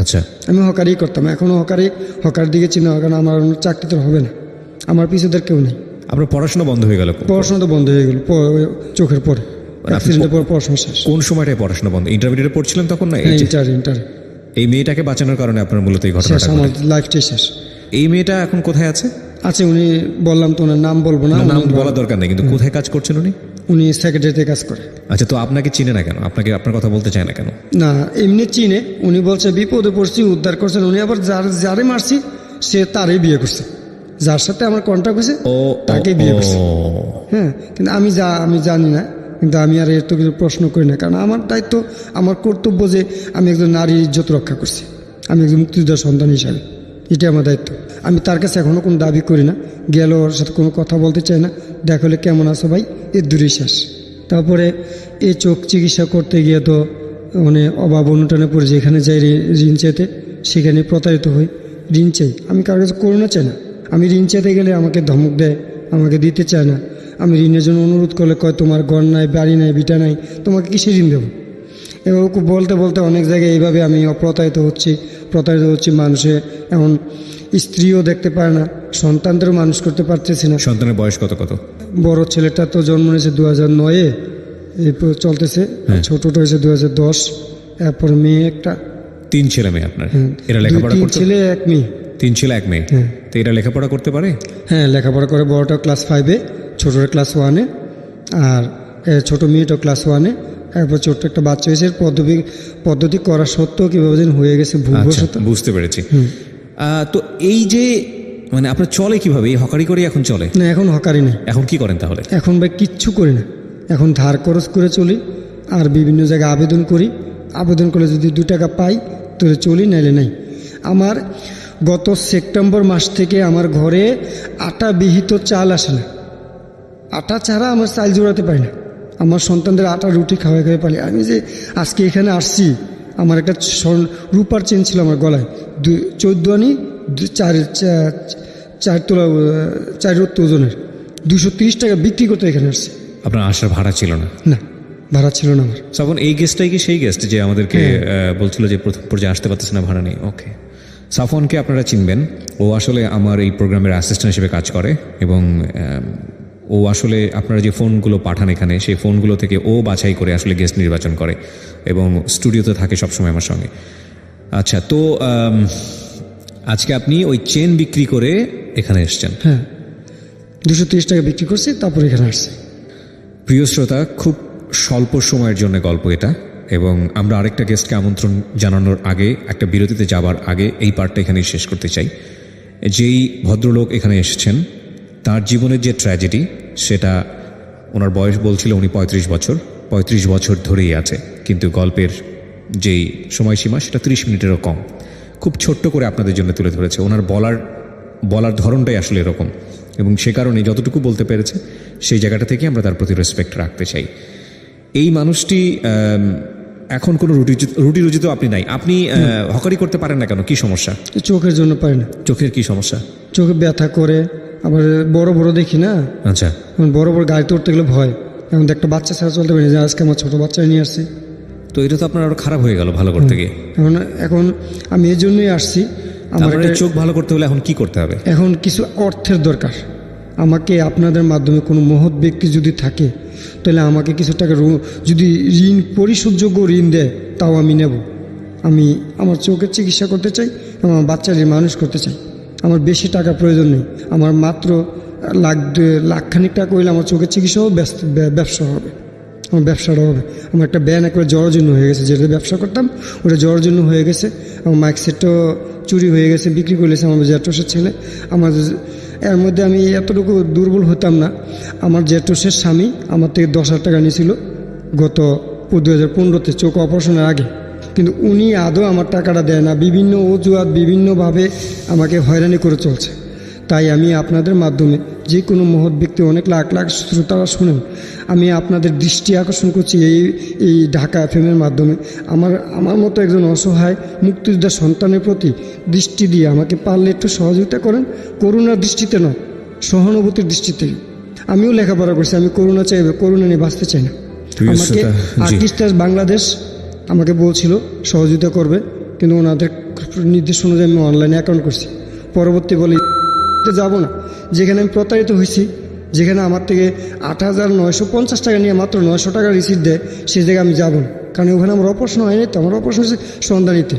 আচ্ছা,
আমি হকারি করতাম, এখনও হকার দিকে চিন্তা, কারণ আমার চাকরি তো হবে না, আমার পিছুদের কেউ নেই।
আপনার পড়াশোনা বন্ধ হয়ে গেল?
পড়াশোনা তো বন্ধ হয়ে গেল চোখের পরে, অ্যাক্সিডেন্টের পর পড়াশোনা শেষ।
কোন সময়টায় পড়াশোনা বন্ধ? ইন্টারমিডিয়েটে পড়ছিলেন তখন না?
ইন্টার
এই মেয়েটাকে বাঁচানোর কারণে আপনার মূলত এই
শেষ,
ঘটনাটা
আমার
ঘটে।
লাইফটাই শেষ।
এই মেয়েটা এখন কোথায় আছে?
উনি বললাম তো, ওনার নাম বলবো না।
নাম বলা দরকার নেই, কিন্তু কোথায় কাজ করছেন উনি?
উনি সেক্রেটারিতে কাজ করে।
আচ্ছা, তো আপনাকে চিনে না কেন? আপনার কথা বলতে চায় না কেন?
না, এমনি চিনে। উনি বলছে বিপদে পড়ছি, উদ্ধার করছেন। উনি আবার যারে মারছি সে তারই বিয়ে করছে, যার সাথে আমার কন্ট্যাক্ট হয়েছে তাকে বিয়ে করছে। হ্যাঁ, কিন্তু আমি জানি না, কিন্তু আমি আর এত কিছু প্রশ্ন করি না, কারণ আমার দায়িত্ব, আমার কর্তব্য যে আমি একজন নারীর ইজ্জত রক্ষা করছি, আমি একজন মুক্তিযোদ্ধা সন্তান হিসাবে, এটা আমার দায়িত্ব। আমি তার কাছে এখনও কোনো দাবি করি না, গেল ওর সাথে কোনো কথা বলতে চাই না, দেখা হলে কেমন আছো ভাই, এর দূরই শেষ। তারপরে এই চোখ চিকিৎসা করতে গিয়ে তো মানে অভাব অনুটানে পড়ে, যেখানে যাই ঋণ চাইতে সেখানে প্রতারিত হই। ঋণ চাই, আমি কারোর কাছে করোনা চাই না। আমি ঋণ চাইতে গেলে আমাকে ধমক দেয়, আমাকে দিতে চায় না। আমি ঋণের জন্য অনুরোধ করলে কয় তোমার ঘর নাই, বাড়ি নাই, বিটা নাই, তোমাকে কিসে ঋণ দেবো? এবার বলতে বলতে অনেক জায়গায় এইভাবে আমি প্রতারিত হচ্ছি। মানুষে এমন স্ত্রীও দেখতে পারে না, সন্তানদেরও মানুষ করতে পারতেছি না।
সন্তানের বয়স কত?
বড় ছেলেটা তো জন্ম নিয়েছে 2009-এ, এরপর চলতেছে। ছোটটা হয়েছে 2010। এরপর মেয়ে একটা।
3 ছেলে মেয়ে আপনার? এরা লেখাপড়া করতে?
3 ছেলে 1 মেয়ে।
3 ছেলে 1 মেয়ে। তো এরা লেখাপড়া করতে পারে? হ্যাঁ,
লেখাপড়া করে। বড়টা ক্লাস 5-এ, ছোটটা ক্লাস 1-এ, আর ছোট মেয়েটা ক্লাস 1-এ। এরপর ছোট্ট একটা বাচ্চা হয়েছে। পদ্ধতি করা সত্ত্বেও কীভাবে যেন হয়ে গেছে ভুলবশত।
বুঝতে পেরেছি। তো এই যে মানে আপনার চলে কিভাবে? এই হকারি করে এখন চলে?
না, এখন হকারি নেই।
এখন কি করেন তাহলে?
এখন ভাই কিচ্ছু করি না, এখন ধার খরচ করে চলি, আর বিভিন্ন জায়গায় আবেদন করি। আবেদন করলে যদি 2 টাকা পাই তাহলে চলি, নাইলে নাই। আমার গত সেপ্টেম্বর মাস থেকে আমার ঘরে আটা বিহিত চাল আসে না। আটা ছাড়া আমার চাল জোড়াতে পারি না। আমার সন্তানদের আটা রুটি খাওয়াই পারি। আমি যে আজকে এখানে আসছি, আমার একটা রূপার চেন ছিল আমার গলায়, 14 আনি 4 তোলা 4 রত্ত ওজনের, 230 টাকা বিক্রি করতে এখানে আসছি।
আপনার আসার ভাড়া ছিল না?
না, ভাড়া ছিল না আমার।
তখন এই গেস্টটাই কি সেই গেস্ট যে আমাদেরকে বলছিল যে প্রথম পর্যায়ে আসতে পারতেছে না, ভাড়া নেই? ওকে। সাফওয়ানকে আপনারা চিনবেন, ও আসলে আমার এই প্রোগ্রামের অ্যাসিস্ট্যান্ট হিসেবে কাজ করে, এবং ও আসলে আপনারা যে ফোনগুলো পাঠান এখানে, সেই ফোনগুলো থেকে ও বাছাই করে আসলে গেস্ট নির্বাচন করে, এবং স্টুডিওতে থাকে সবসময় আমার সঙ্গে। আচ্ছা, তো আজকে আপনি ওই চেন বিক্রি করে এখানে এসছেন?
হ্যাঁ, 230 টাকা বিক্রি করছি, তারপর এখানে আসছি।
প্রিয় শ্রোতা, খুব স্বল্প সময়ের জন্য গল্প এটা, এবং আমরা আরেকটা গেস্টকে আমন্ত্রণ জানানোর আগে, একটা বিরতিতে যাবার আগে এই পার্টটা এখানেই শেষ করতে চাই। যেই ভদ্রলোক এখানে এসেছেন, তার জীবনের যে ট্র্যাজেডি, সেটা ওনার বয়স বলছিল উনি 35 বছর ধরেই আছে, কিন্তু গল্পের যেই সময়সীমা সেটা 30 মিনিটেরও কম। খুব ছোট্ট করে আপনাদের জন্য তুলে ধরেছে। ওনার বলার ধরনটাই আসলে এরকম, এবং সে কারণে যতটুকু বলতে পেরেছে সেই জায়গাটা থেকে আমরা তার প্রতি রেসপেক্ট রাখতে চাই। এই মানুষটি এখন কোনো রুটি রুজি তো আপনি নাই, আপনি হকারি করতে পারেন না কেন? কি সমস্যা?
চোখের জন্য পারি না।
চোখের কি সমস্যা?
চোখে ব্যথা করে, আবার বড় বড় দেখি না।
আচ্ছা,
বড় বড় গাড়িতে উঠতে গেলে ভয়। এখন একটা বাচ্চা ছাড়া চলতে পারি না, আজকে আমার ছোট বাচ্চা নিয়ে আসছি।
তো এটা তো আপনার আরো খারাপ হয়ে গেল ভালো করতে গিয়ে।
এখন আমি এই জন্যই আসছি। আমার
চোখ ভালো করতে হলে এখন কি করতে হবে?
এখন কিছু অর্থের দরকার। আমাকে আপনাদের মাধ্যমে কোনো মহৎ ব্যক্তি যদি থাকে, তাহলে আমাকে কিছু টাকা যদি ঋণ পরিশোধযোগ্য ঋণ দেয়, তাও আমি নেব। আমি আমার চোখের চিকিৎসা করতে চাই, আমার বাচ্চাদের মানুষ করতে চাই। আমার বেশি টাকা প্রয়োজন নেই, আমার মাত্র লাখখানিক টাকা হইলে আমার চোখের চিকিৎসাও ব্যবসা হবে। আমার ব্যবসাটা হবে। আমার একটা ব্যান একবার জরাজীর্ণ হয়ে গেছে, যেটা ব্যবসা করতাম ওটা জরাজীর্ণ হয়ে গেছে। আমার মাইক সেটটাও চুরি হয়ে গেছে, বিক্রি করেছে আমার জ্যাঠোসের ছেলে। আমার এর মধ্যে আমি এতটুকু দুর্বল হতাম না। আমার জ্যাঠোসের স্বামী আমার থেকে 10,000 টাকা নিয়েছিল গত 2015-তে চোখ অপারেশনের আগে, কিন্তু উনি আদৌ আমার টাকাটা দেয় না, বিভিন্ন অজুহাত বিভিন্নভাবে আমাকে হয়রানি করে চলছে। তাই আমি আপনাদের মাধ্যমে যে কোনো মহৎ ব্যক্তি, অনেক লাখ লাখ শ্রোতারা শুনেন, আমি আপনাদের দৃষ্টি আকর্ষণ করছি এই ঢাকা এফএমের মাধ্যমে। আমার মতো একজন অসহায় মুক্তিযোদ্ধার সন্তানের প্রতি দৃষ্টি দিয়ে আমাকে পারলে একটু সহযোগিতা করেন, করুণার দৃষ্টিতে নয়, সহানুভূতির দৃষ্টিতে। আমিও লেখাপড়া করছি, আমি করুণা চাইবে, করুণা নিয়ে বাঁচতে চাই না। আমাকে আর্টিস্টার্স বাংলাদেশ আমাকে বলছিল সহযোগিতা করবে, কিন্তু ওনাদের নির্দেশ অনুযায়ী আমি অনলাইনে অ্যাকাউন্ট করছি। পরবর্তী বলি যাব না, যেখানে আমি প্রতারিত হয়েছি, যেখানে আমার থেকে 8,950 টাকা নিয়ে মাত্র 900 টাকা রিসিট দেয়, সেই জায়গায় আমি যাব না। কারণ ওখানে আমার অপারেশন হয়নি, তো আমার অপারেশন হচ্ছে সন্ধানিতে।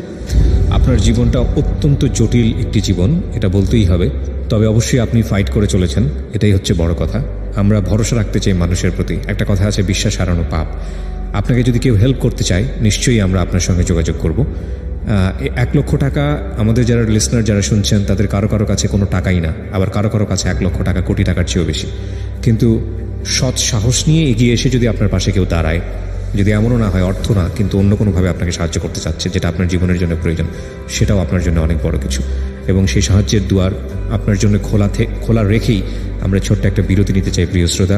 আপনার জীবনটা অত্যন্ত জটিল একটি জীবন, এটা বলতেই হবে। তবে অবশ্যই আপনি ফাইট করে চলেছেন, এটাই হচ্ছে বড় কথা। আমরা ভরসা রাখতে চাই মানুষের প্রতি। একটা কথা আছে, বিশ্বাস হারানো পাপ। আপনাকে যদি কেউ হেল্প করতে চায়, নিশ্চয়ই আমরা আপনার সঙ্গে যোগাযোগ করব। 1 লক্ষ টাকা আমাদের যারা লিসনার যারা শুনছেন, তাদের কারো কারো কাছে কোনো টাকাই না, আবার কারো কারো কাছে 1 লক্ষ টাকা কোটি টাকার চেয়েও বেশি। কিন্তু সৎ সাহস নিয়ে এগিয়ে এসে যদি আপনার পাশে কেউ দাঁড়ায়, যদি এমনও না হয় অর্থ না, কিন্তু অন্য কোনোভাবে আপনাকে সাহায্য করতে চাচ্ছে, যেটা আপনার জীবনের জন্য প্রয়োজন, সেটাও আপনার জন্য অনেক বড় কিছু। এবং সেই সাহায্যের দুয়ার আপনার জন্য খোলা রেখেই আমরা ছোট্ট একটা বিরতি নিতে চাই প্রিয় শ্রোতা।